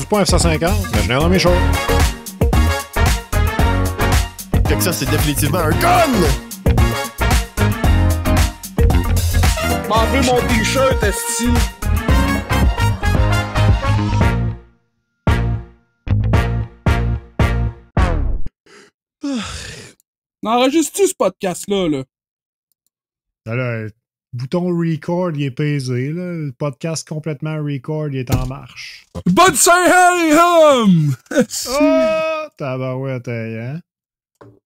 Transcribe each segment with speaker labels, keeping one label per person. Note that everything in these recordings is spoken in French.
Speaker 1: conduis pas un F-150, mais je l'ai dans mes shorts.
Speaker 2: Fait que ça, c'est définitivement un gun!
Speaker 3: M'en veux mon t-shirt, esti! Enregistres-tu ce podcast-là, là?
Speaker 1: Là, bouton record, il est pesé, là. Le podcast complètement record, il est en marche.
Speaker 3: Bonne Saint-Harry-Hum!
Speaker 1: Oh! Tabarouette, hein?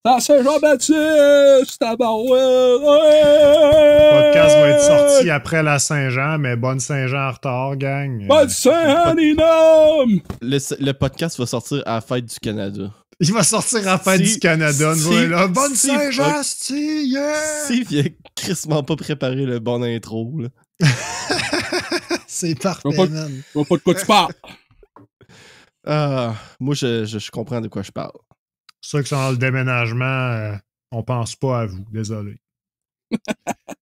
Speaker 3: À Saint-Jean-Baptiste! Tabarouette!
Speaker 1: Le podcast va être sorti après la Saint-Jean, mais bonne Saint-Jean en retard, gang.
Speaker 3: Bonne Saint-Harry-Hum!
Speaker 2: Le podcast va sortir à la fête du Canada.
Speaker 1: Il va sortir à la fête du Canada, là. Bonne Saint-Jean, c'ti, yeah!
Speaker 2: Steve, il a crissement pas préparé le bon intro, là.
Speaker 1: C'est parfait, man.
Speaker 3: Je vois pas de quoi tu parles.
Speaker 2: Moi, je comprends de quoi je parle.
Speaker 1: Ceux qui sont dans le déménagement, on pense pas à vous, désolé.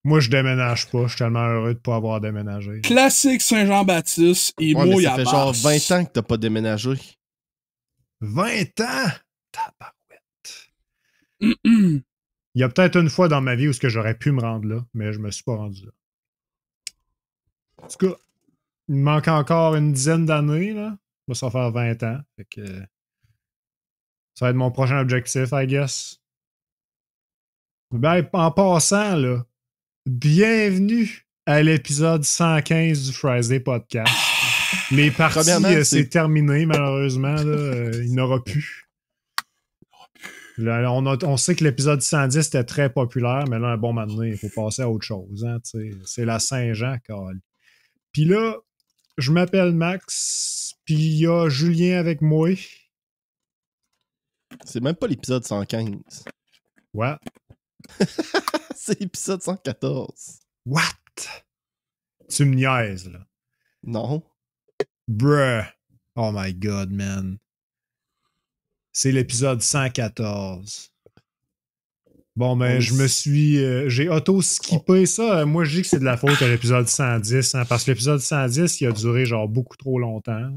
Speaker 1: Moi, je déménage pas. Je suis tellement heureux de pas avoir déménagé.
Speaker 3: Classique Saint-Jean-Baptiste et
Speaker 2: Ouais, mais ça fait genre
Speaker 3: Mouille
Speaker 2: 20 ans que t'as pas déménagé.
Speaker 1: 20 ans? Tabarouette. Il y a peut-être une fois dans ma vie où j'aurais pu me rendre là, mais je me suis pas rendu là. En tout cas, il me manque encore une dizaine d'années, là. Ça va faire 20 ans. Fait que ça va être mon prochain objectif, I guess. Ben, en passant, là, bienvenue à l'épisode 115 du Friday Podcast. Les parties, c'est terminé, malheureusement. Là, il n'aura plus. Là, on sait que l'épisode 110 était très populaire, mais là, un bon moment donné, il faut passer à autre chose. Hein, c'est la Saint-Jean, Carl. Puis là, je m'appelle Max, puis il y a Julien avec moi.
Speaker 2: C'est même pas l'épisode 115.
Speaker 1: What?
Speaker 2: C'est l'épisode 114.
Speaker 1: What? Tu me niaises, là.
Speaker 2: Non.
Speaker 1: Bruh. Oh my god, man. C'est l'épisode 114. Bon, ben, je me suis... j'ai auto-skippé ça. Moi, je dis que c'est de la faute à l'épisode 110, hein, parce que l'épisode 110, il a duré genre beaucoup trop longtemps.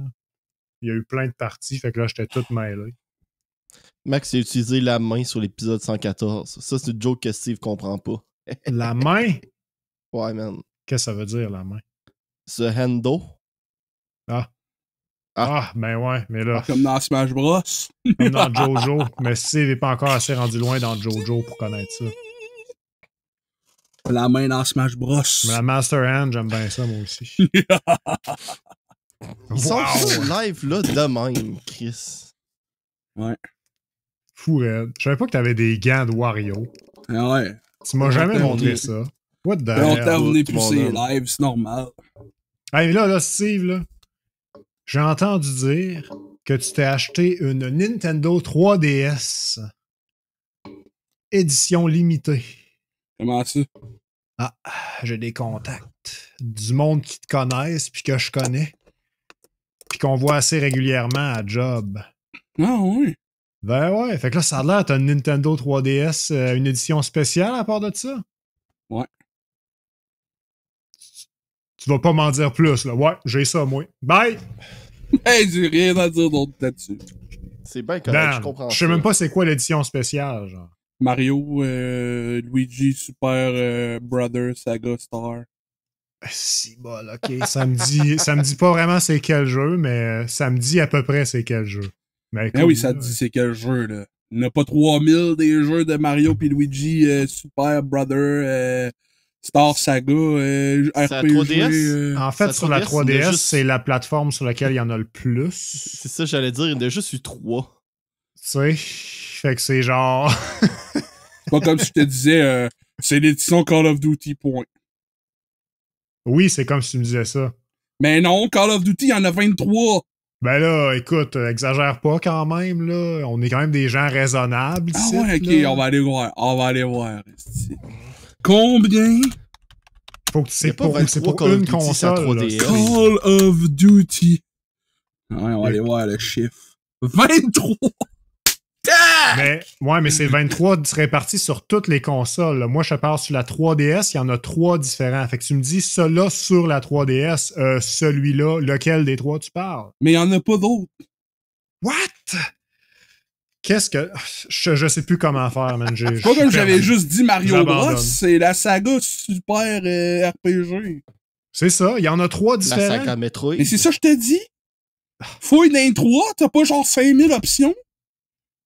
Speaker 1: Il y a eu plein de parties, fait que là, j'étais tout mêlé.
Speaker 2: Max a utilisé la main sur l'épisode 114. Ça, c'est une joke que Steve comprend pas.
Speaker 1: La main?
Speaker 2: Ouais, man.
Speaker 1: Qu'est-ce que ça veut dire, la main?
Speaker 2: Ce handle.
Speaker 1: Ah, ben ouais, mais là...
Speaker 3: Comme dans Smash Bros.
Speaker 1: Comme dans Jojo. Mais Steve n'est pas encore assez rendu loin dans Jojo pour connaître ça.
Speaker 3: La main dans Smash Bros.
Speaker 1: Mais la Master Hand, j'aime bien ça, moi aussi.
Speaker 2: Ils sont live, là, de même, Chris.
Speaker 3: Ouais.
Speaker 1: Fou, raide. Je savais pas que t'avais des gants de Wario.
Speaker 3: Ah ouais.
Speaker 1: Tu m'as jamais montré ça. What the hell?
Speaker 3: On t'a venu plus ces lives, c'est normal.
Speaker 1: Hey, là, Steve, là. J'ai entendu dire que tu t'es acheté une Nintendo 3DS édition limitée.
Speaker 3: Comment ça?
Speaker 1: Ah, j'ai des contacts. Du monde qui te connaissent puis que je connais. Puis qu'on voit assez régulièrement à job.
Speaker 3: Ah oui.
Speaker 1: Ben ouais, fait que là, ça a l'air, t'as une Nintendo 3DS, une édition spéciale à part de ça?
Speaker 3: Ouais.
Speaker 1: Tu vas pas m'en dire plus, là. Ouais, j'ai ça, moi. Bye!
Speaker 3: Hey, j'ai rien à dire d'autre là-dessus.
Speaker 2: C'est bien correct, je comprends.
Speaker 1: Je sais même pas c'est quoi l'édition spéciale, genre.
Speaker 3: Mario, Luigi, Super Brother, Saga Star.
Speaker 1: Si, bon, ok. Ça me dit pas vraiment c'est quel jeu, mais ça me dit à peu près c'est quel jeu. Mais
Speaker 3: oui, ça te dit c'est quel jeu, là. Il n'y en a pas 3000 des jeux de Mario puis Luigi, Super Brother, Star Saga, RPG.
Speaker 1: En fait, sur la 3DS, c'est la plateforme sur laquelle il y en a le plus.
Speaker 2: C'est ça, j'allais dire, il y en a juste eu 3.
Speaker 1: Tu sais, fait que c'est genre...
Speaker 3: C'est pas comme si je te disais, c'est l'édition Call of Duty, point.
Speaker 1: Oui, c'est comme si tu me disais ça.
Speaker 3: Mais non, Call of Duty, il y en a 23.
Speaker 1: Ben là, écoute, exagère pas quand même, là. On est quand même des gens raisonnables ici.
Speaker 3: Ah ouais, ok, là. On va aller voir. Combien?
Speaker 1: Faut que c'est pour une console.
Speaker 3: Call of Duty. Ouais, on va aller voir le chiffre. 23!
Speaker 1: Mais c'est 23 répartis sur toutes les consoles. Là. Moi, je parle sur la 3DS, il y en a 3 différents. Fait que tu me dis, celui-là sur la 3DS, celui-là, lequel des 3 tu parles?
Speaker 3: Mais il n'y en a pas d'autres.
Speaker 1: What? Qu'est-ce que... Je sais plus comment faire, man.
Speaker 3: C'est pas comme j'avais juste dit Mario Bros,
Speaker 1: J'abandonne.
Speaker 3: c'est la saga Super RPG.
Speaker 1: C'est ça, il y en a 3
Speaker 2: La
Speaker 1: différents.
Speaker 2: saga Metroid.
Speaker 3: Mais c'est ça que je te dis. Faut une intro, t'as pas genre 5000 options.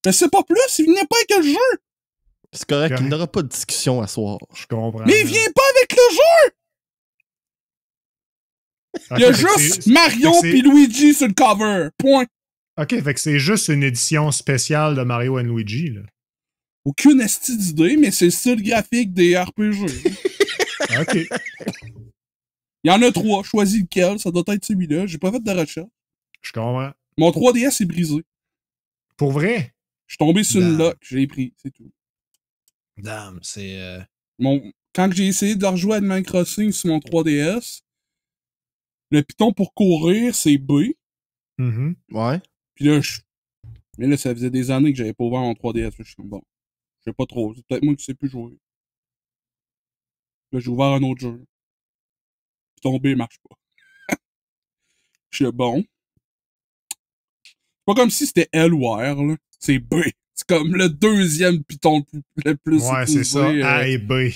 Speaker 3: Je sais pas plus, il venait pas avec le jeu.
Speaker 2: C'est correct, il n'y aura pas de discussion à soir.
Speaker 1: Je comprends.
Speaker 3: Mais il vient pas avec le jeu. Il y a juste Mario pis Luigi sur le cover. Point.
Speaker 1: Ok, fait que c'est juste une édition spéciale de Mario & Luigi, là.
Speaker 3: Aucune esti d'idée, mais c'est le style graphique des RPG.
Speaker 1: Ok.
Speaker 3: Il y en a 3, choisis lequel, ça doit être celui-là. J'ai pas fait de recherche.
Speaker 1: Je comprends.
Speaker 3: Mon 3DS est brisé.
Speaker 1: Pour vrai?
Speaker 3: Je suis tombé sur une lock, je l'ai pris, c'est tout.
Speaker 1: Damn, c'est...
Speaker 3: Quand j'ai essayé de rejouer à Animal Crossing sur mon 3DS, le piton pour courir, c'est B.
Speaker 1: Mm-hmm.
Speaker 2: Ouais.
Speaker 3: Puis là, mais là, ça faisait des années que j'avais pas ouvert mon 3DS. Je suis comme, bon, je sais pas trop. C'est peut-être moi qui sais plus jouer. Là, j'ai ouvert un autre jeu. Piton B marche pas. Je suis bon. C'est pas comme si c'était L ou R, là. C'est B. C'est comme le deuxième piton le plus
Speaker 1: Ouais, c'est ça. A et B.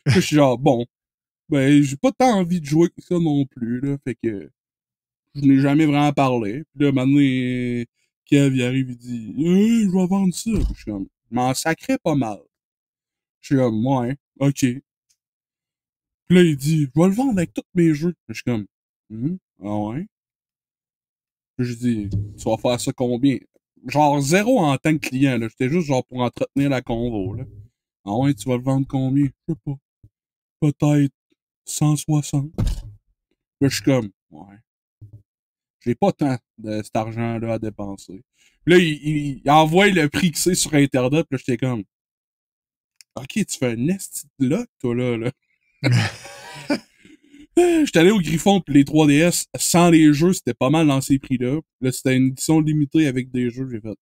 Speaker 3: Je suis genre, bon. Ben, j'ai pas tant envie de jouer que ça non plus, là. Fait que je n'ai jamais vraiment parlé. Puis là, maintenant, Kev, il arrive, il dit, hey, je vais vendre ça. Je suis comme, je m'en sacrais pas mal. Je suis comme, ouais, ok. Puis là, il dit, je vais le vendre avec tous mes jeux. Je suis comme, ah ouais. Puis je dis, tu vas faire ça combien? Genre 0 en tant que client, là. J'étais juste genre pour entretenir la convo, là. Ah ouais, tu vas le vendre combien? Je sais pas. Peut-être 160. Là, je suis comme, ouais. J'ai pas tant de cet argent-là à dépenser. Puis là, il envoie le prix que c'est sur Internet, puis là, j'étais comme, ok, tu fais un esti de lock, toi, là. J'étais allé au Griffon, puis les 3DS, sans les jeux, c'était pas mal dans ces prix-là. Là, c'était une édition limitée avec des jeux, j'ai fait,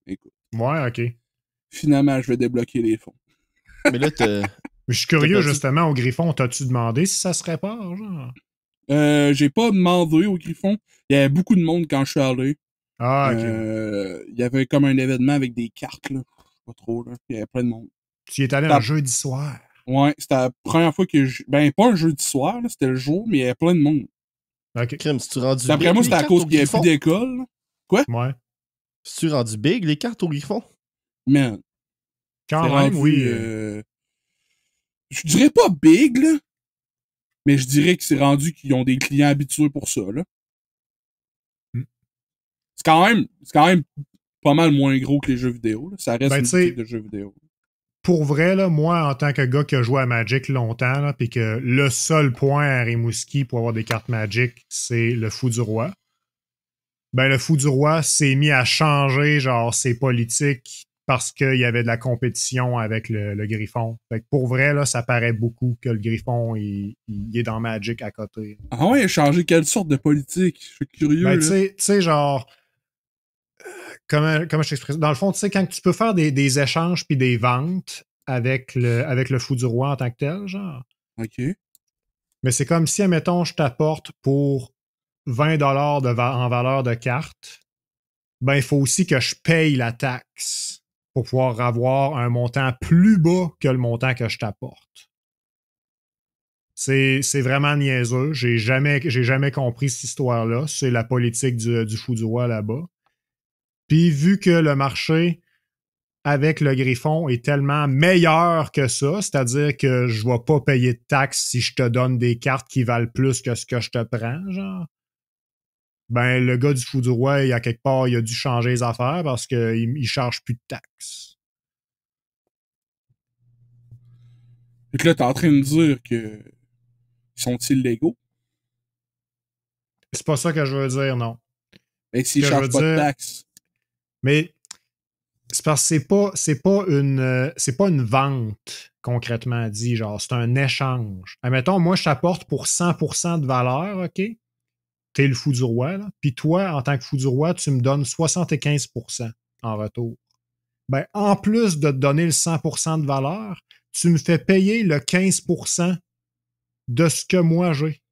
Speaker 3: écoute.
Speaker 1: Ouais, ok.
Speaker 3: Finalement, je vais débloquer les fonds.
Speaker 2: Mais là,
Speaker 1: Mais je suis curieux, justement, au Griffon, t'as-tu demandé si ça se répare, genre?
Speaker 3: J'ai pas demandé au Griffon. Il y avait beaucoup de monde quand je suis allé.
Speaker 1: Ah, ok.
Speaker 3: Il y avait comme un événement avec des cartes, là. Pas trop, là. Il y avait plein de monde.
Speaker 1: Tu y es allé un jeudi soir.
Speaker 3: Ouais, c'était la première fois que ben, pas un jeudi soir, là. C'était le jour, mais il y avait plein de monde.
Speaker 1: Ok.
Speaker 2: Crème, si tu rendu
Speaker 3: D'après moi, c'était à cause qu'il n'y avait plus d'école, là. Quoi?
Speaker 1: Ouais.
Speaker 2: Si tu rendu big, les cartes au Griffon?
Speaker 3: Man.
Speaker 1: Quand même,
Speaker 3: rendu,
Speaker 1: oui.
Speaker 3: Je dirais pas big, là. Mais je dirais que c'est rendu qu'ils ont des clients habitués pour ça, là. C'est quand même pas mal moins gros que les jeux vidéo, là. Ça reste une boutique de jeux vidéo.
Speaker 1: Pour vrai, là, moi, en tant que gars qui a joué à Magic longtemps, là, pis que le seul point à Rimouski pour avoir des cartes Magic, c'est le Fou du Roi. Ben, le Fou du Roi s'est mis à changer, genre, ses politiques parce qu'il y avait de la compétition avec le Griffon. Fait que pour vrai, là, ça paraît beaucoup que le Griffon, il est dans Magic à côté.
Speaker 3: Ah ouais, il a changé quelle sorte de politique? Je suis curieux,
Speaker 1: ben,
Speaker 3: là.
Speaker 1: Tu sais, genre... Comment je t'exprime? Dans le fond, tu sais, quand tu peux faire des échanges puis des ventes avec le Fou du Roi en tant que tel, genre.
Speaker 3: OK.
Speaker 1: Mais c'est comme si, admettons, je t'apporte pour 20$ en valeur de carte, ben, il faut aussi que je paye la taxe pour pouvoir avoir un montant plus bas que le montant que je t'apporte. C'est vraiment niaiseux. J'ai jamais compris cette histoire-là. C'est la politique du Fou du Roi là-bas. Puis vu que le marché avec le Griffon est tellement meilleur que ça, c'est-à-dire que je vais pas payer de taxes si je te donne des cartes qui valent plus que ce que je te prends, genre. Ben, le gars du Fou du Roi, il y a quelque part, il a dû changer les affaires parce qu'il charge plus de taxes.
Speaker 3: Fait que là, t'es en train de dire que ils sont-ils légaux?
Speaker 1: C'est pas ça que je veux dire, non.
Speaker 3: Ben, s'ils chargent pas de taxes.
Speaker 1: Mais c'est parce que c'est pas une vente concrètement dit, genre, c'est un échange. Admettons, moi, je t'apporte pour 100% de valeur, OK? t'es le fou du roi, là, puis toi, en tant que fou du roi, tu me donnes 75% en retour. Ben, en plus de te donner le 100% de valeur, tu me fais payer le 15% de ce que moi j'ai.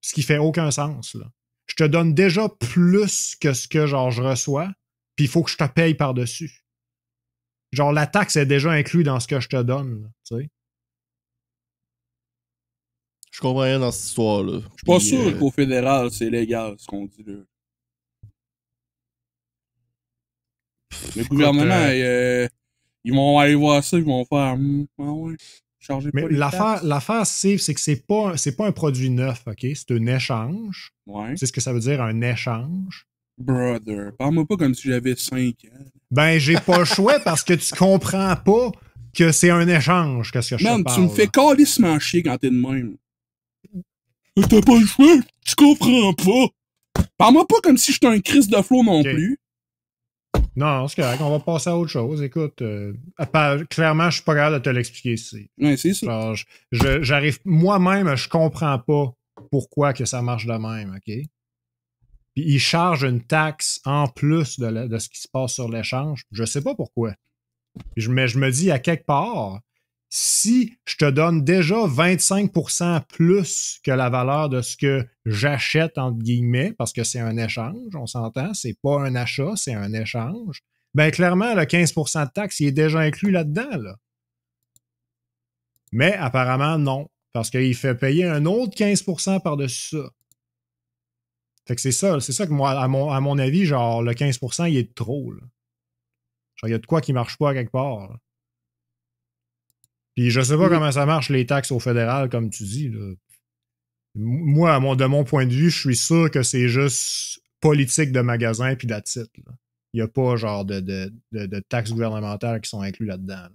Speaker 1: Ce qui fait aucun sens, là. Je te donne déjà plus que ce que, genre, je reçois, puis il faut que je te paye par-dessus. Genre, la taxe est déjà inclue dans ce que je te donne, là, tu sais.
Speaker 2: Je comprends rien dans cette histoire-là.
Speaker 3: Je suis pas sûr qu'au fédéral, c'est légal, ce qu'on dit là. Le gouvernement, ils vont aller voir ça, ils vont faire ah ouais, chargez pas
Speaker 1: Mais
Speaker 3: les taxes.
Speaker 1: l'affaire, c'est que c'est pas un produit neuf, OK? C'est un échange.
Speaker 3: Ouais.
Speaker 1: Tu sais ce que ça veut dire, un échange?
Speaker 3: Brother, parle-moi pas comme si j'avais 5 ans.
Speaker 1: Ben, j'ai pas le choix parce que tu comprends pas que c'est un échange, qu'est-ce que je te
Speaker 3: Man,
Speaker 1: parle.
Speaker 3: tu me fais
Speaker 1: là.
Speaker 3: calissement chier quand t'es de même. T'as pas le choix, tu comprends pas. Parle-moi pas comme si j'étais un Christ de flow non
Speaker 1: Ok.
Speaker 3: plus.
Speaker 1: Non, c'est correct, on va passer à autre chose. Écoute, clairement, je suis pas capable de te l'expliquer ici.
Speaker 3: Ouais, c'est ça.
Speaker 1: Genre, j'arrive, moi-même, je comprends pas pourquoi que ça marche de même, OK? Puis ils chargent une taxe en plus de ce qui se passe sur l'échange. Je sais pas pourquoi. Mais je me dis, à quelque part, si je te donne déjà 25% plus que la valeur de ce que j'achète, entre guillemets, parce que c'est un échange, on s'entend, c'est pas un achat, c'est un échange, ben clairement, le 15% de taxe, il est déjà inclus là-dedans, là. Mais apparemment, non, parce qu'il fait payer un autre 15% par-dessus ça. Fait que c'est ça que moi, à mon avis, genre, le 15%, il est de trop, là. Genre, il y a de quoi qui marche pas à quelque part, là. Puis je sais pas comment ça marche les taxes au fédéral, comme tu dis, là. Moi, de mon point de vue, je suis sûr que c'est juste politique de magasin puis that's it, là. Il n'y a pas genre de taxes gouvernementales qui sont inclus là-dedans, là.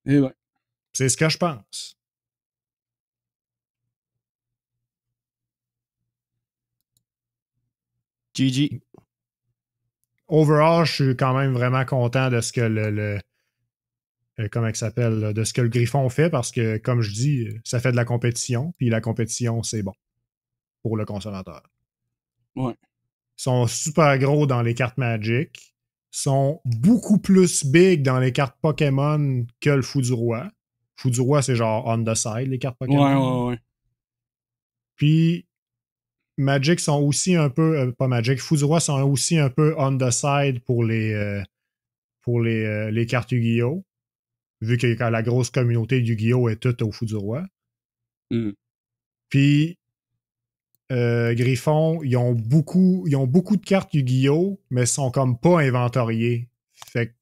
Speaker 3: Eh ouais.
Speaker 1: C'est ce que je pense.
Speaker 2: GG.
Speaker 1: Overall, je suis quand même vraiment content de ce que comment il s'appelle, là, de ce que le Griffon fait parce que, comme je dis, ça fait de la compétition, puis la compétition, c'est bon pour le consommateur.
Speaker 3: Ouais.
Speaker 1: Ils sont super gros dans les cartes Magic, sont beaucoup plus big dans les cartes Pokémon que le Fou du Roi. Fou du Roi, c'est genre on the side, les cartes Pokémon.
Speaker 3: Ouais.
Speaker 1: Puis Magic sont aussi un peu, pas Magic, Fou du Roi sont aussi un peu on the side pour les cartes Yu-Gi-Oh! Vu que la grosse communauté de Yu-Gi-Oh! Est toute au Fou du Roi.
Speaker 3: Mm.
Speaker 1: Puis Griffon, ils ont beaucoup de cartes Yu-Gi-Oh! Mais sont comme pas inventoriées. Fait que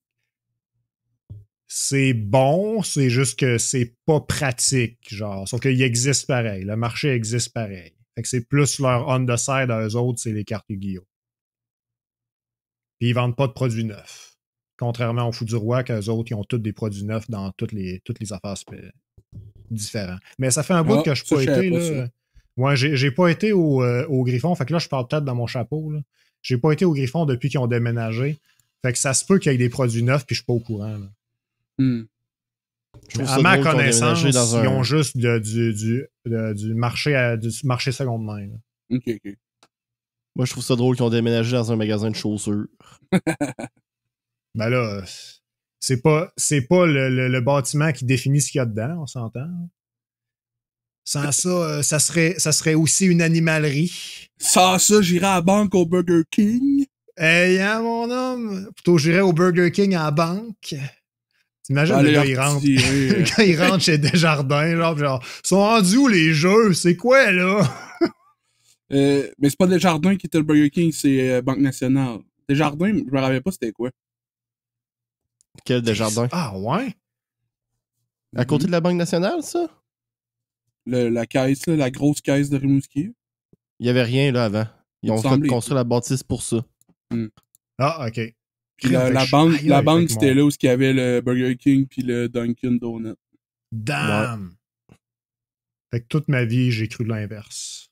Speaker 1: c'est bon, c'est juste que c'est pas pratique, genre. Sauf qu'il existe pareil. Le marché existe pareil. Fait que c'est plus leur on the side à eux autres, c'est les cartes Yu-Gi-Oh! Puis ils vendent pas de produits neufs. Contrairement au Fou du Roi, qu'eux autres, ils ont tous des produits neufs dans toutes les affaires différentes. Mais ça fait un bout que je n'ai pas été, là. Ouais, j'ai pas été au Griffon. Fait que là, je parle peut-être dans mon chapeau, là. J'ai pas été au Griffon depuis qu'ils ont déménagé. Fait que ça se peut qu'il y ait des produits neufs, puis je suis pas au courant, là.
Speaker 3: Mm.
Speaker 1: À ma connaissance, ils ont juste du marché seconde main, là.
Speaker 3: Ok.
Speaker 2: Moi, je trouve ça drôle qu'ils ont déménagé dans un magasin de chaussures.
Speaker 1: Ben là, c'est pas le bâtiment qui définit ce qu'il y a dedans, on s'entend. Sans ça, ça serait aussi une animalerie.
Speaker 3: Sans ça, j'irai à la banque au Burger King.
Speaker 1: Hey, hein, mon homme? Plutôt, j'irais au Burger King à la banque. T'imagines le gars, il rentre. Le gars, il rentre chez Desjardins, genre, sont rendus où les jeux? C'est quoi, là?
Speaker 3: Mais c'est pas Desjardins qui était le Burger King, c'est Banque Nationale. Desjardins, je me rappelle pas c'était quoi.
Speaker 2: Quel Desjardins?
Speaker 1: Ah, ouais?
Speaker 2: À côté de la Banque Nationale, ça?
Speaker 3: La caisse, là, la grosse caisse de Rimouski.
Speaker 2: Il y avait rien, là, avant. Ils ont fait construire la bâtisse pour ça.
Speaker 1: Ah, OK.
Speaker 3: Puis la banque, c'était là où il y avait le Burger King puis le Dunkin' Donut.
Speaker 1: Damn! Ouais. Fait que toute ma vie, j'ai cru l'inverse.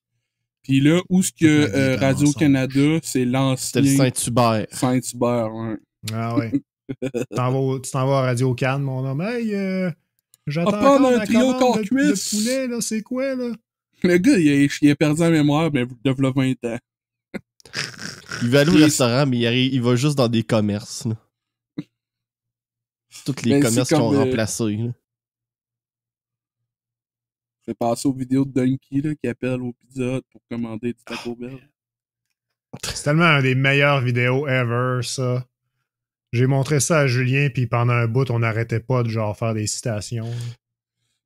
Speaker 3: Puis là, où ce que Radio-Canada, c'est l'ancien...
Speaker 2: C'était le Saint-Hubert.
Speaker 3: Saint-Hubert, ouais.
Speaker 1: Ah ouais. Tu t'en vas à Radio-Can, mon homme. Hey, j'attends
Speaker 3: encore
Speaker 1: ma
Speaker 3: un trio
Speaker 1: commande
Speaker 3: corps cuisse.
Speaker 1: de poulet, là. C'est quoi, là?
Speaker 3: Le gars, il a perdu la mémoire, mais il a 20 ans.
Speaker 2: Il va aller au restaurant, mais il va juste dans des commerces. Là. Tous les commerces qui ont remplacé. Là.
Speaker 3: Je vais passer aux vidéos de Donkey là, qui appelle au Pizza Hut pour commander du Taco Bell.
Speaker 1: C'est tellement un des meilleures vidéos ever, ça. J'ai montré ça à Julien, puis pendant un bout, on n'arrêtait pas de genre faire des citations.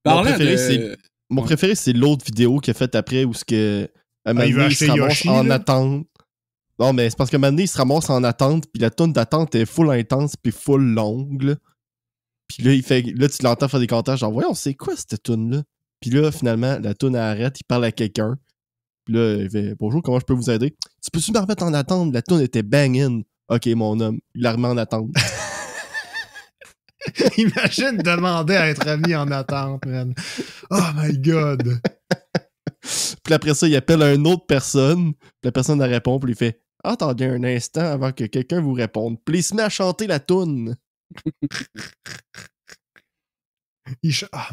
Speaker 2: Mon préféré, c'est l'autre vidéo qu'il a faite après où
Speaker 1: il va acheter Yoshi
Speaker 2: en attente. Non, mais c'est parce que maintenant, il se ramasse en attente, puis la toune d'attente est full intense, puis full longue. Là. Puis là, tu l'entends faire des commentaires genre, voyons, c'est quoi cette toune-là? Puis là, finalement, la toune arrête, il parle à quelqu'un. Puis là, il fait bonjour, comment je peux vous aider? Tu peux-tu me remettre en attente? La toune était bangin'. Ok, mon homme, il la remet en attente.
Speaker 1: Imagine demander à être remis en attente, man. Oh my god.
Speaker 2: Puis après ça, il appelle une autre personne. Puis la personne elle répond, puis il fait attendez un instant avant que quelqu'un vous réponde. Puis il se met à chanter la toune.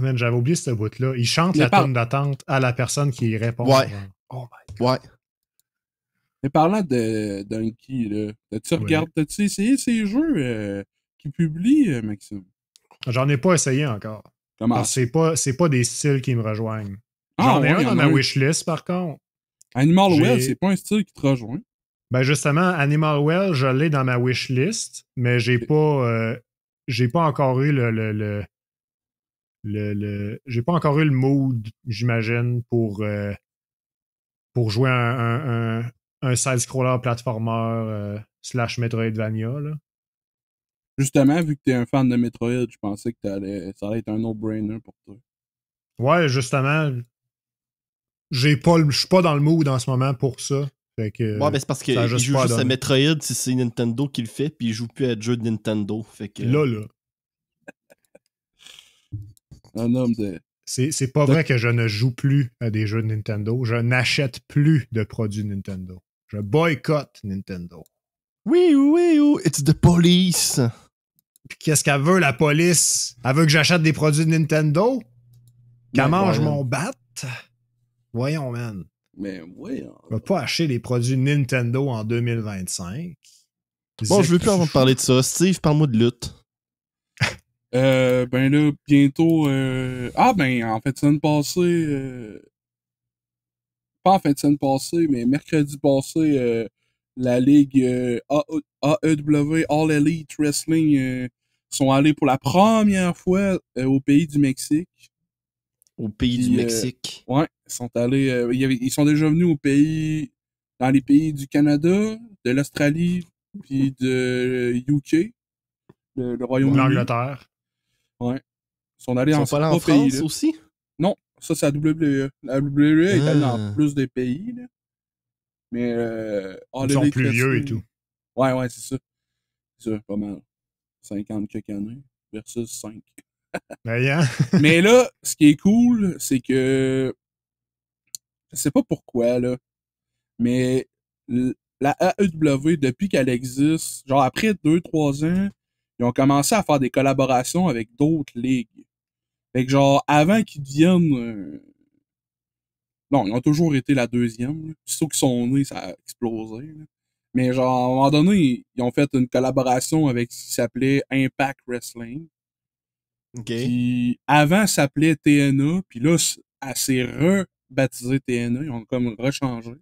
Speaker 1: Man, j'avais oublié ce bout-là. Il chante la toune d'attente à la personne qui répond.
Speaker 2: Ouais.
Speaker 1: Oh my god.
Speaker 2: Ouais.
Speaker 3: Mais parlant de Donkey, là, t'as-tu essayé ces jeux qu'il publie, Maxime?
Speaker 1: J'en ai pas essayé encore.
Speaker 3: Comment?
Speaker 1: C'est pas des styles qui me rejoignent.
Speaker 3: J'en
Speaker 1: ai un dans ma wishlist, par contre.
Speaker 3: Animal Well, c'est pas un style qui te rejoint.
Speaker 1: Ben justement, Animal Well, je l'ai dans ma wishlist, mais j'ai pas encore eu j'ai pas encore eu le mood, j'imagine, pour jouer un side-scroller platformer / Metroidvania. Là.
Speaker 3: Justement, vu que t'es un fan de Metroid, je pensais que ça allait être un no-brainer pour toi.
Speaker 1: Ouais, justement, je suis pas dans le mood en ce moment pour ça. Fait que,
Speaker 2: ouais, mais c'est parce qu'il joue juste à Metroid si c'est Nintendo qui le fait, puis il joue plus à des jeux de Nintendo. Fait que...
Speaker 1: Là.
Speaker 3: Un homme de...
Speaker 1: C'est pas vrai que je ne joue plus à des jeux de Nintendo. Je n'achète plus de produits Nintendo. Je boycotte Nintendo.
Speaker 2: Oui, it's the police.
Speaker 1: Puis qu'est-ce qu'elle veut, la police? Elle veut que j'achète des produits de Nintendo? Qu'elle mange mon bat? Voyons, man.
Speaker 3: Mais voyons.
Speaker 1: Je vais pas acheter des produits Nintendo en 2025.
Speaker 2: Bon, je veux plus en parler de ça. Steve, parle-moi de lutte.
Speaker 3: Ben là, bientôt... en fait, semaine passée... Pas en fin de semaine passée, mais mercredi passé, la Ligue AEW, All Elite Wrestling, sont allés pour la première fois au pays du Mexique.
Speaker 2: Au pays du Mexique?
Speaker 3: Ouais, ils sont allés... ils sont déjà venus dans les pays du Canada, de l'Australie, puis de UK, le Royaume-Uni.
Speaker 1: L'Angleterre.
Speaker 3: Ouais. Ils sont allés
Speaker 2: en
Speaker 3: France
Speaker 2: pays, aussi?
Speaker 3: Non, ça c'est la WWE. La WWE est allée dans plus de pays, là. Mais
Speaker 1: ils sont plus vieux et tout.
Speaker 3: Ouais, c'est ça. C'est ça, pas mal. 50 quelques années versus 5. Mais là, ce qui est cool, c'est que je sais pas pourquoi, là, mais la AEW, depuis qu'elle existe, genre après 2-3 ans, ils ont commencé à faire des collaborations avec d'autres ligues. Fait que genre, avant qu'ils deviennent... Non, ils ont toujours été la deuxième. Ceux qui sont nés, ça a explosé. Là. Mais genre, à un moment donné, ils ont fait une collaboration avec ce qui s'appelait Impact Wrestling.
Speaker 2: OK.
Speaker 3: Puis avant, ça s'appelait TNA. Puis là, elle s'est rebaptisée TNA. Ils ont comme rechangé.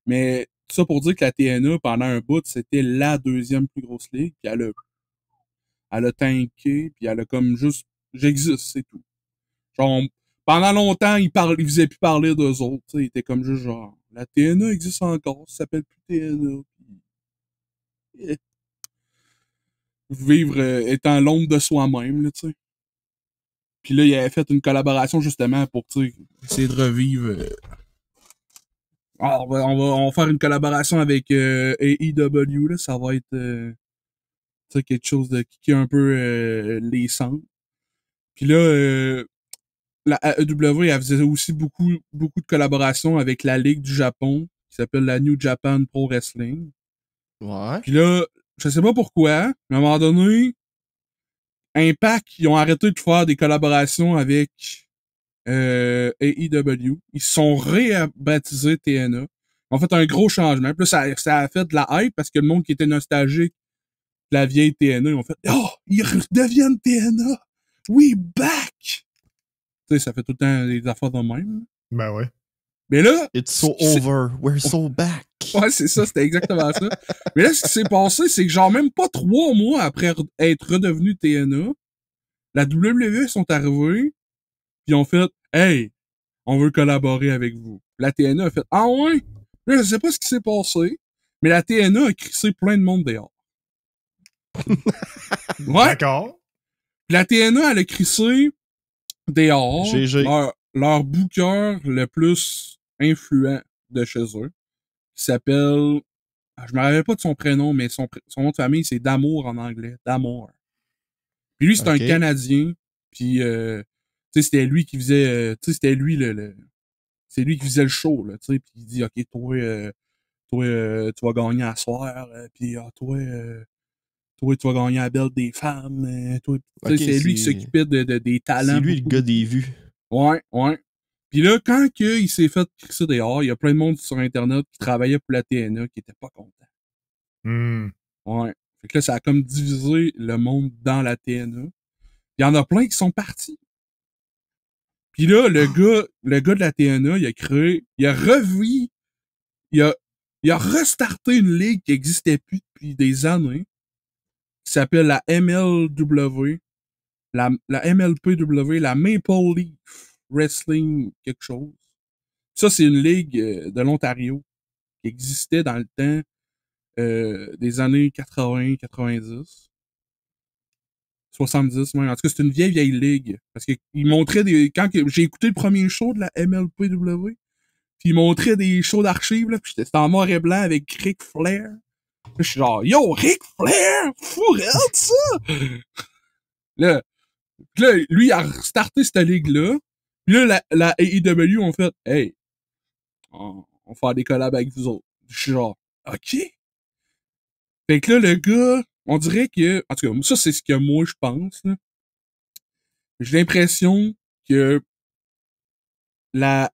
Speaker 3: Mais tout ça pour dire que la TNA, pendant un bout, c'était la deuxième plus grosse ligue. Puis elle a tanké. Puis elle a comme juste... J'existe, c'est tout. Genre, pendant longtemps, ils faisaient plus parler d'eux autres. T'sais. Ils étaient comme juste genre, la TNA existe encore, ça s'appelle plus TNA. Vivre étant l'ombre de soi-même, là, tu sais. Puis là, il avait fait une collaboration justement pour, tu sais, essayer de revivre. On va faire une collaboration avec AEW, là. Ça va être, tu sais, quelque chose de qui est un peu les centres. Puis là, la AEW, elle faisait aussi beaucoup de collaborations avec la Ligue du Japon, qui s'appelle la New Japan Pro Wrestling.
Speaker 2: Ouais.
Speaker 3: Puis là, je sais pas pourquoi, mais à un moment donné, Impact, ils ont arrêté de faire des collaborations avec AEW. Ils se sont rebaptisés TNA. Ils ont fait un gros changement. Puis là, ça a fait de la hype parce que le monde qui était nostalgique de la vieille TNA, ils ont fait « Oh! Ils redeviennent TNA! We back! » Tu sais, ça fait tout le temps des affaires de même.
Speaker 1: Ben ouais.
Speaker 3: Mais là...
Speaker 2: It's so over. We're so back.
Speaker 3: Ouais, c'est ça, c'était exactement ça. Mais là, ce qui s'est passé, c'est que genre même pas 3 mois après être redevenu TNA, la WWE sont arrivés, puis ont fait « Hey, on veut collaborer avec vous. » La TNA a fait « Ah ouais? » Là, je sais pas ce qui s'est passé, mais la TNA a crissé plein de monde dehors. Ouais.
Speaker 1: D'accord.
Speaker 3: La TNA, elle a crissé dehors
Speaker 2: GG.
Speaker 3: leur booker le plus influent de chez eux, qui s'appelle... Je me rappelle pas de son prénom, mais son nom de famille, c'est D'Amour en anglais. D'Amour. Puis lui, c'est un Canadien. Puis, tu sais, c'était lui qui faisait... tu sais, c'était lui c'est lui qui faisait le show, là, tu sais. Puis il dit, OK, toi, tu vas gagner à soir. Puis, toi, tu vas gagner à la belle des femmes. Toi,
Speaker 2: Okay,
Speaker 3: c'est lui qui s'occupait des talents.
Speaker 2: C'est lui le gars des vues.
Speaker 3: Ouais. Puis là, quand il s'est fait crisser dehors, il y a plein de monde sur Internet qui travaillait pour la TNA qui était pas content. Ouais. Fait que là, ça a comme divisé le monde dans la TNA. Il y en a plein qui sont partis. Puis là, le gars de la TNA, il a restarté une ligue qui existait plus depuis des années, qui s'appelle la MLW, la MLPW, la Maple Leaf Wrestling quelque chose. Ça, c'est une ligue de l'Ontario qui existait dans le temps des années 80, 90, 70 même. En tout cas, c'est une vieille ligue. Parce qu'ils montraient quand j'ai écouté le premier show de la MLPW, puis ils montraient des shows d'archives, là, puis c'était en noir et blanc avec Ric Flair. Là, je suis genre, yo, Ric Flair! Fourette, ça! là, lui, il a restarté cette ligue-là. Puis là, la AEW ont fait, hey, on va faire des collabs avec vous autres. Je suis genre, OK. Fait que là, le gars, on dirait que, en tout cas, ça, c'est ce que moi, je pense, là. J'ai l'impression que la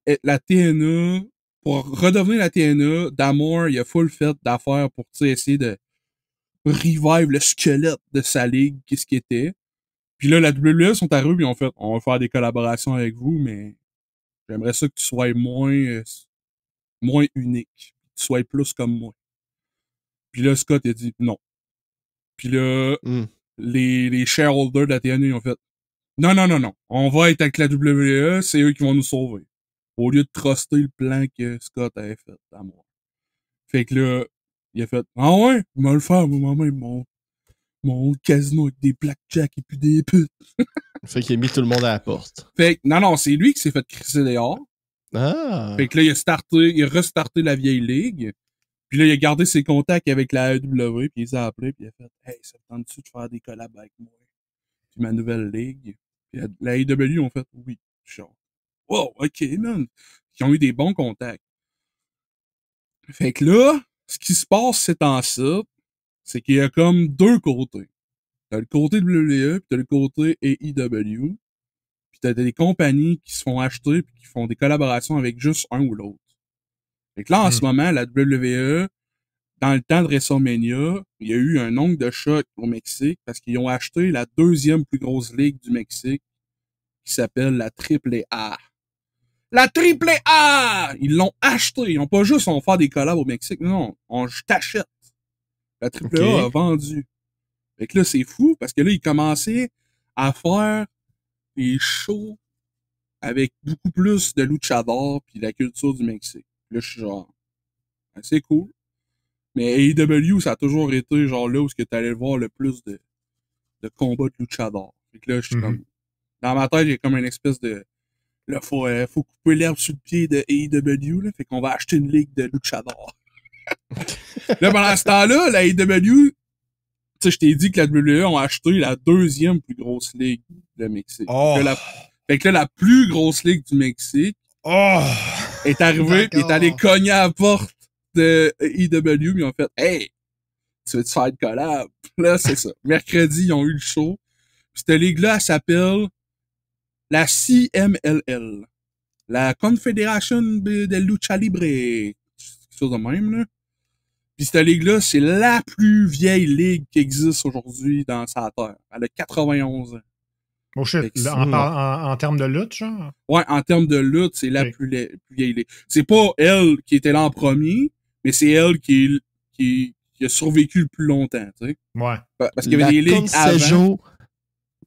Speaker 3: TNA, pour redevenir la TNA, D'Amour, il a full fait d'affaires pour, tu sais, essayer de revive le squelette de sa ligue, qu'est-ce qu'il était. Puis là, la WWE sont arrivés et ont fait, on va faire des collaborations avec vous, mais j'aimerais ça que tu sois moins unique. Que tu sois plus comme moi. Puis là, Scott a dit non. Puis là, les shareholders de la TNA, ils ont fait, non. On va être avec la WWE, c'est eux qui vont nous sauver. Au lieu de truster le plan que Scott avait fait à moi. Fait que là, il a fait, ah ouais, je vais le faire, moi-même, mon casino avec des blackjack et puis des putes.
Speaker 2: Fait qu'il a mis tout le monde à la porte.
Speaker 3: Fait que, non, c'est lui qui s'est fait crisser dehors.
Speaker 2: Ah.
Speaker 3: Fait que là, il a restarté la vieille ligue. Puis là, il a gardé ses contacts avec la AEW, puis il les a appelés, puis il a fait, hey, ça te tente-tu de faire des collabs avec moi? Puis ma nouvelle ligue. Puis la AEW ont fait, oui. Genre, wow, ok, man. Ils ont eu des bons contacts. Fait que là, ce qui se passe ces temps-ci, c'est qu'il y a comme deux côtés. T'as le côté WWE, puis t'as le côté AEW. Puis t'as des compagnies qui se font acheter puis qui font des collaborations avec juste un ou l'autre. Fait que là, en ce moment, la WWE, dans le temps de WrestleMania, il y a eu un nombre de chocs au Mexique parce qu'ils ont acheté la deuxième plus grosse ligue du Mexique qui s'appelle la AAA. La AAA! Ils l'ont acheté. Ils n'ont pas juste on va faire des collabs au Mexique. Non, je t'achète. La AAA a vendu. Fait que là, c'est fou parce que là, ils commençaient à faire des shows avec beaucoup plus de luchador puis la culture du Mexique. Là, je suis genre, c'est cool. Mais AEW, ça a toujours été genre là où tu allais voir le plus de combats de luchador. Fait que là, je suis comme, dans ma tête, j'ai comme une espèce de, là, faut couper l'herbe sous le pied de AEW, là. Fait qu'on va acheter une ligue de luchador. Là, pendant ce temps-là, la AEW, tu sais, je t'ai dit que la WWE ont acheté la deuxième plus grosse ligue de Mexique.
Speaker 1: Oh.
Speaker 3: Fait que là, la plus grosse ligue du Mexique est arrivée et est allée cogner à la porte de AEW, ils ont fait, hey, tu veux-tu faire de collab? Là, c'est ça. Mercredi, ils ont eu le show. Puis cette ligue-là, elle s'appelle la CMLL. La Confédération de Lucha Libre. Quelque chose de même, là. Puis cette ligue-là, c'est la plus vieille ligue qui existe aujourd'hui dans sa terre. Elle a 91 ans.
Speaker 1: Oh shit, en termes de lutte, genre?
Speaker 3: Ouais, en termes de lutte, c'est la plus vieille ligue. C'est pas elle qui était là en premier, mais c'est elle qui a survécu le plus longtemps, tu sais.
Speaker 1: Ouais.
Speaker 3: Parce qu'il y avait des ligues avant.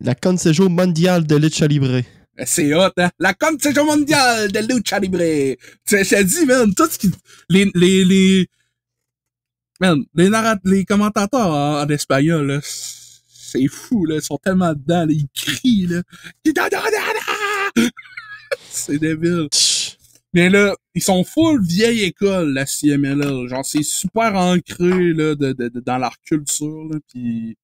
Speaker 2: La Consejo Mondial de Lucha Libre.
Speaker 3: C'est hot, hein? La Consejo Mondial de Lucha Libre. Je te dis, man, tout ce qui... Les commentateurs en espagnol, là, c'est fou, là. Ils sont tellement dedans, là. Ils crient, là. C'est débile. Mais là, ils sont full vieille école, la CMLL. Genre, c'est super ancré, là, dans leur culture, là. Pis,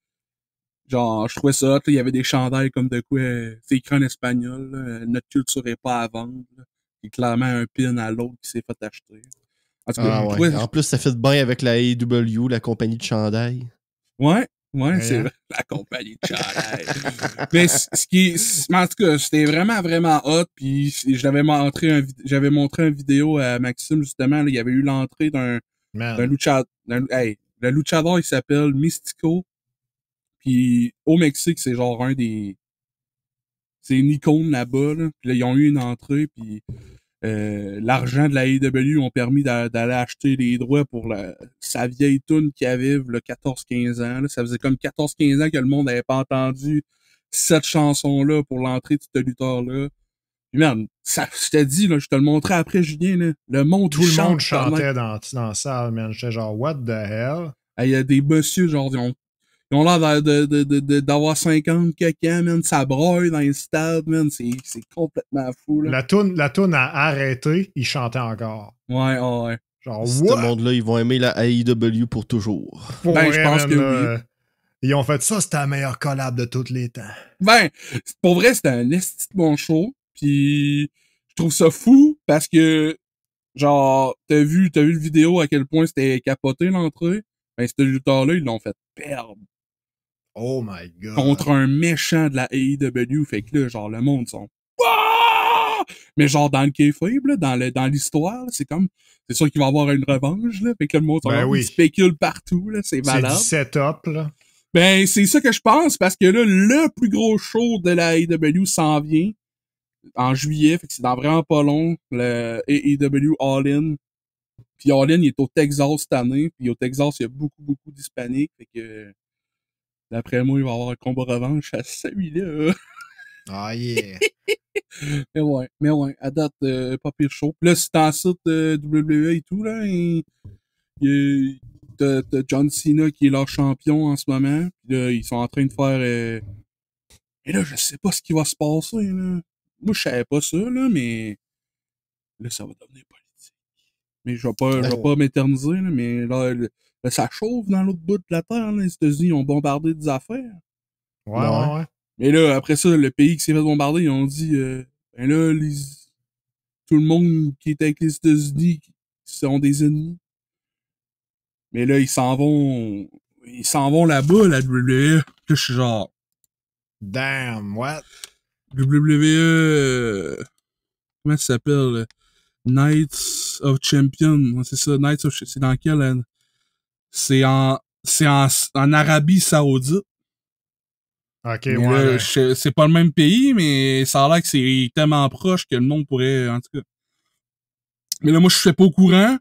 Speaker 3: genre, je trouvais ça hot, là. Il y avait des chandails comme de quoi, c'est écrit en espagnol, là. Notre culture est pas à vendre, là. Il y a clairement un pin à l'autre qui s'est fait acheter. En tout cas,
Speaker 2: ouais. En plus, ça fait bien avec la AEW, la compagnie de chandail.
Speaker 3: Ouais, c'est vrai, la compagnie de chandail. Mais en tout cas, c'était vraiment, vraiment hot. Puis j'avais montré une vidéo à Maxime, justement. Là, il y avait eu l'entrée d'un luchador. Le luchador, il s'appelle Mystico. Puis au Mexique, c'est genre c'est une icône là-bas. Là. Puis là, ils ont eu une entrée. Puis l'argent de la AEW ont permis d'aller acheter les droits pour sa vieille toune qui avait le 14-15 ans. Là. Ça faisait comme 14-15 ans que le monde n'avait pas entendu cette chanson-là pour l'entrée de ce lutteur-là. Puis man, ça, je t'ai dit, là, je te le montrais après, Julien, là, le monde
Speaker 1: tout le monde chantait dans la salle, man. J'étais genre, what the hell?
Speaker 3: Il y a des messieurs, genre, ils ont l'air d'avoir 50 caca, man. Ça broye dans les stades, man. C'est complètement fou, là.
Speaker 1: La toune a arrêté, ils chantaient encore.
Speaker 3: Ouais.
Speaker 1: Genre,
Speaker 2: ce monde-là, ils vont aimer la AEW pour toujours.
Speaker 3: Je pense que oui.
Speaker 1: Ils ont fait ça, c'était la meilleure collab de tous les temps.
Speaker 3: Ben, pour vrai, c'était un esti de bon show. Puis, je trouve ça fou parce que, genre, t'as vu le vidéo à quel point c'était capoté l'entrée. Ben, ce lutteur-là, ils l'ont fait perdre.
Speaker 1: Oh my god.
Speaker 3: Contre un méchant de la AEW. Fait que là, genre, le monde sont... Mais genre, dans le kayfabe, là, dans l'histoire, c'est sûr qu'il va y avoir une revanche, là. Fait que le monde il spécule partout, là. C'est malade.
Speaker 1: C'est du setup, là.
Speaker 3: Ben, c'est ça que je pense, parce que là, le plus gros show de la AEW s'en vient en juillet. Fait que c'est dans vraiment pas long, le AEW All-In. Puis All-In, il est au Texas cette année. Puis au Texas, il y a beaucoup d'hispaniques. Fait que... D'après moi, il va y avoir un combat revanche à celui-là.
Speaker 1: Ah, yeah.
Speaker 3: mais ouais, à date, pas pire chaud. Puis là, si t'en site WWE et tout, là, t'as John Cena qui est leur champion en ce moment. Puis là, ils sont en train de faire... Et là, je sais pas ce qui va se passer, là. Moi, je savais pas ça, là, mais... Là, ça va devenir politique. Mais je vais pas m'éterniser, là, mais là, ça chauffe dans l'autre bout de la terre, là. Les États-Unis ont bombardé des affaires.
Speaker 1: Ouais.
Speaker 3: Mais là, après ça, le pays qui s'est fait bombarder, ils ont dit, ben là, tout le monde qui est avec les États-Unis sont des ennemis. Mais là, ils s'en vont là-bas, la WWE. Là, je suis genre...
Speaker 1: Damn, what?
Speaker 3: WWE... comment ça s'appelle? Knights of Champions. C'est ça, Knights of... C'est dans quel... C'est en Arabie Saoudite.
Speaker 1: Ok,
Speaker 3: mais
Speaker 1: ouais.
Speaker 3: Là, c'est pas le même pays, mais ça a l'air que c'est tellement proche que le monde pourrait... En tout cas... Mais là, moi, je suis pas au courant.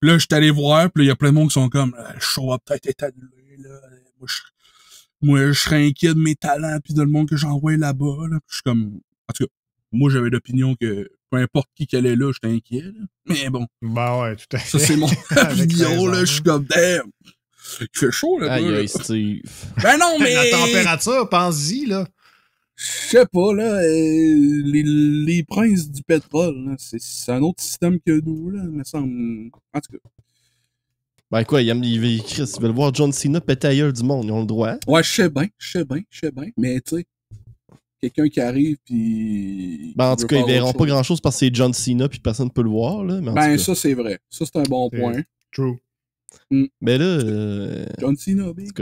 Speaker 3: Puis là, je suis allé voir, puis là, il y a plein de monde qui sont comme, le show va peut-être être annulé, là. Moi, je serais inquiet de mes talents, puis de le monde que j'envoie là-bas, là. Puis je suis comme, en tout cas, moi, j'avais l'opinion que peu importe qui qu'elle est là, j'étais inquiet, là. Mais bon.
Speaker 1: Bah ouais, tout à fait.
Speaker 3: Ça, c'est mon opinion, là. Je suis comme, damn. Il fait chaud, là.
Speaker 2: Aïe, Steve.
Speaker 3: Ben non, mais...
Speaker 1: La température, pense-y, là.
Speaker 3: Je sais pas, là, les princes du pétrole, là, c'est un autre système que nous, là, me semble. En tout cas.
Speaker 2: Ben quoi, ils veulent voir John Cena péter ailleurs du monde, ils ont le droit.
Speaker 3: Ouais, je sais bien, mais tu sais, quelqu'un qui arrive pis...
Speaker 2: Ben en tout cas, ils verront pas grand-chose parce que c'est John Cena pis personne peut le voir, là. Mais
Speaker 3: ben ça, c'est vrai. Ça, c'est un bon point.
Speaker 1: True.
Speaker 2: Mais là...
Speaker 3: John Cena, big.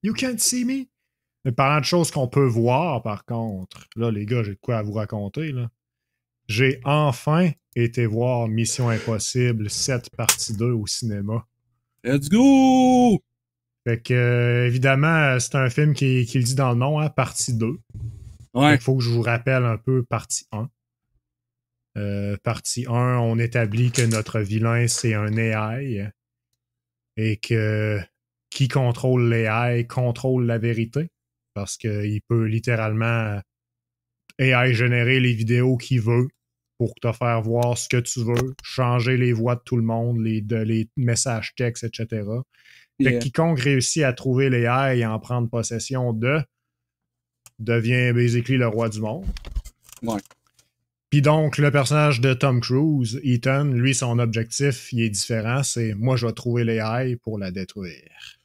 Speaker 1: You can't see me? Mais parlant de choses qu'on peut voir, par contre, là, les gars, j'ai de quoi à vous raconter, là. J'ai enfin été voir Mission Impossible 7 partie 2 au cinéma.
Speaker 3: Let's go!
Speaker 1: Fait que, évidemment, c'est un film qui le dit dans le nom, hein, partie 2.
Speaker 3: Ouais.
Speaker 1: Il faut que je vous rappelle un peu partie 1. Partie 1, on établit que notre vilain, c'est un AI et que qui contrôle l'AI contrôle la vérité parce qu'il peut littéralement AI générer les vidéos qu'il veut pour te faire voir ce que tu veux, changer les voix de tout le monde, les messages textes, etc. Fait que quiconque réussit à trouver l'AI et en prendre possession devient basically le roi du monde.
Speaker 3: Ouais.
Speaker 1: Puis donc, le personnage de Tom Cruise, Ethan, lui, son objectif, il est différent. C'est moi, je vais trouver l'AI pour la détruire.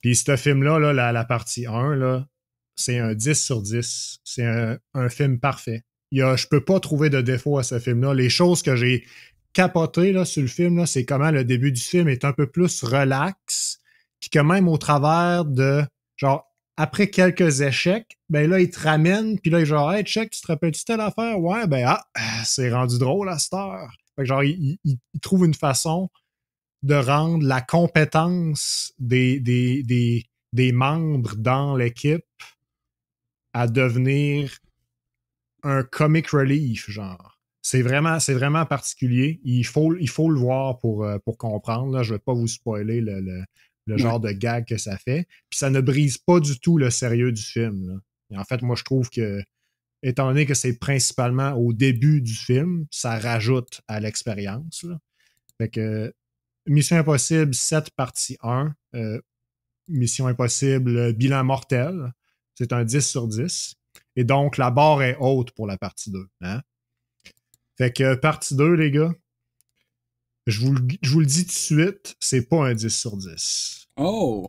Speaker 1: Puis ce film-là, là, la partie 1, là, c'est un 10 sur 10. C'est un film parfait. Je peux pas trouver de défaut à ce film-là. Les choses que j'ai capotées là, sur le film, là, c'est comment le début du film est un peu plus relax. Puis que même au travers de, genre, après quelques échecs, ben là, il te ramène, puis là, il est genre, hey, check, tu te rappelles-tu telle affaire? Ouais, ben, c'est rendu drôle à cette heure. Fait que genre, il trouve une façon de rendre la compétence des membres dans l'équipe à devenir un comic relief, genre. C'est vraiment particulier. Il faut le voir pour comprendre. Là. Je ne vais pas vous spoiler le genre de gag que ça fait. Puis ça ne brise pas du tout le sérieux du film. Là. Et en fait, moi, je trouve que, étant donné que c'est principalement au début du film, ça rajoute à l'expérience. Là. Fait que Mission Impossible 7 partie 1, Mission Impossible bilan mortel, c'est un 10 sur 10. Et donc, la barre est haute pour la partie 2. Hein? Fait que partie 2, les gars, je vous le dis tout de suite, c'est pas un 10 sur 10.
Speaker 3: Oh!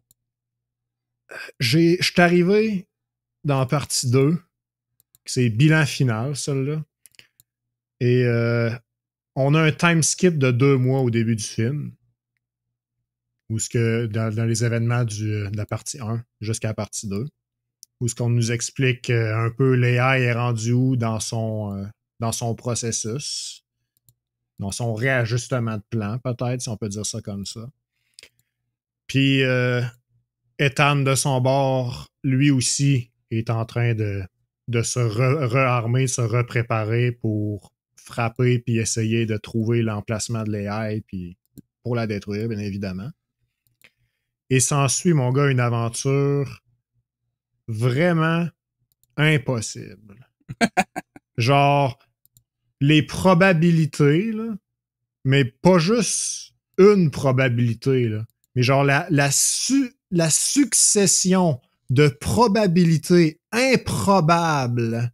Speaker 1: Je suis arrivé dans partie 2, c'est bilan final, celle-là. Et on a un time skip de 2 mois au début du film. Où ce que dans les événements de la partie 1 jusqu'à la partie 2. Où ce qu'on nous explique un peu l'AI est rendu où dans son processus. Dans son réajustement de plan, peut-être, si on peut dire ça comme ça. Puis Ethan, de son bord, lui aussi, est en train de se rearmer, se repréparer pour frapper puis essayer de trouver l'emplacement de l'AI puis pour la détruire, bien évidemment. Et s'ensuit, mon gars, une aventure vraiment impossible. Genre, les probabilités, là, mais pas juste une probabilité, là, mais genre la succession de probabilités improbables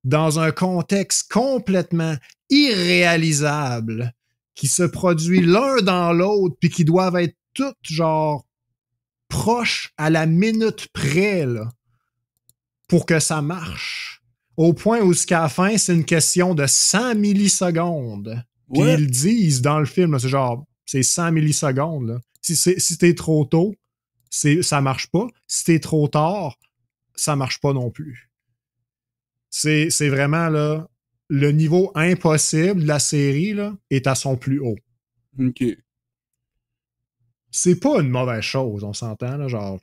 Speaker 1: dans un contexte complètement irréalisable qui se produit l'un dans l'autre puis qui doivent être toutes genre proches à la minute près là, pour que ça marche. Au point où jusqu'à la fin, c'est une question de 100 millisecondes. Puis ils le disent dans le film, là, c'est genre, c'est 100 millisecondes. Là. Si t'es trop tôt, ça marche pas. Si t'es trop tard, ça marche pas non plus. C'est vraiment là, le niveau impossible de la série là, est à son plus haut.
Speaker 3: OK.
Speaker 1: C'est pas une mauvaise chose, on s'entend, là, genre.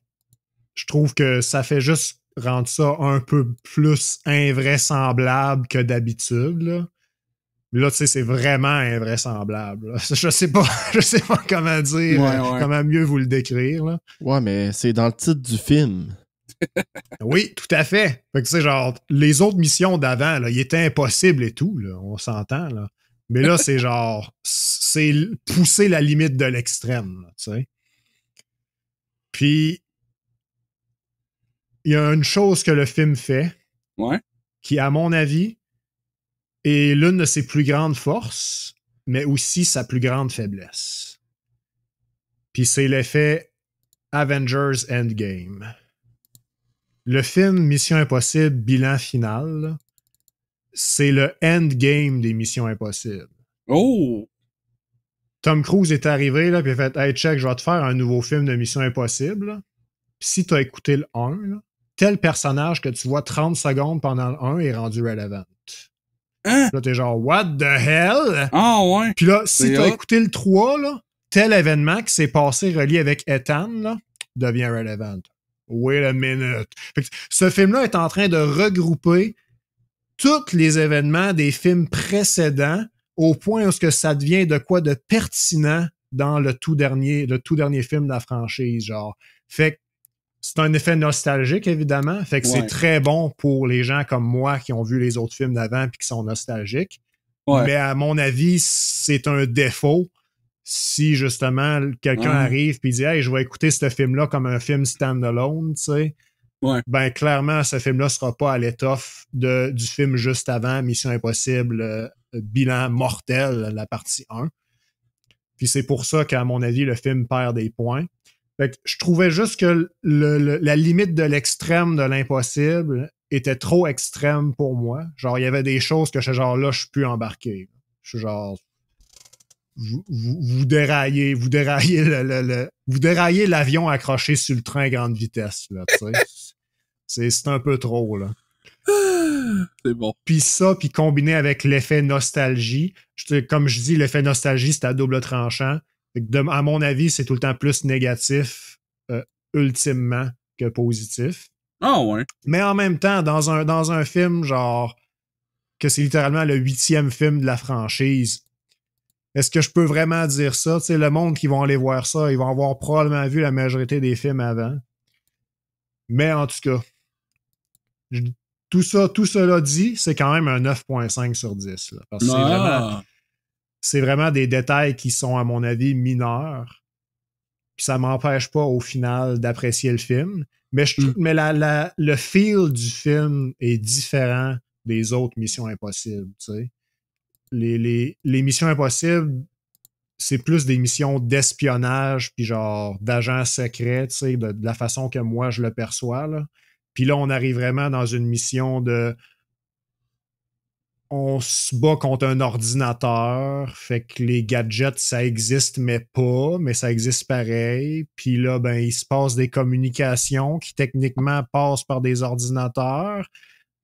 Speaker 1: Je trouve que ça fait juste rendre ça un peu plus invraisemblable que d'habitude, là. Mais là, tu sais, c'est vraiment invraisemblable. Là. Je sais pas comment dire, comment mieux vous le décrire, là.
Speaker 2: Ouais, mais c'est dans le titre du film.
Speaker 1: Oui, tout à fait. Fait que tu sais, genre, les autres missions d'avant, là, ils étaient impossibles et tout, là. On s'entend, là. Mais là, c'est genre, c'est pousser la limite de l'extrême, là, tu sais. Puis, il y a une chose que le film fait, qui, à mon avis, est l'une de ses plus grandes forces, mais aussi sa plus grande faiblesse. Puis c'est l'effet Avengers Endgame. Le film Mission Impossible, bilan final, c'est le endgame des Missions Impossibles.
Speaker 3: Oh!
Speaker 1: Tom Cruise est arrivé, là, puis il a fait « Hey, check, je vais te faire un nouveau film de Mission Impossible. » Puis si tu as écouté le 1, là, tel personnage que tu vois 30 secondes pendant le 1 est rendu relevant.
Speaker 3: Hein?
Speaker 1: Là, t'es genre, what the hell?
Speaker 3: Ah ouais.
Speaker 1: Puis là, si
Speaker 3: C'est
Speaker 1: t'as
Speaker 3: hot.
Speaker 1: écouté le 3, là, tel événement qui s'est passé relié avec Ethan, là, devient relevant. Wait a minute. Fait que ce film-là est en train de regrouper tous les événements des films précédents au point où ça devient de quoi de pertinent dans le tout dernier film de la franchise, genre. Fait que c'est un effet nostalgique, évidemment. Fait que c'est très bon pour les gens comme moi qui ont vu les autres films d'avant et qui sont nostalgiques.
Speaker 3: Ouais.
Speaker 1: Mais à mon avis, c'est un défaut si, justement, quelqu'un arrive et dit « Hey, je vais écouter ce film-là comme un film stand-alone, tu sais. »
Speaker 3: Ouais.
Speaker 1: Ben, clairement, ce film-là sera pas à l'étoffe du film juste avant, Mission Impossible, Bilan mortel, la partie 1. Puis c'est pour ça qu'à mon avis, le film perd des points. Fait que je trouvais juste que la limite de l'extrême de l'impossible était trop extrême pour moi. Genre, il y avait des choses que je suis genre là, je suis plus embarqué. Je suis genre... Vous déraillez l'avion accroché sur le train à grande vitesse, là, tu sais. C'est un peu trop, là.
Speaker 3: C'est bon.
Speaker 1: Puis ça, puis combiné avec l'effet nostalgie. Comme je dis, l'effet nostalgie, c'est à double tranchant. À mon avis, c'est tout le temps plus négatif, ultimement, que positif.
Speaker 3: Ah ouais.
Speaker 1: Mais en même temps, dans un film, genre, que c'est littéralement le 8e film de la franchise, est-ce que je peux vraiment dire ça? Tu sais, le monde qui vont aller voir ça, ils vont avoir probablement vu la majorité des films avant. Mais en tout cas, tout cela dit, c'est quand même un 9.5 sur 10. Là, parce que c'est vraiment des détails qui sont, à mon avis, mineurs. Puis ça m'empêche pas, au final, d'apprécier le film. Mais le feel du film est différent des autres Missions Impossibles, tu sais. Les Missions Impossibles, c'est plus des missions d'espionnage puis genre d'agents secrets, tu sais, de la façon que moi je le perçois, là. Puis là, on arrive vraiment dans une mission de... On se bat contre un ordinateur, fait que les gadgets, ça existe, mais ça existe pareil. Puis là, ben, il se passe des communications qui techniquement passent par des ordinateurs,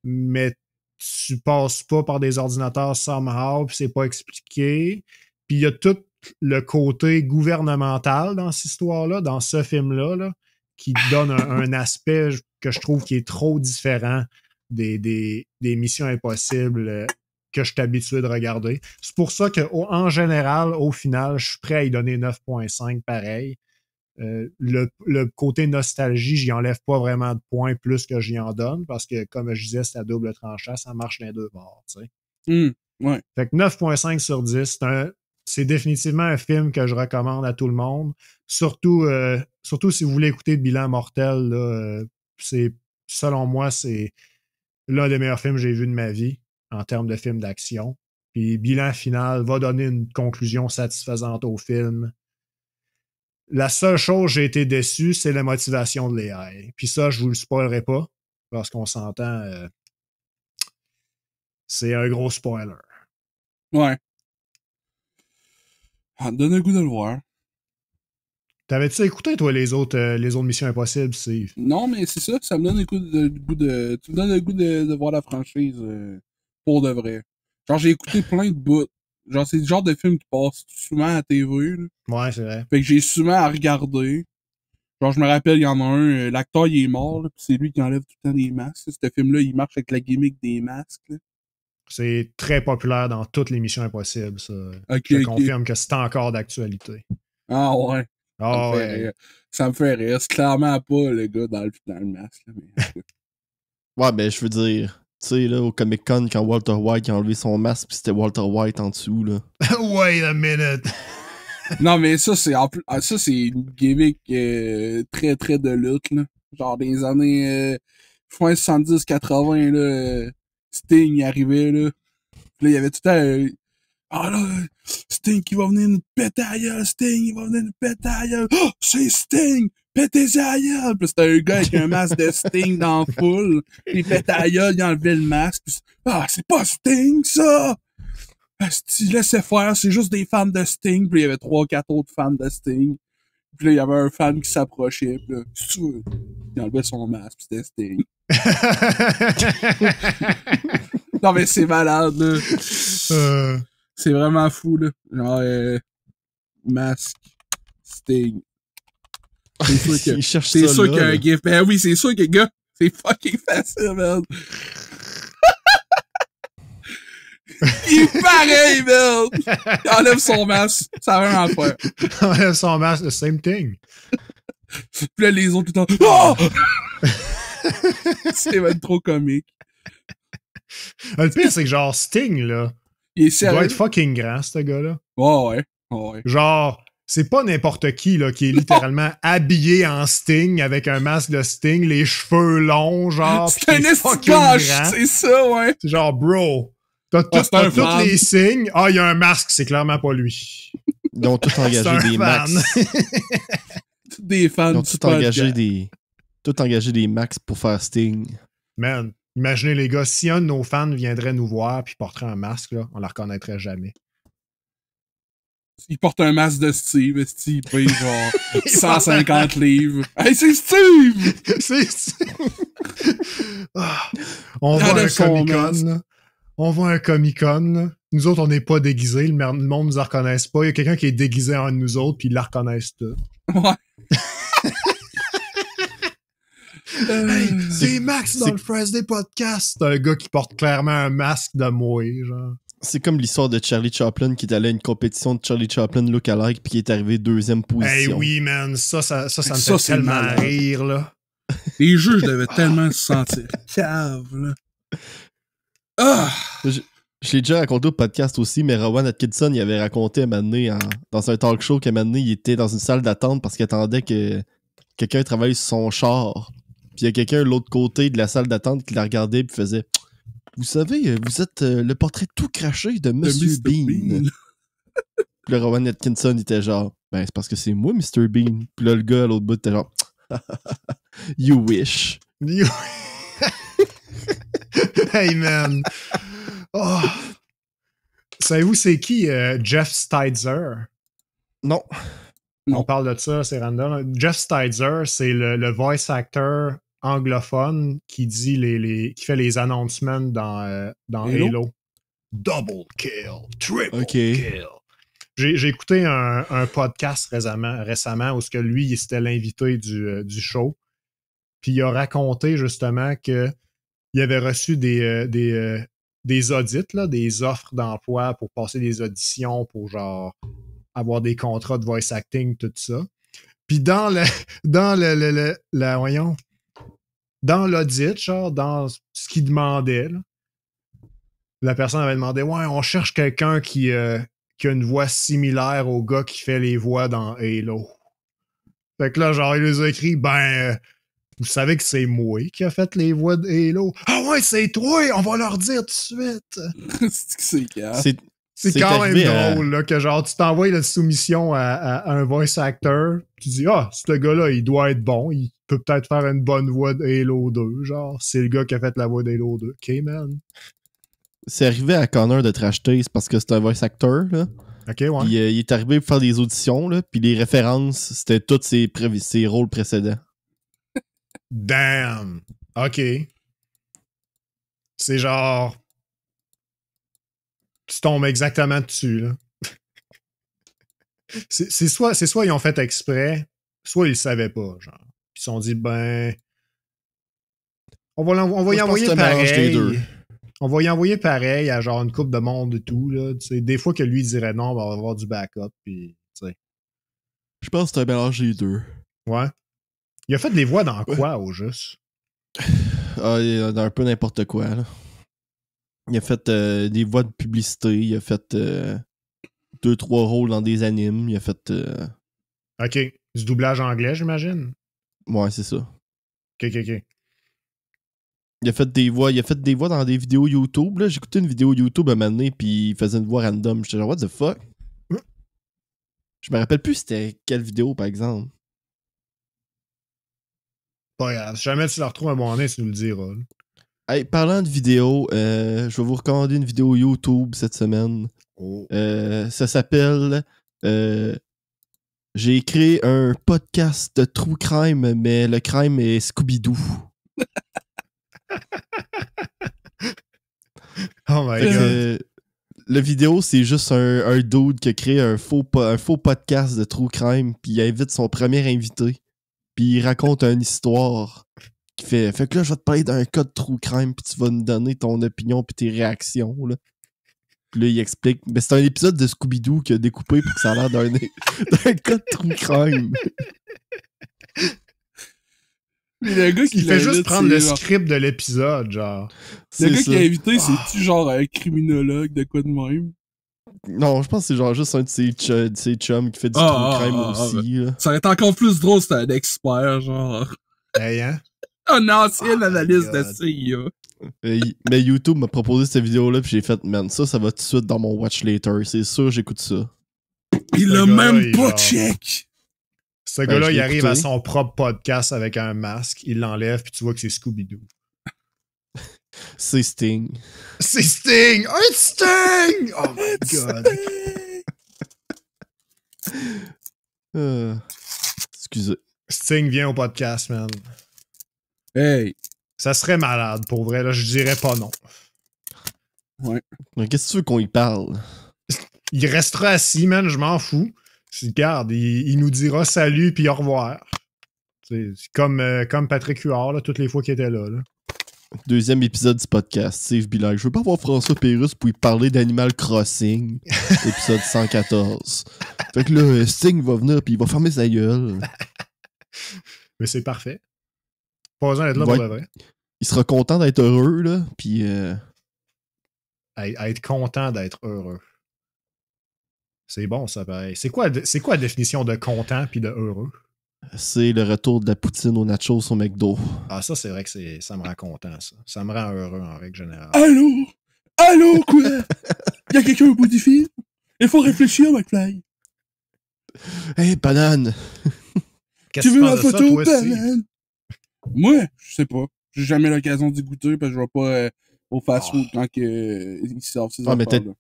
Speaker 1: mais tu passes pas par des ordinateurs somehow, puis c'est pas expliqué. Puis il y a tout le côté gouvernemental dans cette histoire-là, dans ce film-là, là, qui donne un aspect que je trouve qui est trop différent des Missions Impossibles que je suis habitué de regarder. C'est pour ça qu'en général, au final, je suis prêt à y donner 9.5 pareil. Le côté nostalgie, j'y enlève pas vraiment de points plus que j'y en donne parce que, comme je disais, c'est à double tranchant, ça marche dans les deux bords, tu sais.
Speaker 3: Ouais.
Speaker 1: Fait que 9.5 sur 10, c'est définitivement un film que je recommande à tout le monde. Surtout si vous voulez écouter Bilan mortel, là, selon moi, c'est l'un des meilleurs films que j'ai vu de ma vie en termes de film d'action. Puis Bilan final va donner une conclusion satisfaisante au film. La seule chose j'ai été déçu, c'est la motivation de l'AI. Puis ça, je vous le spoilerai pas, parce qu'on s'entend, c'est un gros spoiler.
Speaker 3: Ouais. Ça me donne le goût de le voir.
Speaker 1: T'avais-tu écouté, toi, les autres Missions Impossibles, Steve?
Speaker 3: Non, mais c'est ça, ça me donne tu me donnes le goût de voir la franchise pour de vrai. Genre, j'ai écouté plein de bouts. Genre, c'est le genre de film qui passe souvent à la TV, là.
Speaker 1: Ouais, c'est vrai.
Speaker 3: Fait que j'ai souvent à regarder. Genre, je me rappelle, il y en a un, l'acteur, il est mort, là, pis c'est lui qui enlève tout le temps des masques. Ce film-là, il marche avec la gimmick des masques, là.
Speaker 1: C'est très populaire dans toutes les Missions Impossibles, ça.
Speaker 3: Okay,
Speaker 1: je confirme que c'est encore d'actualité.
Speaker 3: Ah ouais.
Speaker 1: Ah ouais.
Speaker 3: Ça me fait rire. C'est clairement pas le gars dans le masque, là, mais...
Speaker 2: Ouais, ben, je veux dire, tu sais, là, au Comic-Con, quand Walter White a enlevé son masque, pis c'était Walter White en dessous, là.
Speaker 1: Wait a minute!
Speaker 3: Non, mais ça, c'est une gimmick très, très de lutte, là. Genre, des années fin 70-80, là, Sting arrivait, là. Puis là, il y avait tout le temps... Ah là, Sting qui va venir nous péter à gueule, Sting, il va venir nous péter à gueule. Oh, c'est Sting! Pétez-y à gueule! Puis c'était un gars avec un masque de Sting dans la foule. Il pétait à gueule, il enlevait le masque. Puis, ah, c'est pas Sting, ça! Il laissait faire, c'est juste des fans de Sting. Puis il y avait 3-4 autres fans de Sting. Puis là, il y avait un fan qui s'approchait, puis là, il enlevait son masque, puis c'était Sting. Non, mais c'est malade, là. C'est vraiment fou, là. Genre, masque, Sting. C'est sûr que,
Speaker 2: Il cherche
Speaker 3: c'est
Speaker 2: ça
Speaker 3: sûr
Speaker 2: là,
Speaker 3: qu'il y a un
Speaker 2: là.
Speaker 3: gif. Ben oui, c'est sûr que, gars, c'est fucking facile, man. Il est pareil, man. Il enlève son masque. Ça va vraiment faire.
Speaker 1: Enlève son masque, the same thing.
Speaker 3: Puis là, les autres, tout le temps, oh! C'est même trop comique.
Speaker 1: Le pire, c'est que genre Sting, là,
Speaker 3: Il est
Speaker 1: il
Speaker 3: sérieux.
Speaker 1: doit être fucking grand, ce gars-là.
Speaker 3: Ouais, ouais. Ouais.
Speaker 1: Genre, c'est pas n'importe qui là, qui est littéralement habillé en Sting avec un masque de Sting, les cheveux longs, genre.
Speaker 3: C'est un
Speaker 1: fucking
Speaker 3: escache,
Speaker 1: grand.
Speaker 3: c'est ça, ouais.
Speaker 1: C'est genre, bro, t'as
Speaker 3: c'est un
Speaker 1: tous
Speaker 3: fan.
Speaker 1: les signes. Ah, il y a un masque, c'est clairement pas lui.
Speaker 2: Ils ont tout
Speaker 1: C'est
Speaker 2: engagé
Speaker 1: un
Speaker 2: des
Speaker 1: fan.
Speaker 2: max.
Speaker 3: Des fans
Speaker 2: Ils ont
Speaker 3: du
Speaker 2: tout engagé
Speaker 3: podcast.
Speaker 2: des max pour faire Sting.
Speaker 1: Man, imaginez les gars, si un de nos fans viendrait nous voir puis porterait un masque, là, on la reconnaîtrait jamais.
Speaker 3: Il porte un masque de Steve, Steve paye genre 150 livres. Hey, c'est Steve!
Speaker 1: C'est Ah, on
Speaker 3: Il
Speaker 1: voit un
Speaker 3: enlève son
Speaker 1: Comic-Con,
Speaker 3: masque.
Speaker 1: là. On voit un Comic-Con, là. Nous autres, on n'est pas déguisés. Le monde nous en reconnaisse pas. Il y a quelqu'un qui est déguisé en nous autres, puis ils la reconnaissent tous.
Speaker 3: Ouais.
Speaker 1: Hey, c'est Max dans
Speaker 2: c'est-
Speaker 1: le Friday Podcast. C'est un gars qui porte clairement un masque de moi, genre.
Speaker 2: C'est comme l'histoire de Charlie Chaplin qui est allé à une compétition de Charlie Chaplin look-alike puis qui est arrivé deuxième position.
Speaker 1: Hey, oui, man. Ça me
Speaker 3: Ça,
Speaker 1: fait
Speaker 3: c'est
Speaker 1: tellement
Speaker 3: malade.
Speaker 1: rire, là.
Speaker 3: Les juges devaient tellement se sentir cave, là. Ah!
Speaker 2: Je l'ai déjà raconté au podcast aussi, mais Rowan Atkinson, il avait raconté à un moment donné, dans un talk show qu'à un moment donné, il était dans une salle d'attente parce qu'il attendait que quelqu'un travaille sur son char. Puis il y a quelqu'un de l'autre côté de la salle d'attente qui la regardait et faisait « Vous savez, vous êtes le portrait tout craché de Monsieur
Speaker 3: Mr.
Speaker 2: Bean.
Speaker 3: Bean. »
Speaker 2: Puis là, Rowan Atkinson était genre « Ben, c'est parce que c'est moi, Mr. Bean. » Puis là, le gars à l'autre bout était genre « You wish. »
Speaker 1: Hey, man. Oh. Savez-vous c'est qui Jeff Steitzer?
Speaker 2: Non.
Speaker 3: Non.
Speaker 1: On parle de ça, c'est random. Jeff Steitzer, c'est le voice actor anglophone qui dit qui fait les announcements dans
Speaker 3: Halo?
Speaker 1: Halo. Double kill, triple
Speaker 2: Ok.
Speaker 1: kill. J'ai écouté un podcast récemment où lui, c'était l'invité du show. Puis il a raconté justement que il avait reçu des audits, là, des offres d'emploi pour passer des auditions, pour genre avoir des contrats de voice acting, tout ça. Puis dans l'audit, genre, dans ce qu'il demandait, là, la personne avait demandé, ouais, on cherche quelqu'un qui a une voix similaire au gars qui fait les voix dans Halo. Fait que là, genre, il les a écrit, vous savez que c'est moi qui a fait les voix de Halo. Ah ouais, c'est toi, on va leur dire tout de suite.
Speaker 3: C'est que c'est cave.
Speaker 1: C'est quand même
Speaker 2: arrivé à-
Speaker 1: drôle, là, que genre, tu t'envoies la soumission à un voice actor, tu dis, ah, ce gars-là, il doit être bon, il peut peut-être faire une bonne voix de Halo 2, genre, c'est le gars qui a fait la voix d'Halo 2. OK, man.
Speaker 2: C'est arrivé à Connor de Trash Taste parce que c'est un voice actor, là.
Speaker 1: OK, ouais.
Speaker 2: Puis il est arrivé pour faire des auditions, là, puis les références, c'était tous ses rôles précédents.
Speaker 1: Damn. OK. C'est genre... Tu tombes exactement dessus, là. c'est soit ils ont fait exprès, soit ils le savaient pas, genre. Puis ils se sont dit, on va y
Speaker 2: je pense
Speaker 1: envoyer
Speaker 2: que c'est un mélange des
Speaker 1: pareil.
Speaker 2: deux.
Speaker 1: On va y envoyer pareil à genre une couple de monde et tout, là. Tu sais, des fois que lui dirait non, on va avoir du backup, puis, tu sais.
Speaker 2: Je pense que c'est un mélange des deux.
Speaker 1: Ouais. Il a fait des voix dans quoi, au juste?
Speaker 2: Ah, il a un peu n'importe quoi, là. Il a fait des voix de publicité, il a fait 2-3 rôles dans des animes, il a fait...
Speaker 1: OK. Du doublage anglais, j'imagine?
Speaker 2: Ouais, c'est ça.
Speaker 1: OK.
Speaker 2: Il a fait des voix dans des vidéos YouTube, là. J'ai écouté une vidéo YouTube à un moment donné, puis il faisait une voix random. J'étais genre, what the fuck? Je me rappelle plus c'était quelle vidéo, par exemple.
Speaker 1: Pas grave. Si jamais tu la retrouves un bon nez, tu nous le diras. Là.
Speaker 2: Hey, parlant de vidéos, je vais vous recommander une vidéo YouTube cette semaine.
Speaker 1: Oh.
Speaker 2: Ça s'appelle J'ai créé un podcast de true crime, mais le crime est Scooby-Doo.
Speaker 1: Oh my
Speaker 2: Fait
Speaker 1: god.
Speaker 2: que, la vidéo, c'est juste un dude qui a créé un faux podcast de true crime, puis il invite son premier invité, puis il raconte une histoire qui fait que là, je vais te parler d'un cas de true crime, puis tu vas nous donner ton opinion puis tes réactions, là. Puis là, il explique. Mais c'est un épisode de Scooby-Doo qu'il a découpé pour que ça a l'air d'un cas de true crime.
Speaker 3: Mais le gars qui
Speaker 1: Il fait juste
Speaker 3: l'invite,
Speaker 1: prendre
Speaker 3: c'est
Speaker 1: le
Speaker 3: genre-
Speaker 1: script de l'épisode, genre.
Speaker 3: Le gars
Speaker 2: C'est
Speaker 3: qui a
Speaker 2: ça.
Speaker 3: invité, c'est-tu genre un criminologue de quoi de même?
Speaker 2: Non, je pense que c'est genre juste un de ses chums qui fait du
Speaker 4: Ah,
Speaker 2: true
Speaker 4: ah,
Speaker 2: crime
Speaker 4: ah,
Speaker 2: aussi, là.
Speaker 4: Ça aurait été encore plus drôle si c'était un expert, genre.
Speaker 1: Hey, hein?
Speaker 4: Un ancien analyste de
Speaker 1: God.
Speaker 4: CIA.
Speaker 2: Mais YouTube m'a proposé cette vidéo-là, puis j'ai fait, man, ça va tout de suite dans mon watch later. C'est sûr, j'écoute ça.
Speaker 4: Il
Speaker 1: Ce
Speaker 4: l'a
Speaker 1: gars-là,
Speaker 4: même
Speaker 1: il
Speaker 4: pas
Speaker 1: genre-
Speaker 4: check.
Speaker 1: Ce gars-là,
Speaker 2: je
Speaker 1: il
Speaker 2: l'ai
Speaker 1: arrive
Speaker 2: écouté.
Speaker 1: à son propre podcast avec un masque, il l'enlève, puis tu vois que c'est Scooby-Doo.
Speaker 2: C'est Sting.
Speaker 1: C'est Sting! Un Sting! Oh my god.
Speaker 2: Excusez.
Speaker 1: Sting vient au podcast, man.
Speaker 3: Hey!
Speaker 1: Ça serait malade, pour vrai, là, je dirais pas non.
Speaker 2: Mais qu'est-ce que tu veux qu'on y parle?
Speaker 1: Il restera assis, man, je m'en fous. Regarde, il nous dira salut puis au revoir. C'est comme Patrick Huard, là, toutes les fois qu'il était là.
Speaker 2: Deuxième épisode du podcast. Steve Bilag. Je veux pas voir François Pérusse pour y parler d'Animal Crossing. Épisode 114. Fait que là, Sting va venir puis il va fermer sa gueule.
Speaker 1: Mais c'est parfait. Pas besoin d'être là
Speaker 2: Ouais.
Speaker 1: pour de vrai.
Speaker 2: Il sera content d'être heureux, là. Puis
Speaker 1: À être content d'être heureux. C'est bon, ça, pareil. C'est quoi la définition de content puis de heureux?
Speaker 2: c'est le retour de la poutine aux nachos au McDo.
Speaker 1: Ah, ça, c'est vrai que ça me rend content, ça. Ça me rend heureux, en règle générale.
Speaker 3: Allô? Allô, quoi? Y'a quelqu'un au bout du fil? Il faut réfléchir, McFly.
Speaker 2: Hey, banane!
Speaker 1: Qu'est-ce
Speaker 3: Tu
Speaker 1: que
Speaker 3: veux ma
Speaker 1: penses de ça,
Speaker 3: photo,
Speaker 1: toi aussi?
Speaker 3: banane? Moi, je sais pas. J'ai jamais l'occasion d'y goûter parce que je vais pas au fast-food quand ils servent ces
Speaker 2: Ah, mais
Speaker 3: affaires-là.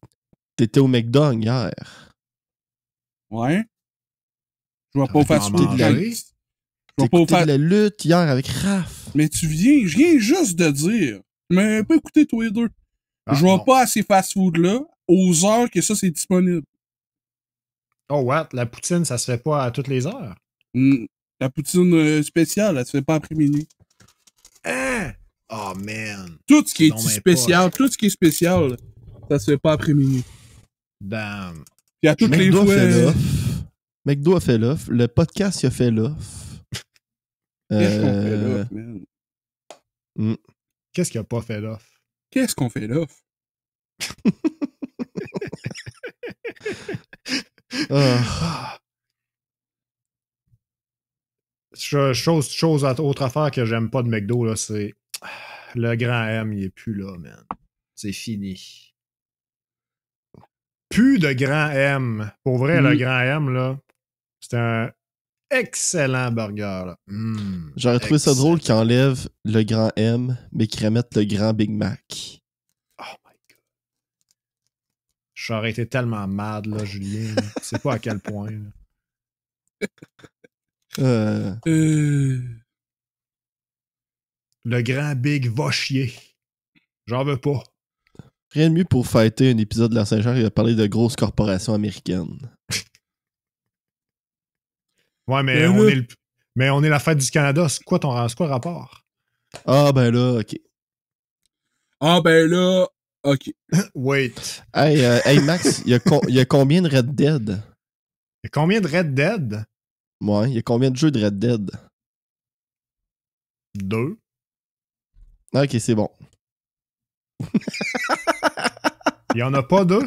Speaker 2: T'étais au McDo hier.
Speaker 3: Ouais? Je vais pas au
Speaker 1: T'en
Speaker 3: fast-food
Speaker 1: manges?
Speaker 3: quand...
Speaker 1: Manger?
Speaker 3: Je
Speaker 2: T'as
Speaker 3: vais pas au
Speaker 2: écouté
Speaker 3: fast...
Speaker 2: de la lutte hier avec Raph.
Speaker 3: Mais je viens juste de dire. Mais pas écouter tous les deux.
Speaker 1: Ah,
Speaker 3: Je vais
Speaker 1: bon.
Speaker 3: pas à ces fast-food-là aux heures que ça c'est disponible.
Speaker 1: Oh, what? La poutine, ça se fait pas à toutes les heures?
Speaker 3: La poutine spéciale, elle se fait pas après minuit.
Speaker 1: Hein? Oh, man.
Speaker 3: Tout ce qui est
Speaker 1: Non, mais
Speaker 3: spécial, tout ce qui est spécial, ça se fait pas après minuit.
Speaker 1: Damn.
Speaker 3: Puis à toutes les
Speaker 2: McDo a
Speaker 3: fois...
Speaker 2: fait l'offre. McDo a fait l'offre. Le podcast il a fait l'offre.
Speaker 3: Qu'est-ce qu'on fait là, man?
Speaker 1: Qu'est-ce qu'il a pas fait là?
Speaker 3: Qu'est-ce qu'on fait là?
Speaker 2: Ah.
Speaker 1: Autre affaire que j'aime pas de McDo, là, c'est le grand M, il est plus là, man. C'est fini. Plus de grand M. Pour vrai, le grand M, là, c'est un excellent burger, là.
Speaker 2: J'aurais trouvé ça drôle qu'ils enlèvent le grand M, mais qu'ils remettent le grand Big Mac.
Speaker 1: Oh my god. J'aurais été tellement mad, là, Julien. Là. Tu sais pas à quel point. Là. Le grand Big va chier. J'en veux pas.
Speaker 2: Rien de mieux pour fêter un épisode de la Saint-Jean et parler de grosses corporations américaines.
Speaker 1: Ouais, mais on est la fête du Canada. C'est quoi le rapport?
Speaker 2: Ah ben là, ok.
Speaker 3: Ah ben là, ok.
Speaker 1: Wait.
Speaker 2: Hey Max, il y a combien de Red Dead?
Speaker 1: Il y a combien de Red Dead?
Speaker 2: Ouais, il y a combien de jeux de Red Dead?
Speaker 1: 2.
Speaker 2: Ok, c'est bon.
Speaker 1: Il y en a pas 2?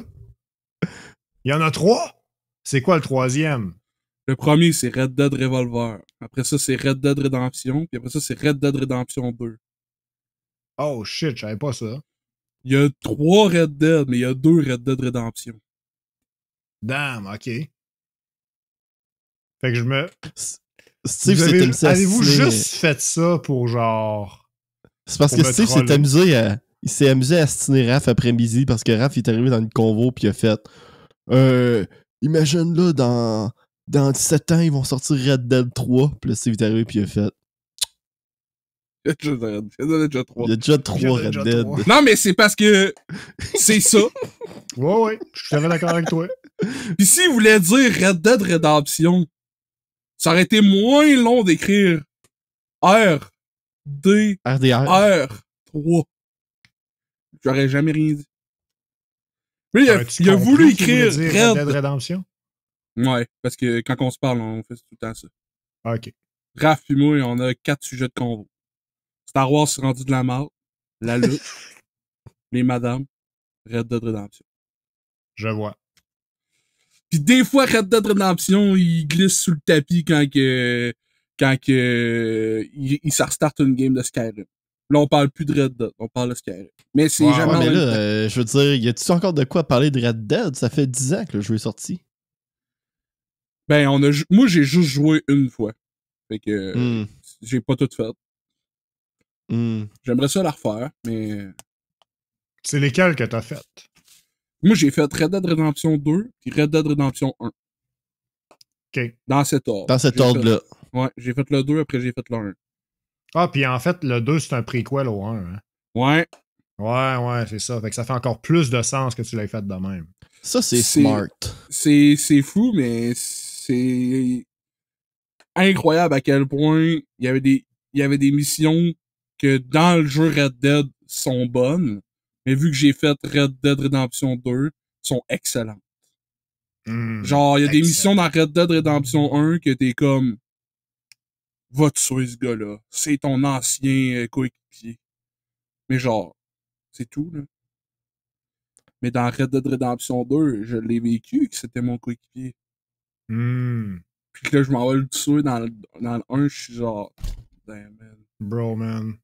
Speaker 1: Il y en a 3? C'est quoi le troisième?
Speaker 3: Le premier, c'est Red Dead Revolver. Après ça, c'est Red Dead Redemption. Puis après ça, c'est Red Dead Redemption 2.
Speaker 1: Oh shit, je savais pas ça.
Speaker 3: Il y a 3 Red Dead, mais il y a 2 Red Dead Redemption.
Speaker 1: Damn, ok. Fait que je me...
Speaker 2: Steve s'est amusé à
Speaker 1: Avez-vous
Speaker 2: assassiner-
Speaker 1: juste fait ça pour genre...
Speaker 2: C'est parce
Speaker 1: pour
Speaker 2: que
Speaker 1: me
Speaker 2: Steve s'est
Speaker 1: troller?
Speaker 2: amusé à... Il s'est amusé à astiner Raph après-midi parce que Raph il est arrivé dans une convo puis il a fait imagine là dans dans 17 ans, ils vont sortir Red Dead 3. Puis là, Steve est arrivé, puis il a fait.
Speaker 3: Il y en a déjà 3.
Speaker 2: Il y a déjà 3
Speaker 1: Il y en a
Speaker 2: Red
Speaker 1: déjà
Speaker 2: Dead.
Speaker 1: 3.
Speaker 3: Non, mais c'est parce que c'est ça.
Speaker 1: Ouais, je suis tout à fait d'accord avec toi.
Speaker 3: Pis s'il voulait dire Red Dead Redemption, ça aurait été moins long d'écrire R, D,
Speaker 2: RDR.
Speaker 3: R, 3. J'aurais jamais rien dit. Mais il a voulu écrire
Speaker 1: Red Dead Redemption.
Speaker 3: Ouais, parce que quand on se parle, on fait tout le temps ça.
Speaker 1: Ok.
Speaker 3: Raph pis moi, on a 4 sujets de convo. Star Wars s'est rendu de la mort, la lutte, les madames, Red Dead Redemption.
Speaker 1: Je vois.
Speaker 3: Pis des fois, Red Dead Redemption, il glisse sous le tapis quand il se restarte une game de Skyrim. Là, on parle plus de Red Dead, on parle de Skyrim. Mais c'est
Speaker 1: Ouais,
Speaker 3: jamais
Speaker 2: Ouais,
Speaker 3: en
Speaker 2: mais
Speaker 3: même temps.
Speaker 2: là, je veux dire, y a-tu encore de quoi parler de Red Dead? Ça fait 10 ans que le jeu est sorti.
Speaker 3: Ben, moi, j'ai juste joué une fois. Fait que
Speaker 2: Hmm.
Speaker 3: j'ai pas tout fait.
Speaker 2: Hmm.
Speaker 3: J'aimerais ça la refaire, mais
Speaker 1: C'est lesquels que t'as fait?
Speaker 3: moi, j'ai fait Red Dead Redemption 2 puis Red Dead Redemption 1.
Speaker 1: Ok.
Speaker 3: Dans cet ordre.
Speaker 2: Dans cet
Speaker 3: J'ai
Speaker 2: ordre-là.
Speaker 3: fait- Ouais, j'ai fait le 2, après j'ai fait le 1.
Speaker 1: Ah, puis en fait, le 2, c'est un préquel au 1. Hein?
Speaker 3: Ouais.
Speaker 1: Ouais, c'est ça. Fait que ça fait encore plus de sens que tu l'aies fait de même.
Speaker 2: Ça, c'est
Speaker 3: C'est-
Speaker 2: smart.
Speaker 3: C'est fou, mais c'est incroyable à quel point il y avait des missions que dans le jeu Red Dead sont bonnes, mais vu que j'ai fait Red Dead Redemption 2, sont excellentes.
Speaker 1: Hmm.
Speaker 3: Genre, il y a des
Speaker 1: Excellent.
Speaker 3: missions dans Red Dead Redemption 1 que t'es comme, va tuer ce gars-là. C'est ton ancien coéquipier. Mais genre, c'est tout, là. Mais dans Red Dead Redemption 2, je l'ai vécu que c'était mon coéquipier.
Speaker 1: Hmm.
Speaker 3: Puis que là, je m'en vais le tuer dans le 1, je suis genre, damn, man.
Speaker 1: Bro, man.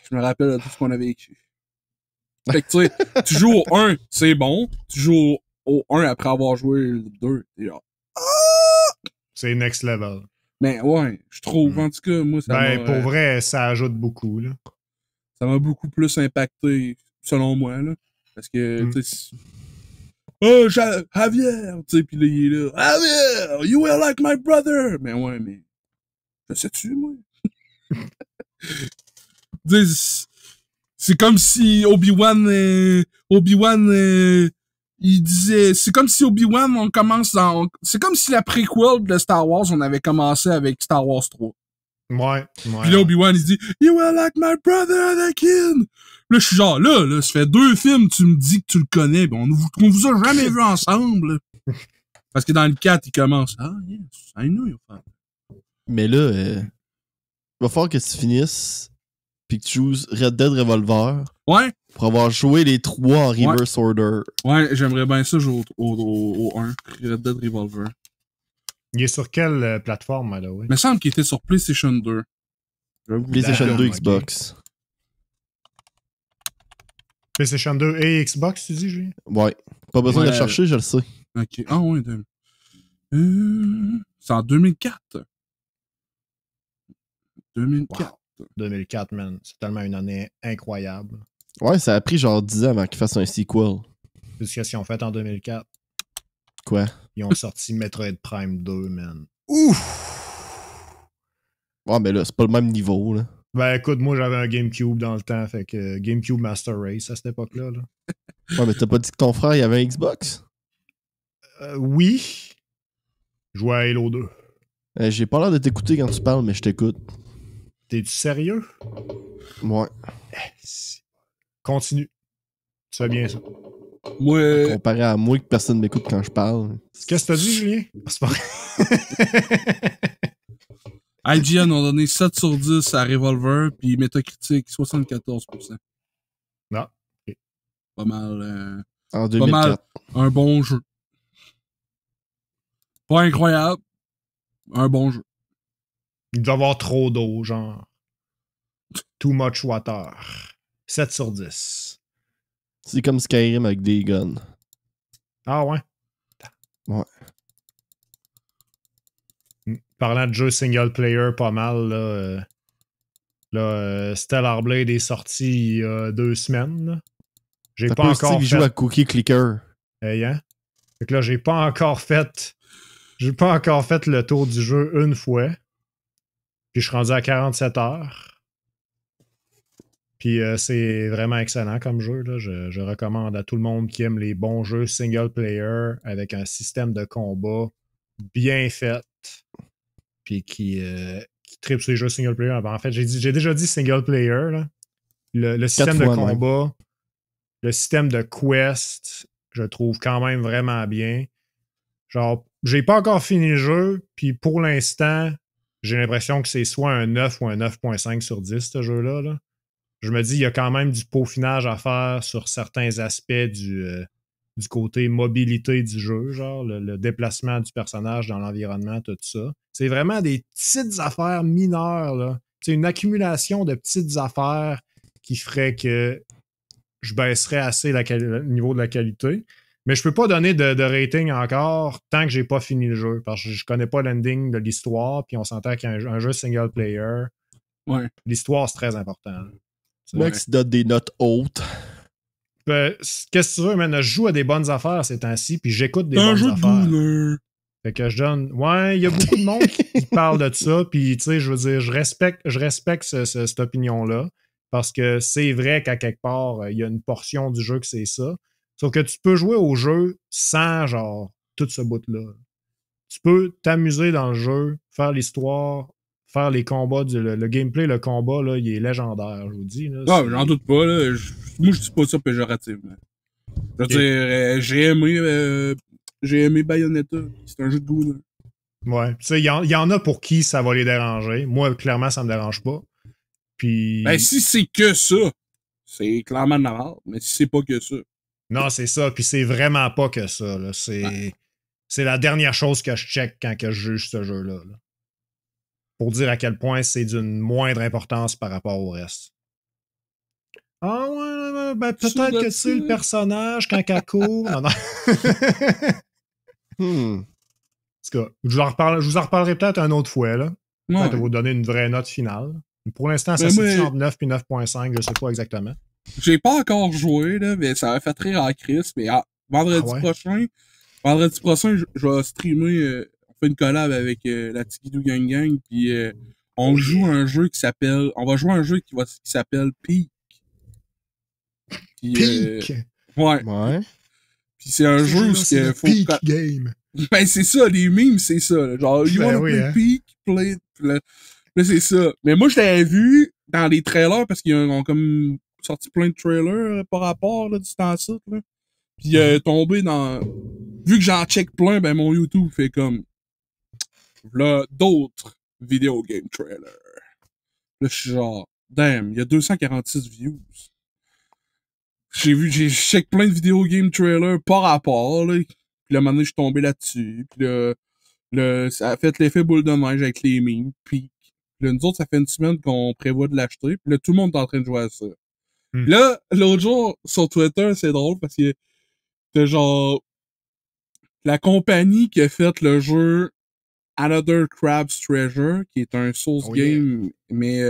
Speaker 3: Je me rappelle de tout ce qu'on a vécu. Fait que tu sais, tu joues au 1, c'est bon. Tu joues au 1 après avoir joué le 2. T'es genre,
Speaker 1: C'est next level.
Speaker 3: mais ouais, je trouve. En tout cas, moi,
Speaker 1: Ben, pour vrai, ça ajoute beaucoup, là.
Speaker 3: ça m'a beaucoup plus impacté, selon moi, là. Parce que,
Speaker 1: Mm.
Speaker 3: tu sais, oh, Javier! Tu sais, pis là, il est là, Javier! You were like my brother! Mais ouais, mais. Je sais-tu, moi? Tu sais, c'est comme si Obi-Wan, il disait, c'est comme si Obi-Wan, on commence dans, c'est comme si la prequel de Star Wars, on avait commencé avec Star Wars 3.
Speaker 1: Ouais.
Speaker 3: Puis là, Obi-Wan, il dit, You were like my brother Anakin! Là, je suis genre, là, ça fait 2 films, tu me dis que tu le connais, ben on vous a jamais vu ensemble. Parce que dans le 4, il commence, ah, yes, I know your father.
Speaker 2: Mais là, il va falloir que tu finisses puis que tu joues Red Dead Revolver
Speaker 3: Ouais,
Speaker 2: pour avoir joué les 3 en reverse order.
Speaker 3: ouais, j'aimerais bien ça jouer au 1, Red Dead Revolver.
Speaker 1: Il est sur quelle plateforme, by the way?
Speaker 3: Il me semble qu'il était sur PlayStation 2.
Speaker 2: PlayStation
Speaker 1: D'accord,
Speaker 2: 2,
Speaker 1: ok.
Speaker 2: Xbox.
Speaker 1: PlayStation 2 et Xbox, tu dis, Julien?
Speaker 2: Ouais. Pas besoin de
Speaker 3: Ouais.
Speaker 2: le chercher, je le sais.
Speaker 3: Ok, ah ouais, c'est en 2004. 2004.
Speaker 1: Wow. 2004, man. C'est tellement une année incroyable.
Speaker 2: Ouais, ça a pris genre 10 ans avant qu'ils fassent un sequel.
Speaker 1: C'est ce qu'ils ont fait en 2004.
Speaker 2: Quoi?
Speaker 1: Ils ont sorti Metroid Prime 2, man. Ouf!
Speaker 2: Ouais, mais là, c'est pas le même niveau, là.
Speaker 1: Ben écoute, moi j'avais un GameCube dans le temps, fait que GameCube Master Race à cette époque-là. Là.
Speaker 2: Ouais, mais t'as pas dit que ton frère, il avait un Xbox?
Speaker 1: Oui. Je jouais à Halo 2.
Speaker 2: J'ai pas l'air de t'écouter quand tu parles, mais je t'écoute.
Speaker 1: T'es-tu sérieux?
Speaker 2: Ouais.
Speaker 1: Continue. Tu fais bien ça.
Speaker 3: Moi,
Speaker 2: Comparé à moi que personne m'écoute quand je parle.
Speaker 1: Qu'est-ce que t'as dit, Julien? C'est pas vrai.
Speaker 3: IGN ont donné 7 sur 10 à Revolver, puis Metacritic 74%.
Speaker 1: Non.
Speaker 3: Pas mal.
Speaker 2: En
Speaker 3: Pas mal
Speaker 2: 2004.
Speaker 3: un bon jeu. Pas incroyable. Un bon jeu.
Speaker 1: Il doit y avoir trop d'eau, genre. Too much water. 7 sur 10.
Speaker 2: C'est comme Skyrim avec des guns.
Speaker 1: Ah ouais?
Speaker 2: Ouais.
Speaker 1: Parlant de jeux single player pas mal, là, Stellar Blade est sorti il y a 2 semaines. Là. J'ai
Speaker 2: T'as
Speaker 1: pas
Speaker 2: Steve,
Speaker 1: encore
Speaker 2: il joue
Speaker 1: fait...
Speaker 2: à Cookie Clicker.
Speaker 1: Hey, hein? Fait que là, j'ai pas encore fait J'ai pas encore fait le tour du jeu une fois. Puis je suis rendu à 47 heures. Puis c'est vraiment excellent comme jeu. Là. Je recommande à tout le monde qui aime les bons jeux single player avec un système de combat bien fait. Puis qui tripe sur les jeux single player. En fait, j'ai déjà dit single player. Là. Le système de combat, le système de quest, je le trouve quand même vraiment bien. Genre, j'ai pas encore fini le jeu, puis pour l'instant, j'ai l'impression que c'est soit un 9 ou un 9.5 sur 10, ce jeu-là. Là. Je me dis, il y a quand même du peaufinage à faire sur certains aspects du côté mobilité du jeu, genre le déplacement du personnage dans l'environnement, tout ça. C'est vraiment des petites affaires mineures, là. C'est une accumulation de petites affaires qui ferait que je baisserais assez le niveau de la qualité. Mais je peux pas donner de rating encore tant que j'ai pas fini le jeu, parce que je connais pas l'ending de l'histoire, puis on s'entend qu'un jeu single player,
Speaker 3: Ouais.
Speaker 1: l'histoire, c'est très important.
Speaker 2: Max donne des notes hautes.
Speaker 1: Qu'est-ce que tu veux, man? Je joue à des bonnes affaires ces temps-ci, puis j'écoute des bonnes
Speaker 3: un jeu
Speaker 1: affaires.
Speaker 3: de boomer.
Speaker 1: Fait que je donne... Ouais, il y a beaucoup de monde qui parle de ça, puis tu sais, je veux dire, je respecte cette opinion-là, parce que c'est vrai qu'à quelque part, il y a une portion du jeu que c'est ça. Sauf que tu peux jouer au jeu sans, genre, tout ce bout-là. Tu peux t'amuser dans le jeu, faire l'histoire, faire les combats, le gameplay, le combat, là, il est légendaire, je vous dis. Là,
Speaker 3: Ah, j'en doute pas, là. Moi, je dis pas ça péjorativement. Je veux dire, j'ai aimé Bayonetta. C'est un jeu de goût, là.
Speaker 1: Ouais. Tu sais, il y en a pour qui ça va les déranger. Moi, clairement, ça me dérange pas. Puis...
Speaker 3: Ben, si c'est que ça, c'est clairement de la merde. Mais si c'est pas que ça.
Speaker 1: Non, c'est ça. Puis c'est vraiment pas que ça, là. C'est la dernière chose que je check quand que je juge ce jeu-là. Là. Pour dire à quel point c'est d'une moindre importance par rapport au reste. Ah ouais, ben peut-être que c'est le personnage quand elle court. Non, non. En tout cas, je vous en reparlerai peut-être une autre fois. Là. Peut-être vous donner une vraie note finale. Pour l'instant, ça se situe entre 9 et 9.5, je sais pas exactement.
Speaker 3: J'ai pas encore joué, là, mais ça m'a fait rire en Chris. Mais vendredi prochain, je vais streamer. On fait une collab avec la Tigidou Gang Gang, puis on joue un jeu qui s'appelle. On va jouer un jeu qui s'appelle Peak.
Speaker 1: Peak!
Speaker 3: Ouais. Puis c'est un jeu où il faut.
Speaker 1: Peak game.
Speaker 3: Ben c'est ça, les memes, c'est ça. Là. Genre, you wanna play Peak, play. Là, c'est ça. Mais moi, je l'avais vu dans les trailers parce qu'ils ont comme sorti plein de trailers par rapport là, du temps-ci. Puis tombé dans. Vu que j'en check plein, ben mon YouTube fait comme. Là, d'autres video game trailers. Là, je suis genre, damn, il y a 246 views. J'ai check plein de video game trailers par rapport, là. Puis là, maintenant, je suis tombé là-dessus. Puis là, ça a fait l'effet boule de neige avec les memes. Puis là, nous autres, ça fait une semaine qu'on prévoit de l'acheter. Puis là, tout le monde est en train de jouer à ça. Là, l'autre jour, sur Twitter, c'est drôle parce que c'est genre la compagnie qui a fait le jeu Another Crab's Treasure, qui est un Souls game, mais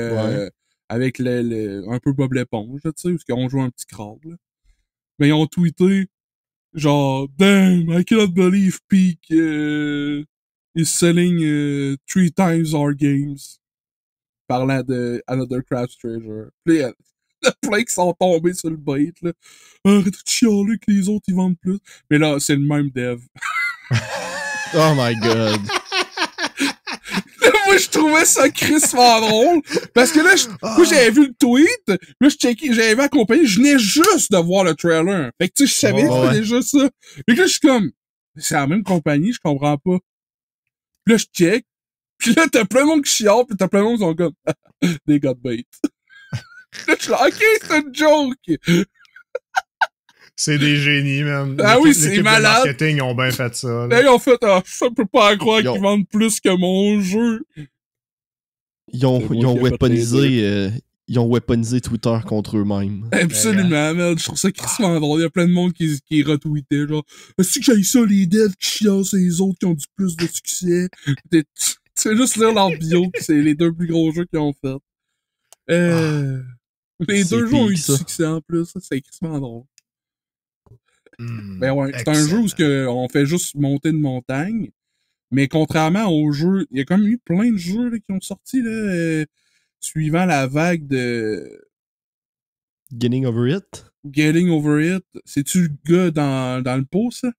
Speaker 3: avec un peu Bob l'éponge, tu sais, parce qu'on joue un petit crabe. Là. Mais ils ont tweeté genre, damn, I cannot believe Peak is selling 3 times our games. Parlant de Another Crab's Treasure. Puis le plein qui sont tombés sur le bait, là. Arrête de chialer que les autres, ils vendent plus. Mais là, c'est le même dev.
Speaker 2: Oh my god.
Speaker 3: Moi, je trouvais ça crissement drôle. Parce que là, moi, j'avais vu le tweet. Là, j'avais vu la compagnie. Je venais juste de voir le trailer. Fait que, tu sais, je savais que c'était déjà ça. Fait que là, je suis comme, c'est la même compagnie, je comprends pas. Puis là, je check. Puis là, t'as plein de monde qui chiale, puis t'as plein de monde qui sont comme, they got bait. Là, je suis là, ok, c'est une joke.
Speaker 1: C'est des génies, man.
Speaker 3: Ah oui, c'est malade.
Speaker 1: Les marketing ont bien fait ça.
Speaker 3: Là, ils ont fait, ça peut pas croire qu'ils vendent plus que mon jeu.
Speaker 2: Ils ont weaponisé Twitter contre eux-mêmes.
Speaker 3: Absolument, man. Je trouve ça crissement drôle. Il y a plein de monde qui retweetait, genre, est-ce que j'ai ça, les devs qui chialent, c'est les autres qui ont du plus de succès. Tu fais juste lire leur bio, pis c'est les 2 plus gros jeux qu'ils ont fait. Les 2 jeux ont eu du succès en plus. C'est crissement drôle. Ben ouais, c'est un jeu où on fait juste monter une montagne. Mais contrairement aux jeux, il y a quand même eu plein de jeux là, qui ont sorti là, suivant la vague de
Speaker 2: Getting Over It.
Speaker 3: Getting Over It. C'est-tu le gars dans le pot, ça?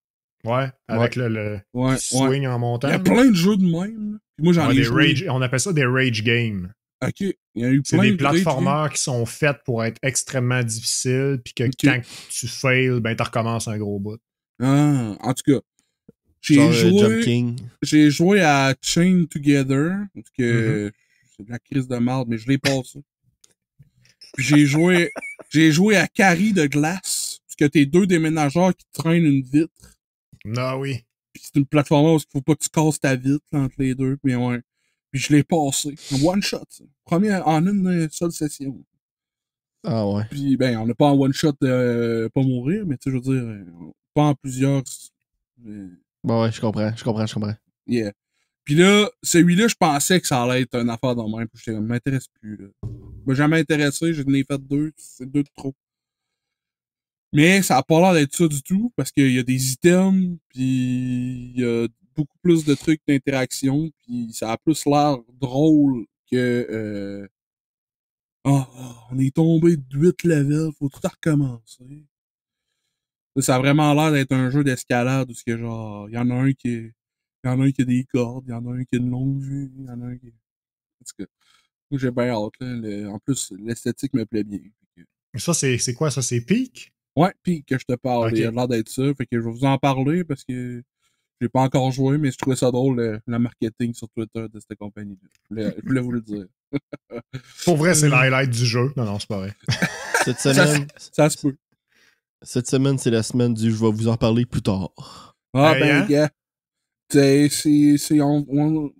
Speaker 1: Ouais, avec le
Speaker 3: Ouais,
Speaker 1: qui swing en
Speaker 3: Il
Speaker 1: montant.
Speaker 3: y a plein de jeux de même. Là. Puis moi, j'en
Speaker 1: Ouais,
Speaker 3: ai
Speaker 1: des
Speaker 3: joué.
Speaker 1: rage, on appelle ça des rage games.
Speaker 3: OK. Il y a eu
Speaker 1: C'est
Speaker 3: plein
Speaker 1: des
Speaker 3: de rage games.
Speaker 1: plateformeurs qui sont faits pour être extrêmement difficiles, puis que
Speaker 3: Ok.
Speaker 1: quand tu fails, ben tu recommences un gros bout.
Speaker 3: Ah, en tout cas.
Speaker 2: Genre Jump King.
Speaker 3: J'ai joué à Chain Together, parce
Speaker 1: Mm-hmm.
Speaker 3: que c'est de la crise de marde, mais je l'ai passé. Puis j'ai joué à Carrie de glace, parce que t'es deux déménageurs qui traînent une vitre.
Speaker 1: Ah oui.
Speaker 3: Puis c'est une plateforme où il faut pas que tu casses ta vitre là, entre les deux, mais ouais. Puis je l'ai passé. En one shot, ça. En une seule session.
Speaker 2: Ah ouais.
Speaker 3: Puis ben, on n'a pas en one shot pas mourir, mais tu sais, je veux dire, pas en plusieurs.
Speaker 2: Bon, ouais, je comprends.
Speaker 3: Yeah. Puis là, celui-là, je pensais que ça allait être une affaire dans même. Puis j'étais comme, m'intéresse plus, là. M'a jamais intéressé, j'en ai fait deux, c'est deux de trop. Mais ça a pas l'air d'être ça du tout, parce qu'il y a des items, puis il y a beaucoup plus de trucs d'interaction, puis ça a plus l'air drôle que on est tombé de 8 levels, faut tout recommencer. Ça a vraiment l'air d'être un jeu d'escalade où ce que genre, il y en a un qui a des cordes, il y en a un qui a une longue vue, il y en a un qui. En tout cas, moi j'ai bien hâte, là. En plus, l'esthétique me plaît bien.
Speaker 1: Ça, c'est quoi ça? C'est Peak?
Speaker 3: Ouais, puis que je te parle,
Speaker 1: Ok.
Speaker 3: il a l'air d'être ça. Fait que je vais vous en parler parce que j'ai pas encore joué, mais je trouvais ça drôle, le marketing sur Twitter de cette compagnie-là. Je voulais vous le dire.
Speaker 1: Pour vrai, c'est l'highlight du jeu. Non, c'est pas vrai.
Speaker 2: Cette semaine,
Speaker 3: Ça se peut.
Speaker 2: cette semaine, c'est la semaine du je vais vous en parler plus tard.
Speaker 3: Ah
Speaker 1: Hey,
Speaker 3: ben,
Speaker 1: hein?
Speaker 3: gars.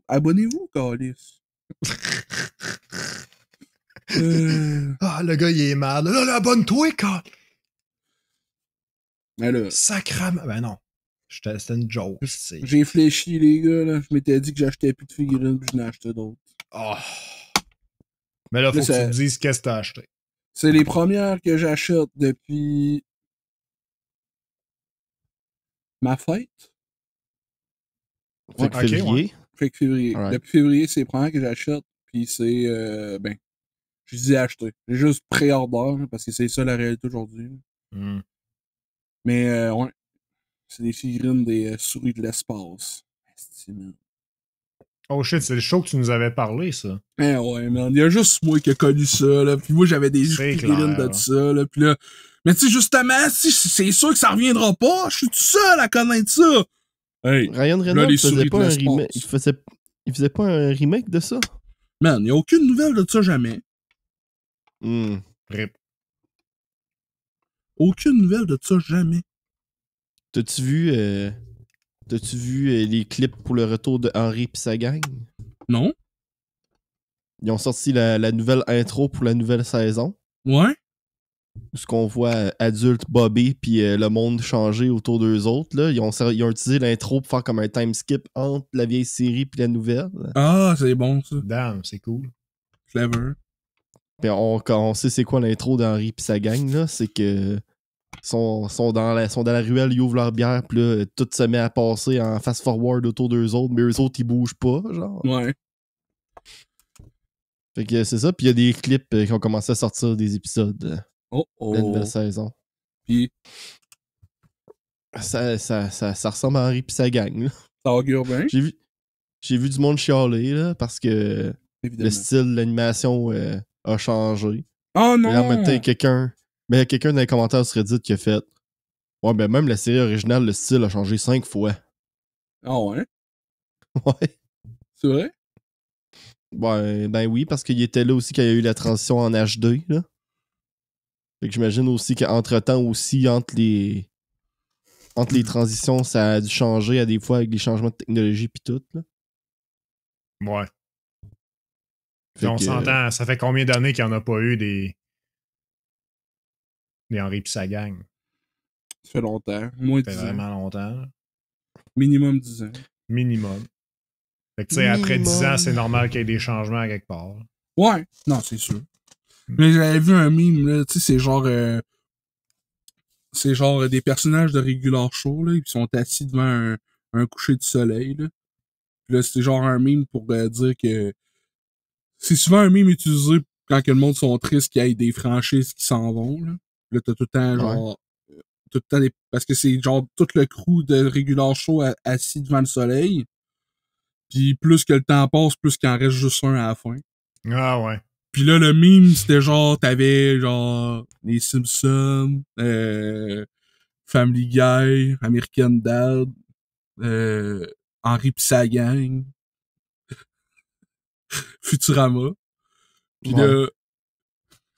Speaker 3: Abonnez-vous, Calis.
Speaker 1: Ah, le gars, il est mal. Là, abonne-toi, quand.
Speaker 3: Mais là,
Speaker 1: Sacrament. Ben non. C'était une joke. c'est-
Speaker 3: j'ai fléchi, les gars, là. Je m'étais dit que j'achetais plus de figurines, puis je n'ai acheté d'autres.
Speaker 1: Oh. Mais là, faut
Speaker 3: Là,
Speaker 1: que tu te dises qu'est-ce que t'as acheté.
Speaker 3: C'est les premières que j'achète depuis ma fête.
Speaker 2: Fait que
Speaker 1: ok,
Speaker 2: février.
Speaker 3: Fait que février.
Speaker 2: Alright.
Speaker 3: Depuis février, c'est les premières que j'achète. Puis c'est, ben, je dis acheter. J'ai juste pré-order, parce que c'est ça la réalité aujourd'hui.
Speaker 1: Hmm.
Speaker 3: Mais, ouais. C'est des figurines des souris de l'espace. Asti, man.
Speaker 1: Oh shit, c'est le show que tu nous avais parlé, ça.
Speaker 3: Eh ouais, man. Il y a juste moi qui ai connu ça, là. Puis moi, j'avais des
Speaker 1: C'est
Speaker 3: figurines
Speaker 1: clair.
Speaker 3: de ça, là. Puis là, mais tu sais, justement, si c'est sûr que ça reviendra pas, je suis tout seul à connaître ça. Hey,
Speaker 2: Ryan
Speaker 3: là,
Speaker 2: Reynolds
Speaker 3: les
Speaker 2: faisait
Speaker 3: souris
Speaker 2: pas
Speaker 3: de
Speaker 2: un
Speaker 3: l'espace.
Speaker 2: remake. Il faisait pas un remake de ça?
Speaker 3: Man, y a aucune nouvelle de ça jamais.
Speaker 2: Hmm.
Speaker 1: Rip.
Speaker 3: Aucune nouvelle de ça jamais.
Speaker 2: T'as-tu vu, les clips pour le retour de Henry pis sa gang?
Speaker 3: Non?
Speaker 2: Ils ont sorti la nouvelle intro pour la nouvelle saison.
Speaker 3: Ouais?
Speaker 2: Où ce qu'on voit adulte Bobby puis le monde changer autour d'eux autres. Là. Ils ont utilisé l'intro pour faire comme un time skip entre la vieille série puis la nouvelle.
Speaker 3: Ah, c'est bon, ça.
Speaker 1: Damn, c'est cool.
Speaker 3: Clever.
Speaker 2: Puis on sait c'est quoi l'intro d'Henry pis sa gang, là. C'est que sont dans la ruelle, ils ouvrent leur bière, puis là, tout se met à passer en fast-forward autour d'eux autres, mais eux autres, ils bougent pas, genre.
Speaker 3: Ouais.
Speaker 2: Fait que c'est ça, puis il y a des clips qui ont commencé à sortir des épisodes de
Speaker 3: Oh,
Speaker 2: la nouvelle
Speaker 3: oh.
Speaker 2: saison.
Speaker 3: Puis,
Speaker 2: Ça ressemble à Henry pis sa gang, là.
Speaker 3: ça augure bien,
Speaker 2: J'ai vu du monde chialer, là, parce que
Speaker 3: évidemment.
Speaker 2: le style de l'animation a changé.
Speaker 3: Oh non!
Speaker 2: Mais en même temps, il y a quelqu'un dans les commentaires sur Reddit qui a fait ouais, ben même la série originale, le style a changé 5 fois.
Speaker 3: Ah ouais?
Speaker 2: Ouais.
Speaker 3: C'est vrai?
Speaker 2: Ben oui, parce qu'il était là aussi quand il y a eu la transition en HD, là. Fait que j'imagine aussi qu'entre-temps aussi, entre les transitions, ça a dû changer à des fois avec les changements de technologie pis tout, là.
Speaker 1: Ouais. Puis
Speaker 2: Fait
Speaker 1: on
Speaker 2: que,
Speaker 1: s'entend, ça fait combien d'années qu'il n'y en a pas eu des Henry pis sa gang?
Speaker 3: Ça fait longtemps. Moins de
Speaker 1: Ça fait
Speaker 3: 10 ans.
Speaker 1: vraiment longtemps. là.
Speaker 3: Minimum 10 ans.
Speaker 1: Minimum. Fait que tu sais, après 10 ans,
Speaker 2: Minimum.
Speaker 1: c'est normal qu'il y ait des changements à quelque part.
Speaker 3: Ouais. Non, c'est sûr. Mais j'avais vu un meme, là, tu sais, c'est genre des personnages de Regular Show, là, ils sont assis devant un coucher de soleil, là. Puis là, c'est genre un meme pour dire que... C'est souvent un meme utilisé quand que le monde sont tristes qu'il y ait des franchises qui s'en vont, là. Là, t'as tout le temps, genre... Tout le temps parce que c'est genre tout le crew de Regular Show assis devant le soleil. Puis plus que le temps passe, plus qu'il en reste juste un à la fin.
Speaker 1: Ah ouais.
Speaker 3: Puis là, le meme, c'était genre, t'avais genre les Simpsons, Family Guy, American Dad, Henri pis sa gang, Futurama. Puis là,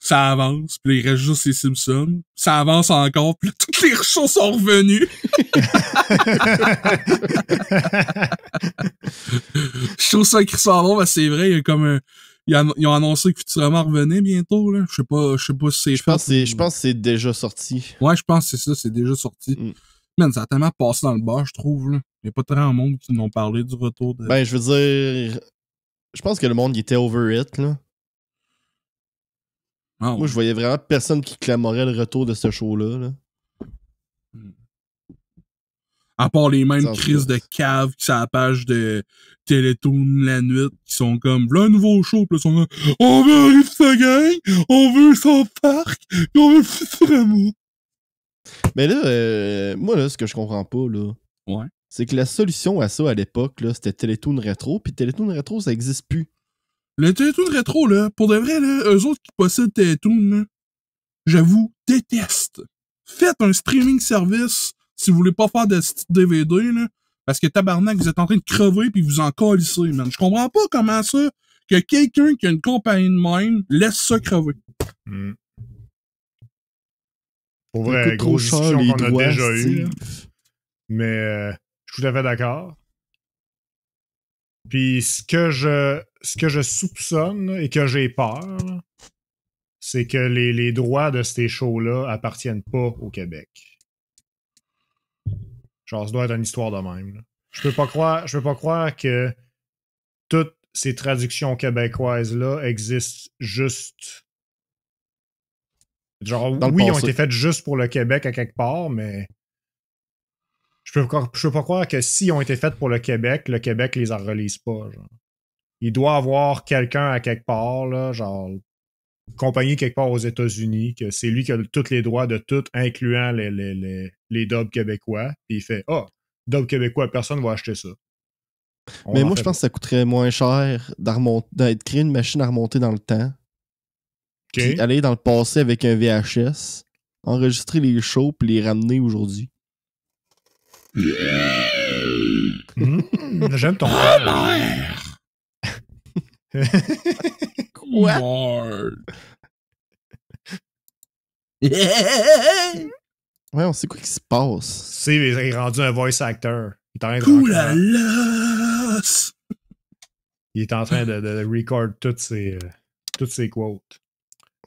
Speaker 3: ça avance, puis là, il reste juste les Simpsons. Ça avance encore, puis là, toutes les shows sont revenus. Je trouve ça écrit ça avant, parce que c'est vrai, il y a comme un... Ils ont annoncé que Futurama revenait bientôt, là. Je sais pas si c'est...
Speaker 2: Je pense que c'est déjà sorti.
Speaker 3: Ouais, je pense que c'est ça, c'est déjà sorti. Man, ça a tellement passé dans le bar, je trouve, là. Il y a pas très grand monde qui nous ont parlé du retour de...
Speaker 2: Ben, je veux dire... Je pense que le monde, il était over it, là.
Speaker 3: Ah, ouais.
Speaker 2: Moi, je voyais vraiment personne qui clamorait le retour de ce show-là, là.
Speaker 3: À part les mêmes
Speaker 2: Sans
Speaker 3: crises
Speaker 2: doute.
Speaker 3: de cave qui sont à la page de Télétoon la nuit, qui sont comme, là, un nouveau show, pis là, ils sont comme, on veut Henri pis sa gang, on veut son parc, pis on veut Futurama.
Speaker 2: Mais là, moi, là, ce que je comprends pas, là,
Speaker 3: Ouais.
Speaker 2: c'est que la solution à ça, à l'époque, là, c'était Télétoon Rétro, puis Télétoon Rétro, ça existe plus.
Speaker 3: Le Télétoon rétro, là, pour de vrai, là, eux autres qui possèdent Télétoon, là, j'avoue, déteste. Faites un streaming service si vous voulez pas faire de DVD, là, parce que tabarnak, vous êtes en train de crever pis vous en calissez, man. Je comprends pas comment ça que quelqu'un qui a une compagnie de même laisse ça crever.
Speaker 1: Pour
Speaker 2: Ça
Speaker 1: vrai,
Speaker 2: coûte trop
Speaker 1: grosse
Speaker 2: cher,
Speaker 1: discussion
Speaker 2: les
Speaker 1: qu'on a
Speaker 2: droits,
Speaker 1: déjà eue.
Speaker 2: Steve.
Speaker 1: Là. Mais je suis tout à fait d'accord. Puis ce que je soupçonne là, et que j'ai peur, là, c'est que les droits de ces shows-là appartiennent pas au Québec. Genre, ça doit être une histoire de même. Là. Je peux pas croire que toutes ces traductions québécoises-là existent juste. Genre,
Speaker 2: Dans le
Speaker 1: oui, ils ont
Speaker 2: passé.
Speaker 1: été faites juste pour le Québec à quelque part, mais je peux pas croire que s'ils ont été faites pour le Québec les en relise pas. Genre. Il doit avoir quelqu'un à quelque part, là, genre une compagnie quelque part aux États-Unis, que c'est lui qui a tous les droits de tout, incluant les dubs québécois. Puis il fait dub québécois, personne va acheter ça.
Speaker 2: Mais moi, je pense que ça coûterait moins cher de créer une machine à remonter dans le temps, puis aller dans le passé avec un VHS, enregistrer les shows, puis les ramener aujourd'hui.
Speaker 1: J'aime ton
Speaker 2: Quoi? Ouais, on sait quoi qui se passe.
Speaker 1: C'est il est rendu un voice actor. Il est en train de il est en train de record toutes ses quotes.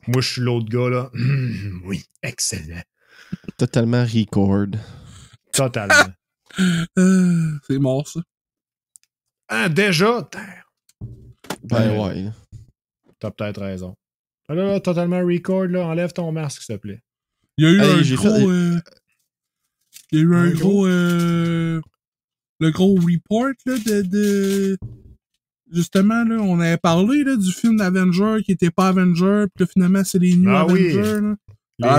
Speaker 1: Moi, je suis l'autre gars, là. Oui, excellent.
Speaker 2: Totalement record.
Speaker 1: Totalement.
Speaker 3: C'est mort, ça.
Speaker 1: Ah, déjà?
Speaker 2: Ben ouais.
Speaker 1: T'as peut-être raison. Ah là, totalement record, là. Enlève ton masque, s'il te plaît.
Speaker 3: Il y a eu un
Speaker 2: j'ai
Speaker 3: gros... il y a eu un gros... le gros report, là, de... Justement, là, on avait parlé, là, du film d'Avenger qui était pas Avenger, puis là, finalement, c'est les New Avengers, là.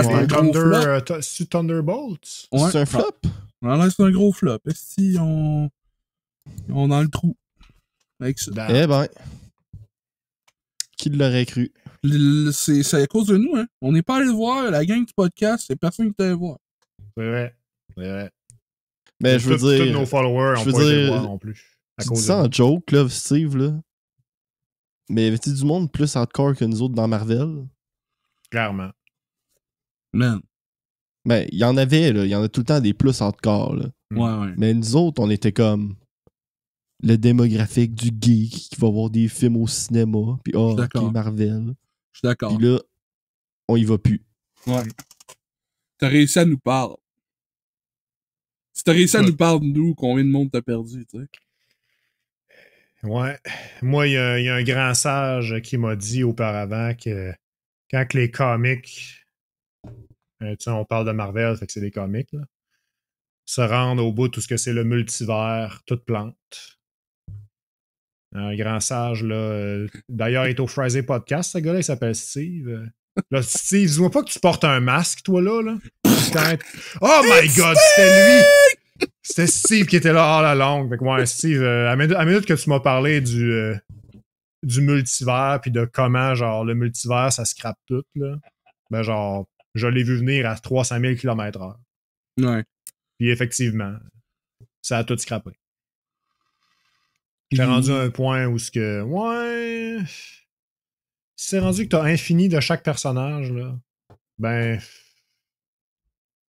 Speaker 1: C'est un gros flop. C'est Thunderbolts?
Speaker 2: Ouais. C'est un flop?
Speaker 3: Là, c'est un gros flop. Est-ce qu'on on dans le trou avec ça?
Speaker 2: Eh ben. Qui l'aurait cru?
Speaker 3: C'est à cause de nous, hein. On n'est pas allé le voir, la gang du podcast, c'est personne qui t'allait voir.
Speaker 1: C'est vrai.
Speaker 2: Mais je veux dire...
Speaker 1: Tous nos followers n'ont pas été le voir non plus.
Speaker 2: Tu dis ça en joke, là, Steve, là. Mais y avait-il du monde plus hardcore que nous autres dans Marvel?
Speaker 1: Clairement.
Speaker 3: Man.
Speaker 2: Ben, il y en avait, là. Il y en a tout le temps des plus hardcore, là.
Speaker 3: Ouais.
Speaker 2: Mais nous autres, on était comme le démographique du geek qui va voir des films au cinéma. Puis, ok, Marvel.
Speaker 3: Je suis d'accord.
Speaker 2: Puis là, on y va plus.
Speaker 3: Ouais. T'as réussi à nous parler. Si t'as réussi à nous parler de nous, combien de monde t'as perdu, tu sais?
Speaker 1: Ouais. Moi, il y a un grand sage qui m'a dit auparavant que quand les comics, tu sais, on parle de Marvel, fait que c'est des comics, là, se rendent au bout de tout ce que c'est le multivers, toute plante. Un grand sage, là. D'ailleurs, il est au Friday Podcast, ce gars-là, il s'appelle Steve. Là, Steve, dis-moi pas que tu portes un masque, toi, là. Putain. Oh my God, c'était lui! C'était Steve qui était là, la longue. Fait que, ouais, Steve, à la minute que tu m'as parlé du multivers, puis de comment, genre, le multivers, ça scrape tout, là. Ben, genre, je l'ai vu venir à 300 000 km/h.
Speaker 3: Ouais.
Speaker 1: Puis effectivement, ça a tout scrappé. J'ai rendu à un point où ce que. Ouais. Si c'est rendu que t'as infini de chaque personnage, là, ben.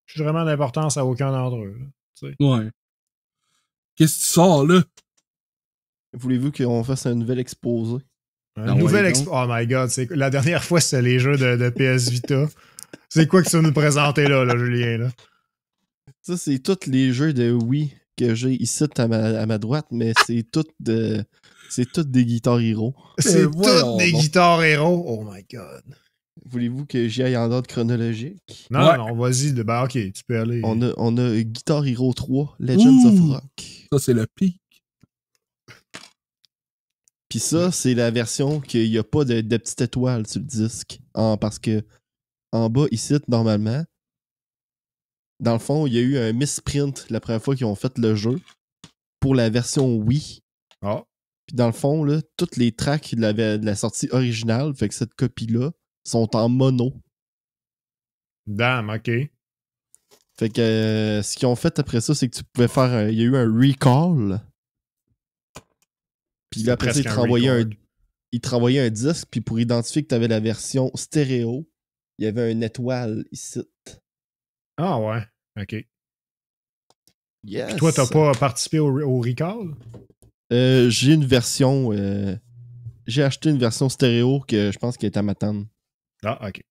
Speaker 1: J'ai vraiment d'importance à aucun d'entre eux. Là, tu sais.
Speaker 3: Ouais. Qu'est-ce que tu sors, là?
Speaker 2: Voulez-vous qu'on fasse un nouvel exposé?
Speaker 1: Un nouvel Oh my God, la dernière fois, c'était les jeux de PS Vita. C'est quoi que tu vas nous présenter là, Julien? Là?
Speaker 2: Ça, c'est tous les jeux de Wii que j'ai ici à ma droite, mais c'est tout des Guitar Hero.
Speaker 1: C'est toutes des Guitar Hero. Oh my God.
Speaker 2: Voulez-vous que j'y aille en ordre chronologique?
Speaker 1: Non, vas-y. Ben, ok, tu peux aller.
Speaker 2: On a Guitar Hero 3, Legends of Rock.
Speaker 3: Ça, c'est le pic.
Speaker 2: Puis ça, c'est la version qu'il n'y a pas de petite étoile sur le disque. Parce que en bas, ici, normalement, dans le fond, il y a eu un misprint la première fois qu'ils ont fait le jeu pour la version Wii.
Speaker 1: Ah.
Speaker 2: Puis dans le fond, là, toutes les tracks de la sortie originale, fait que cette copie-là, sont en mono.
Speaker 1: Damn, ok.
Speaker 2: Fait que ce qu'ils ont fait après ça, c'est que tu pouvais faire il y a eu un recall. Puis là, après ça, il te renvoyait un disque, puis pour identifier que tu avais la version stéréo, il y avait une étoile ici.
Speaker 1: Ah ouais, ok.
Speaker 2: Yes.
Speaker 1: Puis toi, t'as pas participé au recall?
Speaker 2: J'ai une version... j'ai acheté une version stéréo que je pense qu'elle est à m'attendre.
Speaker 1: Ah, ok.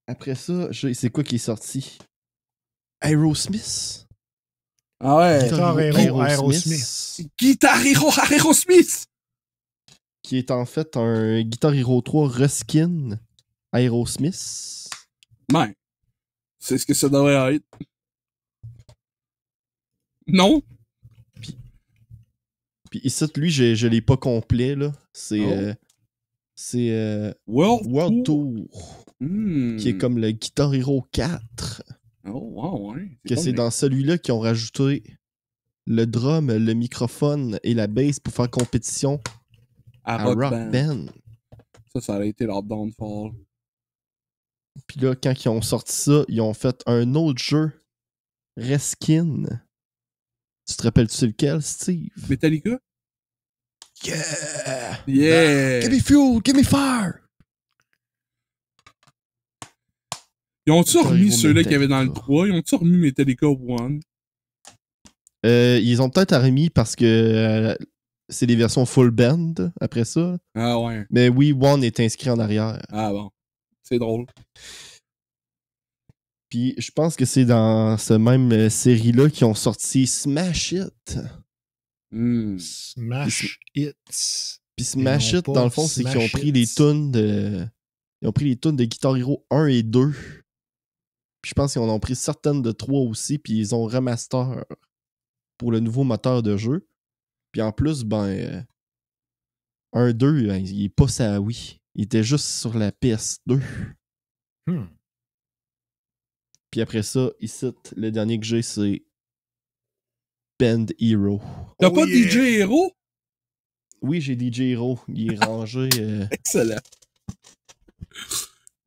Speaker 2: Après ça, c'est quoi qui est sorti? Aerosmith.
Speaker 3: Ah ouais.
Speaker 1: Guitar Hero Aerosmith.
Speaker 3: Guitar Hero Aerosmith!
Speaker 2: Qui est en fait un Guitar Hero 3 reskin Aerosmith.
Speaker 3: Ouais. C'est ce que ça devrait être. Non?
Speaker 2: Puis ici, lui, je l'ai pas complet, là. C'est World Tour. Qui est comme le Guitar Hero 4.
Speaker 3: Oh, wow, ouais.
Speaker 2: Que c'est dans celui-là qu'ils ont rajouté le drum, le microphone et la bass pour faire compétition à Rock Band.
Speaker 3: Ça aurait été leur downfall.
Speaker 2: Puis là, quand ils ont sorti ça, ils ont fait un autre jeu, Reskin. Tu te rappelles-tu lequel, Steve?
Speaker 3: Metallica?
Speaker 2: Yeah!
Speaker 3: Yeah!
Speaker 2: Give me fuel, give me fire!
Speaker 3: Ils ont-tu remis ceux-là qu'il y avait dans le 3? Ils ont-tu remis Metallica 1?
Speaker 2: Ils ont peut-être remis parce que c'est des versions full band après ça.
Speaker 3: Ah ouais.
Speaker 2: Mais oui, One est inscrit en arrière.
Speaker 3: Ah bon. C'est drôle.
Speaker 2: Puis je pense que c'est dans ce même série-là qu'ils ont sorti Smash It.
Speaker 1: Smash It.
Speaker 2: Puis Smash It, dans le fond, c'est qu'ils ont pris les tunes de... Ils ont pris les tunes de Guitar Hero 1 et 2. Puis je pense qu'ils en ont pris certaines de 3 aussi, puis ils ont remaster pour le nouveau moteur de jeu. Puis en plus, 1-2, il est pas ça, oui. Il était juste sur la PS2. Puis après ça, ici, le dernier que j'ai, c'est Band Hero.
Speaker 3: T'as pas DJ Hero?
Speaker 2: Oui, j'ai DJ Hero. Il est rangé.
Speaker 3: Excellent.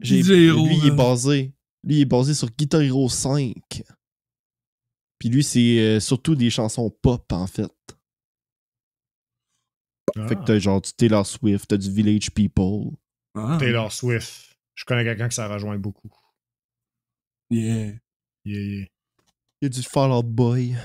Speaker 2: DJ Hero. Lui, il est basé sur Guitar Hero 5. Puis lui, c'est surtout des chansons pop, en fait. Fait que t'as genre du Taylor Swift, t'as du Village People.
Speaker 1: Taylor Swift. Je connais quelqu'un que ça rejoint beaucoup.
Speaker 3: Yeah.
Speaker 1: Il
Speaker 2: y a du Fall Out Boy.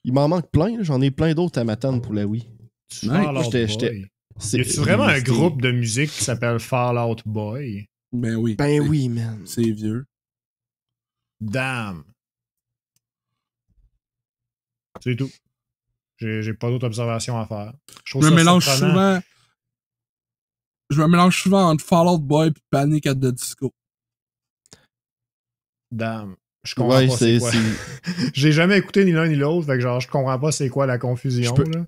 Speaker 2: Il m'en manque plein, j'en ai plein d'autres à m'attendre pour la Wii.
Speaker 1: Fall Out Boy. Y a-tu vraiment un groupe de musique qui s'appelle Fall Out Boy?
Speaker 3: Ben oui.
Speaker 2: Ben oui, man.
Speaker 3: C'est vieux.
Speaker 1: Damn. C'est tout. J'ai pas d'autres observations à faire. Je me
Speaker 3: mélange souvent entre Fall Out Boy et Panic at the Disco.
Speaker 1: Damn. Je comprends
Speaker 2: Ouais,
Speaker 1: pas c'est quoi.
Speaker 2: c'est-
Speaker 1: J'ai jamais écouté ni l'un ni l'autre, fait que genre, je comprends pas c'est quoi la confusion,
Speaker 2: Je peux-
Speaker 1: là.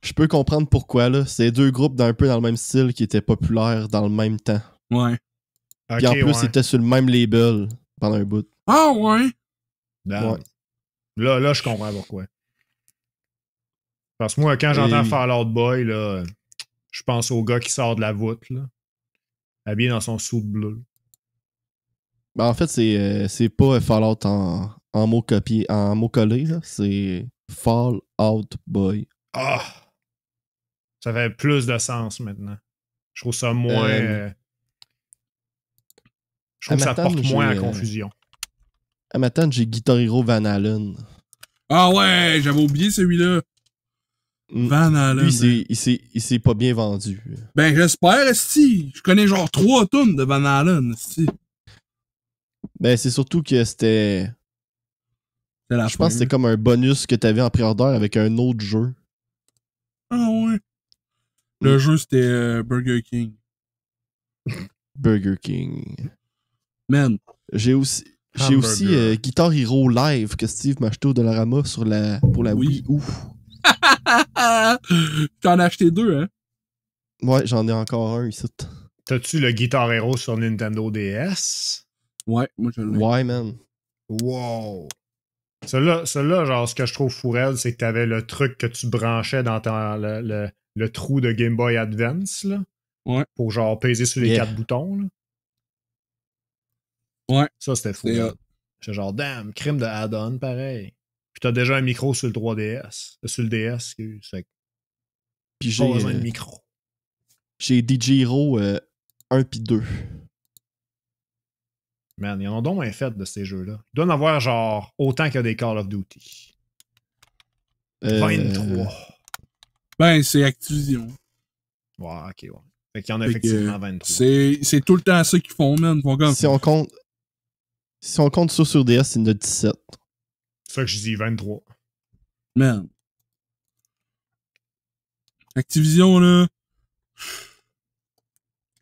Speaker 2: Je peux comprendre pourquoi, là. C'est deux groupes d'un peu dans le même style qui étaient populaires dans le même temps.
Speaker 3: Ouais.
Speaker 2: Puis en
Speaker 1: Ok,
Speaker 2: plus,
Speaker 1: ouais.
Speaker 2: c'était sur le même label pendant un bout.
Speaker 3: Ah ouais?
Speaker 1: Damn.
Speaker 2: Ouais.
Speaker 1: Là, je comprends pourquoi. Parce que moi, quand j'entends
Speaker 2: Et-
Speaker 1: Fall Out Boy, là, je pense au gars qui sort de la voûte, là, habillé dans son suit bleu.
Speaker 2: Ben, en fait, c'est pas Fallout en mots copiés, en mots collés, là. C'est Fall Out Boy.
Speaker 1: Ah! Ça fait plus de sens maintenant. Je trouve ça moins. Je trouve que ça
Speaker 2: Amatan,
Speaker 1: porte moins à
Speaker 2: j'ai,
Speaker 1: confusion.
Speaker 2: À ma tante, j'ai Guitar Hero Van Halen.
Speaker 3: Ah ouais, j'avais oublié celui-là.
Speaker 2: Mm.
Speaker 3: Van Halen.
Speaker 2: Lui, il s'est pas bien vendu.
Speaker 3: Ben, j'espère, esti. Je connais genre 3 tonnes de Van Halen, esti.
Speaker 2: Ben, c'est surtout que c'était.
Speaker 3: C'est la
Speaker 2: Je pense que
Speaker 3: fin,
Speaker 2: c'était comme un bonus que t'avais en pré-order avec un autre jeu.
Speaker 3: Ah ouais. Le jeu, c'était Burger King.
Speaker 2: Burger King.
Speaker 3: Man.
Speaker 2: J'ai aussi
Speaker 1: Hamburger.
Speaker 2: Guitar Hero Live que Steve m'a acheté au Dollarama pour la
Speaker 3: Oui.
Speaker 2: Wii U.
Speaker 3: T'en as acheté 2, hein?
Speaker 2: Ouais, j'en ai encore un ici.
Speaker 1: T'as-tu le Guitar Hero sur Nintendo DS?
Speaker 3: Ouais, moi je l'ai.
Speaker 2: Ouais, man.
Speaker 1: Wow! Celui-là, genre, ce que je trouve fourrel, c'est que t'avais le truc que tu branchais dans le trou de Game Boy Advance, là.
Speaker 3: Ouais.
Speaker 1: Pour, genre, peser sur les
Speaker 2: Yeah.
Speaker 1: 4 boutons, là.
Speaker 3: Ouais.
Speaker 1: Ça, c'était fou.
Speaker 3: C'est hot.
Speaker 1: J'étais genre, damn, crime de add-on, pareil. Puis t'as déjà un micro sur le 3DS. Sur le DS, excuse. Fait que
Speaker 2: Puis
Speaker 1: pas besoin de micro.
Speaker 2: j'ai DJ Hero 1 puis 2.
Speaker 1: Man, ils en ont donc un fait de ces jeux-là. Il doit en avoir, genre, autant qu'il y a des Call of Duty. 23.
Speaker 3: Ben, c'est Activision.
Speaker 1: Ouais, ok, ouais. Fait qu'il y en a
Speaker 3: Fait que,
Speaker 1: effectivement 23.
Speaker 3: C'est tout le temps ça qu'ils font, man. Ils font comme...
Speaker 2: Si on compte ça sur DS, il y en a 17.
Speaker 1: C'est ça que je dis, 23.
Speaker 3: Man. Activision, là...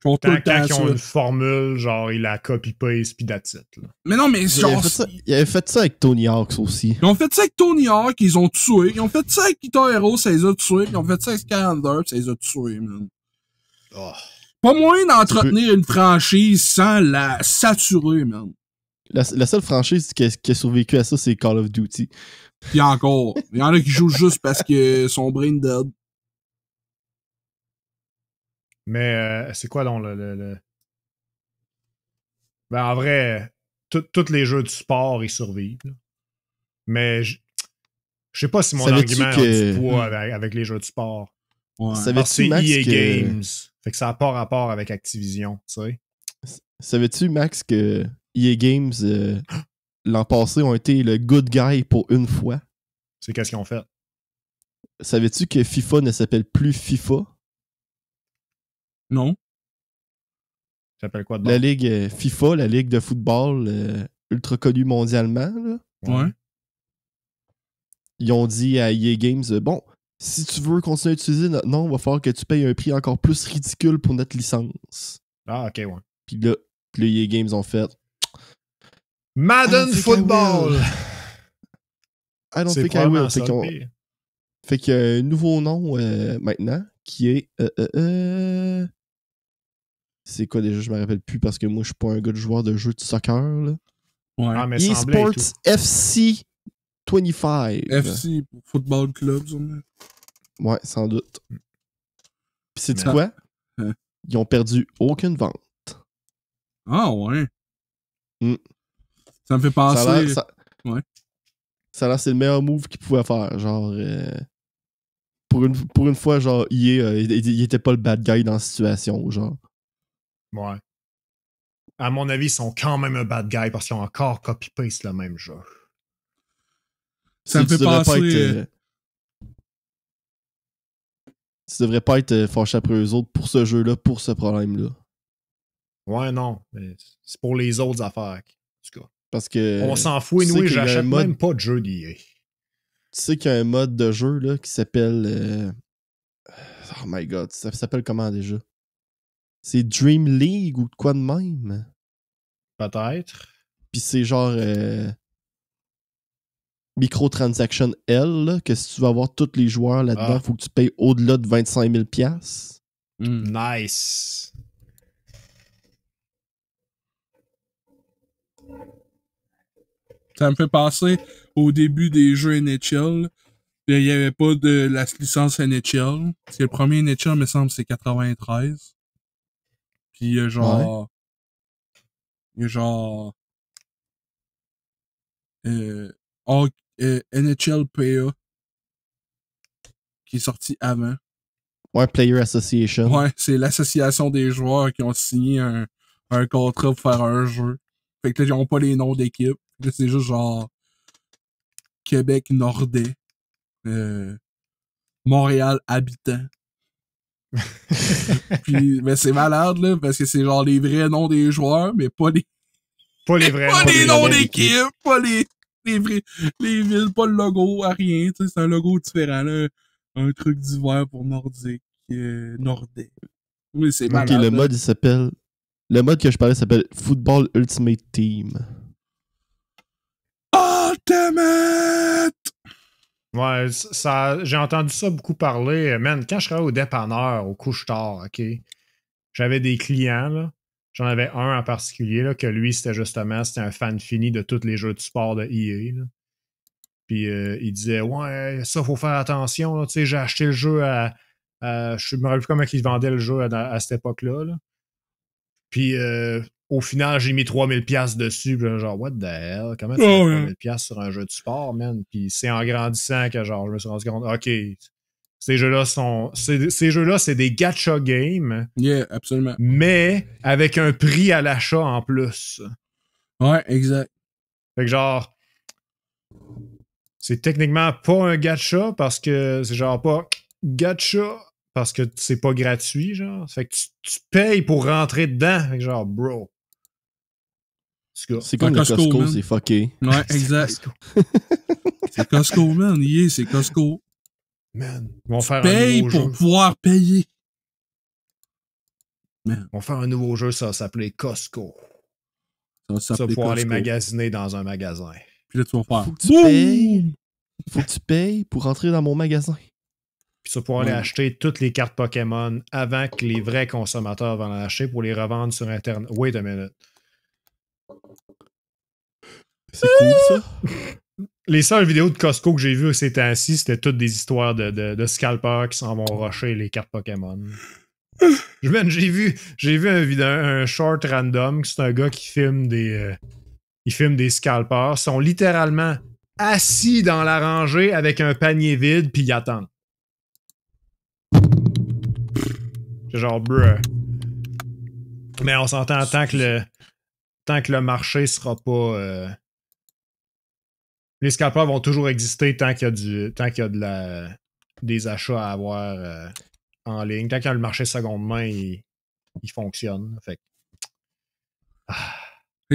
Speaker 3: Ils font tout le
Speaker 1: Quand
Speaker 3: temps
Speaker 1: ils ont
Speaker 3: ça.
Speaker 1: une formule, genre, ils la copy-paste pis that's it, là.
Speaker 3: Mais non, mais
Speaker 2: Il
Speaker 3: genre...
Speaker 2: avait fait ça avec Tony Hawk's aussi.
Speaker 3: Ils ont fait ça avec Tony Hawk, ils ont tué. Ils ont fait ça avec Guitar Hero, ça les a tués. Ils ont fait ça avec Skylander, ça les a tués, man.
Speaker 1: Oh.
Speaker 3: Pas moyen d'entretenir une franchise sans la saturer, man.
Speaker 2: La seule franchise qui a survécu à ça, c'est Call of Duty.
Speaker 3: Pis encore, il y en a qui jouent juste parce que son brain dead.
Speaker 1: Mais c'est quoi donc le... Ben, en vrai, tous les jeux de sport, ils survivent, là. Mais je sais pas si mon
Speaker 2: Savais-tu
Speaker 1: argument a
Speaker 2: que-
Speaker 1: du poids avec les jeux de sport.
Speaker 3: Ouais.
Speaker 2: Savais-tu,
Speaker 1: Parce que c'est
Speaker 2: Max,
Speaker 1: EA
Speaker 2: que-
Speaker 1: Games. Fait que ça n'a pas rapport avec Activision, tu sais.
Speaker 2: Savais-tu, Max, que EA Games, l'an passé, ont été le good guy pour une fois?
Speaker 1: C'est qu'est-ce qu'ils ont fait.
Speaker 2: Savais-tu que FIFA ne s'appelle plus FIFA?
Speaker 3: Non?
Speaker 1: Ça s'appelle quoi de
Speaker 2: La
Speaker 1: bon?
Speaker 2: ligue FIFA, la ligue de football ultra connue mondialement, là,
Speaker 3: Ouais.
Speaker 2: ils ont dit à EA Games, bon, si tu veux continuer à utiliser notre nom, il va falloir que tu payes un prix encore plus ridicule pour notre licence.
Speaker 1: Ah, ok, ouais.
Speaker 2: Puis là, les EA Games ont fait
Speaker 1: Madden
Speaker 2: I don't think I
Speaker 1: Football!
Speaker 2: will. I don't
Speaker 1: C'est
Speaker 2: think I
Speaker 1: probablement
Speaker 2: will.
Speaker 1: ça, le pire.
Speaker 2: Fait qu'il y a un nouveau nom maintenant qui est. C'est quoi déjà? Je me rappelle plus parce que moi je suis pas un gars de joueur de jeux de soccer. Là.
Speaker 3: Ouais.
Speaker 1: Ah, mais semblait et
Speaker 2: eSports FC 25.
Speaker 3: FC, Football Club, sûrement.
Speaker 2: Ouais, sans doute. Puis c'est
Speaker 1: Mais-
Speaker 2: quoi?
Speaker 3: Hein?
Speaker 2: Ils ont perdu aucune vente.
Speaker 3: Ah, ouais.
Speaker 2: Mm.
Speaker 3: Ça me fait
Speaker 2: Ça a
Speaker 3: penser...
Speaker 2: l'air,
Speaker 3: Ouais.
Speaker 2: ça a l'air c'est le meilleur move qu'ils pouvaient faire. Genre, pour une fois, genre, EA, il était pas le bad guy dans la situation. Genre.
Speaker 1: Ouais. À mon avis, ils sont quand même un bad guy parce qu'ils ont encore copy-paste le même jeu.
Speaker 3: Ça me
Speaker 2: Tu
Speaker 3: fait
Speaker 2: devrais
Speaker 3: penser...
Speaker 2: pas être, tu devrais pas être fâché après eux autres pour ce jeu-là, pour ce problème-là.
Speaker 1: Ouais, non. Mais c'est pour les autres affaires. En tout cas.
Speaker 2: Parce que.
Speaker 1: On s'en fout, et
Speaker 2: tu sais
Speaker 1: nous,
Speaker 2: qu'il y a un
Speaker 1: j'achète
Speaker 2: mode-
Speaker 1: même pas de jeu d'EA.
Speaker 2: Tu sais qu'il y a un mode de jeu là, qui s'appelle. Oh my god, ça s'appelle comment déjà? C'est Dream League ou de quoi de même?
Speaker 1: Peut-être.
Speaker 2: Puis c'est genre. microtransaction L, là, que si tu veux avoir tous les joueurs là-dedans, faut que tu payes au-delà de 25 000 $.
Speaker 1: Nice.
Speaker 3: Ça me fait penser au début des jeux NHL. Il n'y avait pas de la licence NHL. Parce que le premier NHL, me semble, c'est 93. Puis il y a genre... Il y a genre... NHL PA qui est sorti avant.
Speaker 2: Ouais, Player Association.
Speaker 3: Ouais, c'est l'association des joueurs qui ont signé un contrat pour faire un jeu. Fait que là, ils ont pas les noms d'équipe. Là, c'est juste genre Québec Nordais. Montréal Habitant. Puis, mais c'est malade, là, parce que c'est genre les vrais noms des joueurs, mais pas les...
Speaker 1: Pas les vrais
Speaker 3: pas
Speaker 1: noms.
Speaker 3: les noms d'équipe, pas les vrais, les villes, pas le logo, à rien, tu sais, c'est un logo différent, là. Un truc d'hiver pour nordique, nordais. Oui, c'est malade.
Speaker 2: Ok, le mode, il s'appelle... Le mode que je parlais s'appelle Football Ultimate Team.
Speaker 3: Ultimate!
Speaker 1: Ouais, ça, j'ai entendu ça beaucoup parler. Man, quand je travaillais au dépanneur, au couche-tard, OK, j'avais des clients, là. J'en avais un en particulier, là, que lui, c'était un fan fini de tous les jeux de sport de EA, là. Puis il disait, ouais, ça, faut faire attention, là. Tu sais, j'ai acheté le jeu je me rappelle plus comment ils vendaient le jeu à cette époque-là, là. Puis au final, j'ai mis 3000 $, dessus. Puis genre, what the hell? Comment tu mets 3000 $ sur un jeu de sport, man? Puis c'est en grandissant que genre, je me suis rendu compte, OK, ces jeux-là, c'est des gacha games.
Speaker 3: Yeah, absolument.
Speaker 1: Mais avec un prix à l'achat en plus.
Speaker 3: Ouais, exact.
Speaker 1: Fait que genre, c'est techniquement pas un gacha parce que c'est genre pas gacha parce que c'est pas gratuit, genre. Fait que tu payes pour rentrer dedans. Fait que genre, bro.
Speaker 2: C'est comme le Costco, c'est fucké.
Speaker 3: Ouais, exact. C'est Costco, man. Yeah, c'est Costco.
Speaker 1: Man, ils vont faire
Speaker 3: Paye
Speaker 1: un nouveau
Speaker 3: pour
Speaker 1: jeu.
Speaker 3: pouvoir payer.
Speaker 1: Man. Ils vont faire un nouveau jeu, ça va s'appeler Costco.
Speaker 3: Ça va
Speaker 1: pouvoir aller magasiner dans un magasin.
Speaker 3: Puis là, tu vas faire.
Speaker 2: Faut que tu payes. Faut que tu payes pour rentrer dans mon magasin.
Speaker 1: Puis ça pouvoir aller acheter toutes les cartes Pokémon avant que les vrais consommateurs vont en acheter pour les revendre sur Internet. Wait a minute.
Speaker 2: C'est cool, ça.
Speaker 1: Les seules vidéos de Costco que j'ai vues ces temps-ci, c'était toutes des histoires de scalpers qui s'en vont rusher les cartes Pokémon. J'ai vu un short random, c'est un gars qui filme des scalpers. Ils sont littéralement assis dans la rangée avec un panier vide, puis ils attendent. C'est genre, bruh. Mais on s'entend tant que le marché sera pas... les scalpers vont toujours exister tant qu'il y a des achats à avoir en ligne. Tant que le marché seconde main, il fonctionne. Fait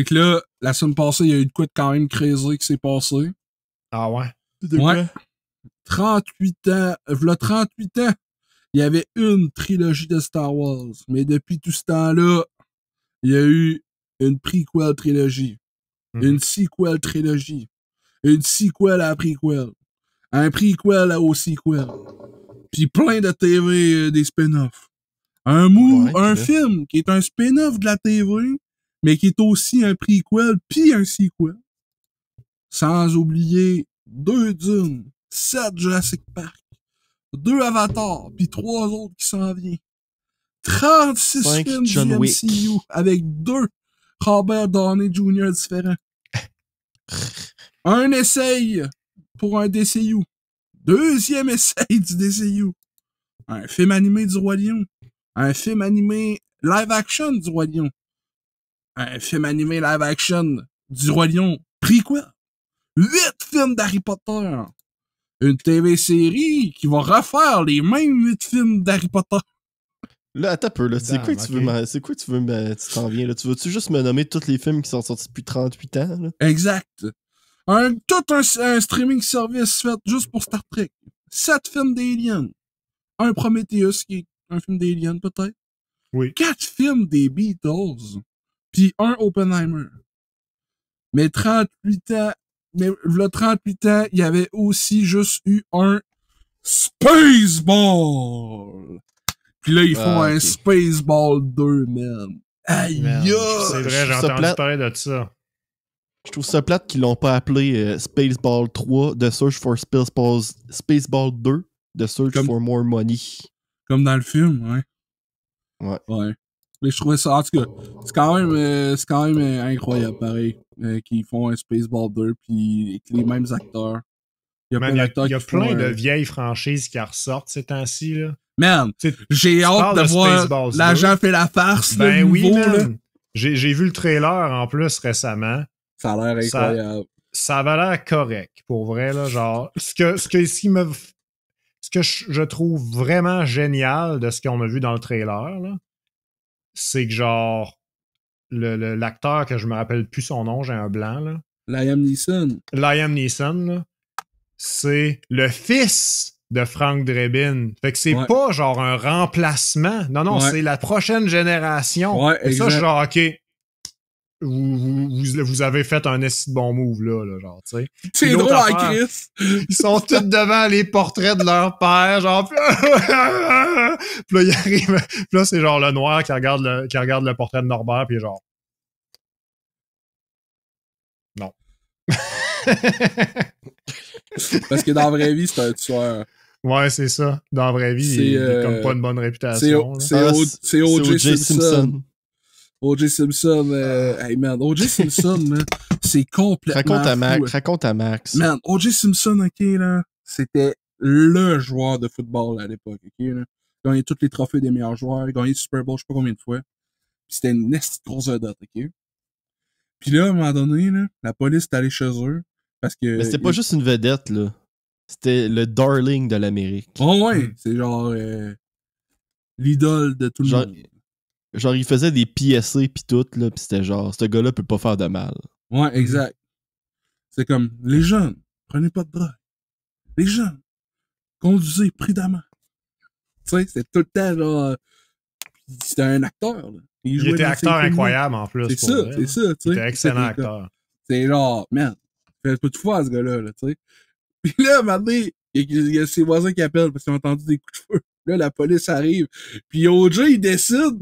Speaker 3: que là, la semaine passée, il y a eu de quoi de quand même crazy qui s'est passé.
Speaker 1: Ah ouais?
Speaker 3: Ouais. 38 ans. V'là 38 ans, il y avait une trilogie de Star Wars. Mais depuis tout ce temps-là, il y a eu une prequel trilogie. Une sequel trilogie. Une sequel à la prequel. Un prequel au sequel. Puis plein de TV, des spin-offs. Un film qui est un spin-off de la TV, mais qui est aussi un prequel puis un sequel. Sans oublier 2 Dunes, 7 Jurassic Park, 2 Avatar, puis 3 autres qui s'en viennent. 36 films
Speaker 2: John
Speaker 3: du
Speaker 2: Wick.
Speaker 3: MCU avec 2 Robert Downey Jr. différents. Un essai pour un DCU. Deuxième essai du DCU. Un film animé du Roi Lion. Un film animé live action du Roi Lion. Un film animé live action du Roi Lion. Prequel. 8 films d'Harry Potter. Une TV-série qui va refaire les mêmes 8 films d'Harry Potter.
Speaker 2: Là, attends un peu, là. C'est quoi que tu veux tu t'en viens, là? Tu veux-tu juste me nommer tous les films qui sont sortis depuis 38 ans, là?
Speaker 3: Exact. Tout un streaming service fait juste pour Star Trek. 7 films d'Alien. Un Prometheus qui est un film d'Alien, peut-être.
Speaker 1: Oui.
Speaker 3: 4 films des Beatles. Puis un Oppenheimer. Mais 38 ans mais là, 38 ans, il y avait aussi juste eu un Spaceball. Puis là, ils font un
Speaker 2: ok.
Speaker 3: Spaceball 2, man. Aïe,
Speaker 1: Man, c'est vrai, j'ai
Speaker 2: Je trouve ça
Speaker 1: entendu
Speaker 2: plate.
Speaker 1: parler de ça.
Speaker 2: Je trouve ça plate qu'ils l'ont pas appelé Spaceball 3, The Search for Spaceball 2, The Search
Speaker 3: Comme-
Speaker 2: for More Money.
Speaker 3: Comme dans le film, ouais.
Speaker 2: Ouais.
Speaker 3: Ouais. Mais je trouvais ça, en tout cas, c'est quand même incroyable, pareil, qu'ils font un Spaceball 2, puis avec les mêmes acteurs. Il y a
Speaker 1: Man,
Speaker 3: plein d'acteurs
Speaker 1: il y a
Speaker 3: qui font
Speaker 1: plein de vieilles franchises qui ressortent ces temps-ci, là.
Speaker 3: Man,
Speaker 1: Tu sais,
Speaker 3: j'ai hâte
Speaker 1: parles
Speaker 3: de
Speaker 1: de
Speaker 3: voir
Speaker 1: Spaceballs
Speaker 3: l'agent fait la farce,
Speaker 1: ben
Speaker 3: le
Speaker 1: oui,
Speaker 3: nouveau, là.
Speaker 1: man. J'ai vu le trailer en plus récemment.
Speaker 3: Ça a l'air incroyable.
Speaker 1: Ça avait l'air correct, pour vrai, là. Genre, ce que je trouve vraiment génial de ce qu'on a vu dans le trailer, là, c'est que genre, l'acteur que je me rappelle plus son nom, j'ai un blanc, là.
Speaker 3: Liam Neeson.
Speaker 1: Liam Neeson, là, c'est le fils de Frank Drebin. Fait que c'est
Speaker 3: Ouais.
Speaker 1: pas genre un remplacement. Non, non,
Speaker 3: Ouais.
Speaker 1: c'est la prochaine génération.
Speaker 3: Ouais,
Speaker 1: Et ça, je suis
Speaker 3: exact.
Speaker 1: genre, OK, vous avez fait un esti de bon move, là genre, tu sais.
Speaker 3: C'est
Speaker 1: Puis l'autre
Speaker 3: drôle en
Speaker 1: affaire,
Speaker 3: Chris.
Speaker 1: ils sont tous devant les portraits de leur père, genre, puis là, il arrive, puis là, c'est genre le noir qui regarde le portrait de Norbert, puis genre, non.
Speaker 3: Parce que dans la vraie vie, c'est un tueur.
Speaker 1: Ouais, c'est ça. Dans la vraie vie,
Speaker 3: C'est,
Speaker 1: il a comme pas une bonne réputation. là.
Speaker 3: C'est O.J. Simpson. O.J. Simpson,
Speaker 2: Ah.
Speaker 3: hey man, O. J. Simpson, là, c'est complètement
Speaker 2: Raconte à Max.
Speaker 3: Man, O.J. Simpson, ok, là, c'était le joueur de football à l'époque, ok, là. Il a gagné tous les trophées des meilleurs joueurs, il a gagné le Super Bowl, je sais pas combien de fois. Puis c'était une esti de grosse vedette, ok. Puis là, à un moment donné, là, la police est allée chez eux, parce que...
Speaker 2: Mais c'était pas juste une vedette, là. C'était le darling de l'Amérique.
Speaker 3: Oh ouais, c'est genre l'idole de tout le
Speaker 2: Genre,
Speaker 3: monde.
Speaker 2: Genre, il faisait des PSA pis tout, là, pis c'était genre, ce gars-là peut pas faire de mal.
Speaker 3: Ouais, exact. C'est comme, les jeunes, prenez pas de drogue. Les jeunes, conduisez prudemment. Tu sais, c'est tout le temps, genre, c'était un acteur, là.
Speaker 1: Il
Speaker 3: jouait
Speaker 1: était
Speaker 3: dans
Speaker 1: acteur
Speaker 3: ces films-là.
Speaker 1: incroyable en plus.
Speaker 3: C'est
Speaker 1: pour
Speaker 3: ça,
Speaker 1: vrai,
Speaker 3: c'est
Speaker 1: là.
Speaker 3: ça, tu sais.
Speaker 1: Il était excellent
Speaker 3: C'est comme-
Speaker 1: acteur.
Speaker 3: C'est genre, man, fait pas tout fois, ce gars-là, là, tu sais. Puis là, maintenant, il y a ses voisins qui appellent parce qu'ils ont entendu des coups de feu. Là, la police arrive. Puis OJ, il décide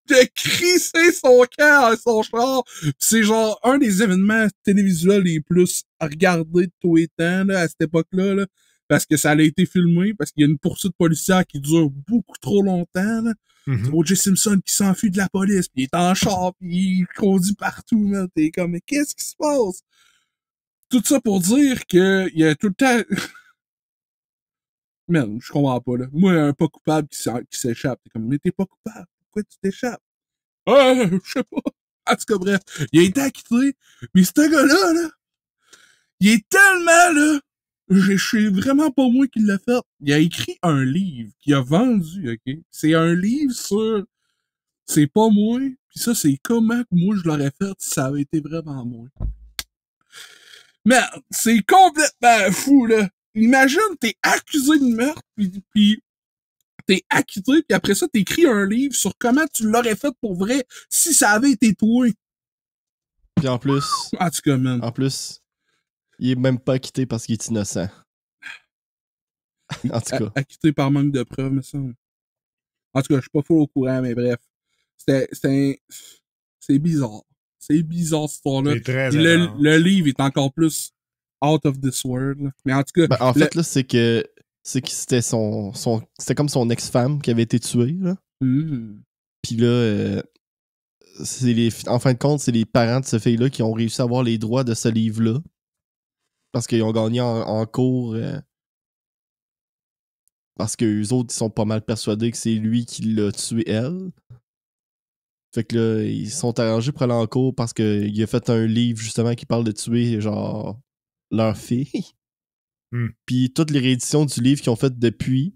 Speaker 3: de crisser son camp à son char. Pis c'est genre un des événements télévisuels les plus regardés de tous les temps, là, à cette époque-là, là. Parce que ça a été filmé, parce qu'il y a une poursuite policière qui dure beaucoup trop longtemps, là.
Speaker 1: Mhm.
Speaker 3: O.J. Simpson qui s'enfuit de la police, puis il est en char, puis il conduit partout, là. T'es comme, mais qu'est-ce qui se passe? Tout ça pour dire que il y a tout le temps... Man, je comprends pas, là. Moi, un pas coupable qui s'échappe, t'es comme, mais t'es pas coupable, pourquoi tu t'échappes? Je sais pas. En tout cas, bref, il a été acquitté, mais ce gars-là, là, il est tellement, là, je sais vraiment pas moi qui l'a fait. Il a écrit un livre qu'il a vendu, ok? C'est un livre sur... C'est pas moi, pis ça, c'est comment que moi je l'aurais fait si ça avait été vraiment moi. Mais c'est complètement fou, là. Imagine, t'es accusé de meurtre, pis t'es acquitté, puis après ça, t'écris un livre sur comment tu l'aurais fait pour vrai si ça avait été toi.
Speaker 2: Puis en plus,
Speaker 3: En tout cas, man.
Speaker 2: il est même pas acquitté parce qu'il est innocent. En tout cas.
Speaker 3: Acquitté par manque de preuves, me semble. En tout cas, je suis pas full au courant, mais bref. C'est bizarre. C'est bizarre, cette histoire-là.
Speaker 1: C'est très
Speaker 3: Puis
Speaker 1: étrange.
Speaker 3: le livre est encore plus out of this world, là. Mais en tout cas...
Speaker 2: Ben, en fait, là, c'est que c'était c'était comme son ex-femme qui avait été tuée, là. Puis là, en fin de compte, c'est les parents de ce fille-là qui ont réussi à avoir les droits de ce livre-là. Parce qu'ils ont gagné en cours. Parce qu'eux autres, ils sont pas mal persuadés que c'est lui qui l'a tué elle. Fait que là, ils sont arrangés pour aller en cours parce qu'il a fait un livre, justement, qui parle de tuer, genre, leur fille. Puis toutes les rééditions du livre qu'ils ont fait depuis,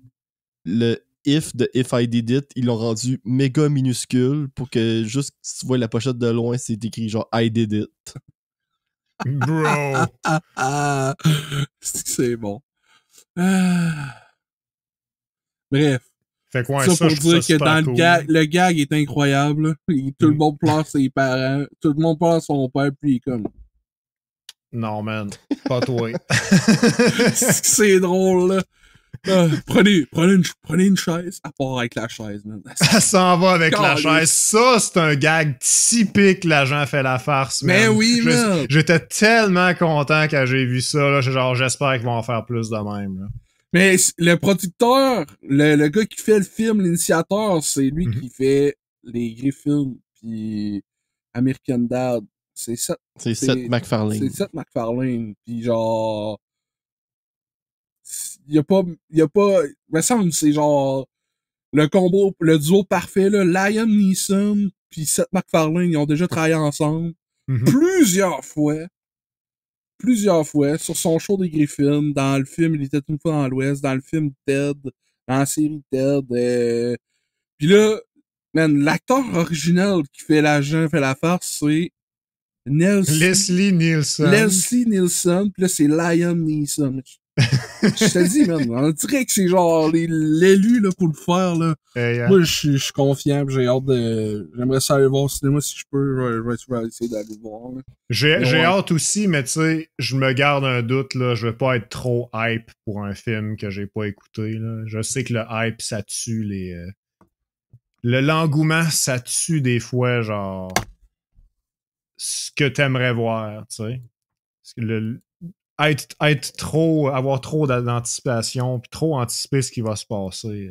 Speaker 2: le If de If I Did It, ils l'ont rendu méga minuscule pour que juste si tu vois la pochette de loin, c'est écrit genre I Did It.
Speaker 1: Bro!
Speaker 3: C'est bon. Bref.
Speaker 1: Fait quoi,
Speaker 3: Ça pour
Speaker 1: je trouve
Speaker 3: dire
Speaker 1: ça
Speaker 3: que dans
Speaker 1: super cool.
Speaker 3: le gag est incroyable. Tout le monde pleure ses parents. Tout le monde pleure son père, puis il est comme...
Speaker 1: Non, man. Pas toi.
Speaker 3: C'est drôle, là. Prenez une chaise, à part avec la chaise, man.
Speaker 1: Ça s'en va avec la
Speaker 3: Caliste.
Speaker 1: chaise. Ça, c'est un gag typique, l'agent fait la farce, man.
Speaker 3: Mais oui, man.
Speaker 1: J'étais tellement content quand j'ai vu ça, là. Genre, j'espère qu'ils vont en faire plus de même, là.
Speaker 3: Mais le producteur, le gars qui fait le film, l'initiateur, c'est lui
Speaker 1: Mhm.
Speaker 3: qui fait les Griffins pis American Dad. C'est Seth
Speaker 2: C'est Seth MacFarlane.
Speaker 3: C'est Seth MacFarlane. Pis genre... Il y a pas... Il me semble c'est genre... Le combo, le duo parfait, là, Liam Neeson pis Seth MacFarlane, ils ont déjà travaillé ensemble
Speaker 1: Mhm.
Speaker 3: plusieurs fois sur son show des Griffins, dans le film Il était une fois dans l'Ouest, dans le film Ted, dans la série Ted. Puis là, man, l'acteur original qui fait l'agent, fait la farce, c'est
Speaker 1: Leslie Nielsen.
Speaker 3: Leslie Nielsen, pis là, c'est Liam Neeson. Je te dis, man, on dirait que c'est genre l'élu là, pour le faire. Là.
Speaker 1: Hey, hein.
Speaker 3: Moi, je suis confiant, pis j'ai hâte de... J'aimerais ça aller voir au cinéma si je peux. Je vais essayer d'aller le voir. Là.
Speaker 1: J'ai
Speaker 3: Ouais.
Speaker 1: hâte aussi, mais tu sais, je me garde un doute, là. Je veux pas être trop hype pour un film que j'ai pas écouté, là. Je sais que le hype, ça tue les... L'engouement, ça tue des fois, genre... ce que t'aimerais voir, tu sais. Parce que être trop... avoir trop d'anticipation, puis trop anticiper ce qui va se passer,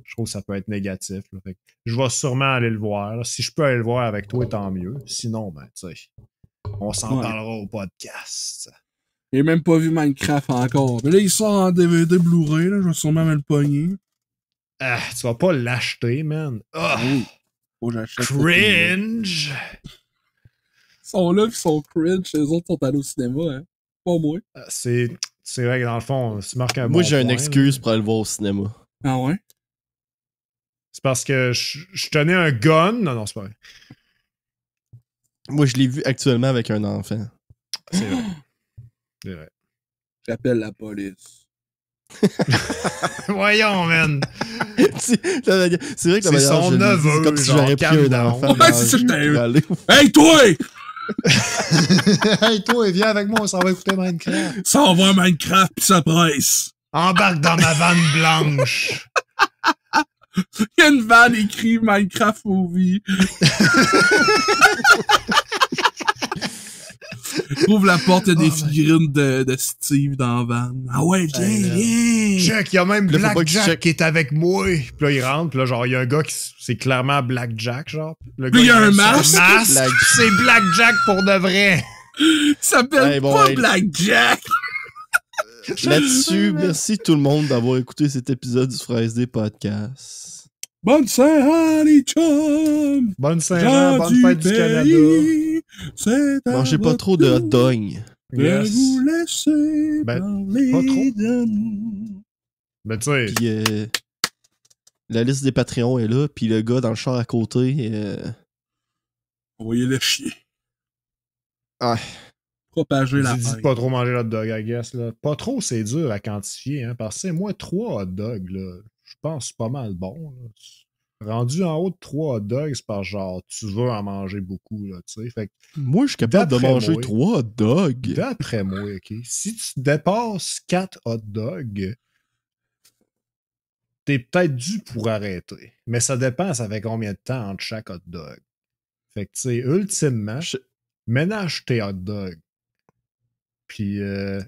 Speaker 1: je trouve que ça peut être négatif, là. Fait que je vais sûrement aller le voir, là. Si je peux aller le voir avec toi, tant mieux. Sinon, ben, tu sais... On s'en
Speaker 3: Ouais.
Speaker 1: parlera au podcast.
Speaker 3: J'ai même pas vu Minecraft encore. Mais là, il sort en DVD Blu-ray, là. Je vais sûrement me le pogner.
Speaker 1: Ah, tu vas pas l'acheter, man. Ah,
Speaker 3: Oui. Faut que j'achète ça.
Speaker 1: cringe!
Speaker 3: Ils sont là, pis ils sont cringe. Les autres sont allés au cinéma, hein. Pas moi.
Speaker 1: C'est vrai que dans le fond, tu marques un
Speaker 2: Moi,
Speaker 1: bon
Speaker 2: j'ai une
Speaker 1: point,
Speaker 2: excuse
Speaker 1: là.
Speaker 2: pour aller le voir au cinéma.
Speaker 3: Ah ouais?
Speaker 1: C'est parce que je tenais un gun. Non, c'est pas vrai.
Speaker 2: Moi, je l'ai vu actuellement avec un enfant.
Speaker 1: C'est vrai. C'est vrai.
Speaker 3: J'appelle la police.
Speaker 1: Voyons, man.
Speaker 2: C'est vrai que la
Speaker 1: C'est
Speaker 2: manière
Speaker 1: son
Speaker 2: dont je le dis,
Speaker 1: neveu,
Speaker 2: c'est comme si
Speaker 1: genre,
Speaker 2: j'aurais pris
Speaker 1: calme
Speaker 2: un
Speaker 1: down.
Speaker 2: enfant.
Speaker 3: Ouais,
Speaker 2: dans
Speaker 3: c'est
Speaker 2: la
Speaker 3: ça, je
Speaker 2: rue
Speaker 3: t'ai-
Speaker 2: pour aller-
Speaker 3: Hey, toi!
Speaker 1: Hey, toi, viens avec moi, on s'en va écouter Minecraft.
Speaker 3: Ça, on va à Minecraft pis ça presse.
Speaker 1: Embarque dans ma vanne blanche.
Speaker 3: Il y a une vanne écrit Minecraft Movie. Ouvre la porte, il y a des figurines de Steve dans la vanne. Ah ouais, viens,
Speaker 1: Hey,
Speaker 3: viens.
Speaker 1: Check, il y a même
Speaker 2: Là, faut pas que tu
Speaker 1: Blackjack
Speaker 2: check.
Speaker 1: qui est avec moi. Puis là, il rentre, puis là, genre, il y a un gars qui... C'est clairement Blackjack, genre. Le
Speaker 3: Puis il y a
Speaker 1: gars,
Speaker 3: un
Speaker 1: enlève son
Speaker 3: masque.
Speaker 1: masque, puis c'est Blackjack pour de vrai.
Speaker 3: Il s'appelle
Speaker 2: Hey, bon,
Speaker 3: pas
Speaker 2: hey.
Speaker 3: Blackjack.
Speaker 2: Là-dessus, merci tout le monde d'avoir écouté cet épisode du Fraise des podcasts.
Speaker 3: Bonne Saint-Anne, les chums.
Speaker 1: Bonne Saint-Jean, bonne fête du Canada.
Speaker 3: C'est à
Speaker 2: Mangez pas
Speaker 3: votre
Speaker 2: trop de hot
Speaker 3: tour
Speaker 2: dog.
Speaker 3: de
Speaker 1: Yes.
Speaker 3: vous laisser
Speaker 1: Ben,
Speaker 3: parler
Speaker 1: pas trop.
Speaker 3: de nous.
Speaker 1: Mais tu sais,
Speaker 2: Puis la liste des Patreons est là, puis le gars dans le char à côté.
Speaker 3: Envoyez-le chier.
Speaker 2: Ah,
Speaker 3: Propager la
Speaker 1: j'ai dit de
Speaker 3: haine.
Speaker 1: pas trop manger le hot dog, I guess. Là. Pas trop, c'est dur à quantifier. Hein, parce que c'est moi, 3 hot dogs, là, je pense que c'est pas mal bon. Là. Rendu en haut de 3 hot dogs, c'est par genre, tu veux en manger beaucoup. Là, tu sais. Fait que
Speaker 2: moi, je suis capable de
Speaker 1: D'après
Speaker 2: manger
Speaker 1: moi.
Speaker 2: 3 hot dogs.
Speaker 1: d'après moi, OK, si tu dépasses 4 hot dogs, t'es peut-être dû pour arrêter. Mais ça dépend, ça fait combien de temps entre chaque hot dog. Fait que, tu sais, ultimement,
Speaker 2: Je-
Speaker 1: ménage tes hot dogs. Puis,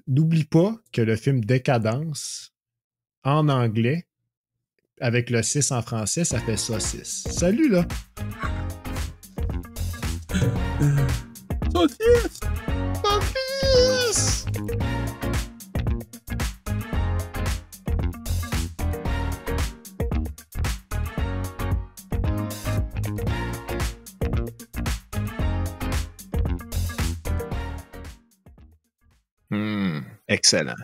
Speaker 1: n'oublie pas que le film Décadence, en anglais, avec le 6 en français, ça fait saucisse. Salut, là!
Speaker 3: Saucisse!
Speaker 1: Saucisse! Excellent.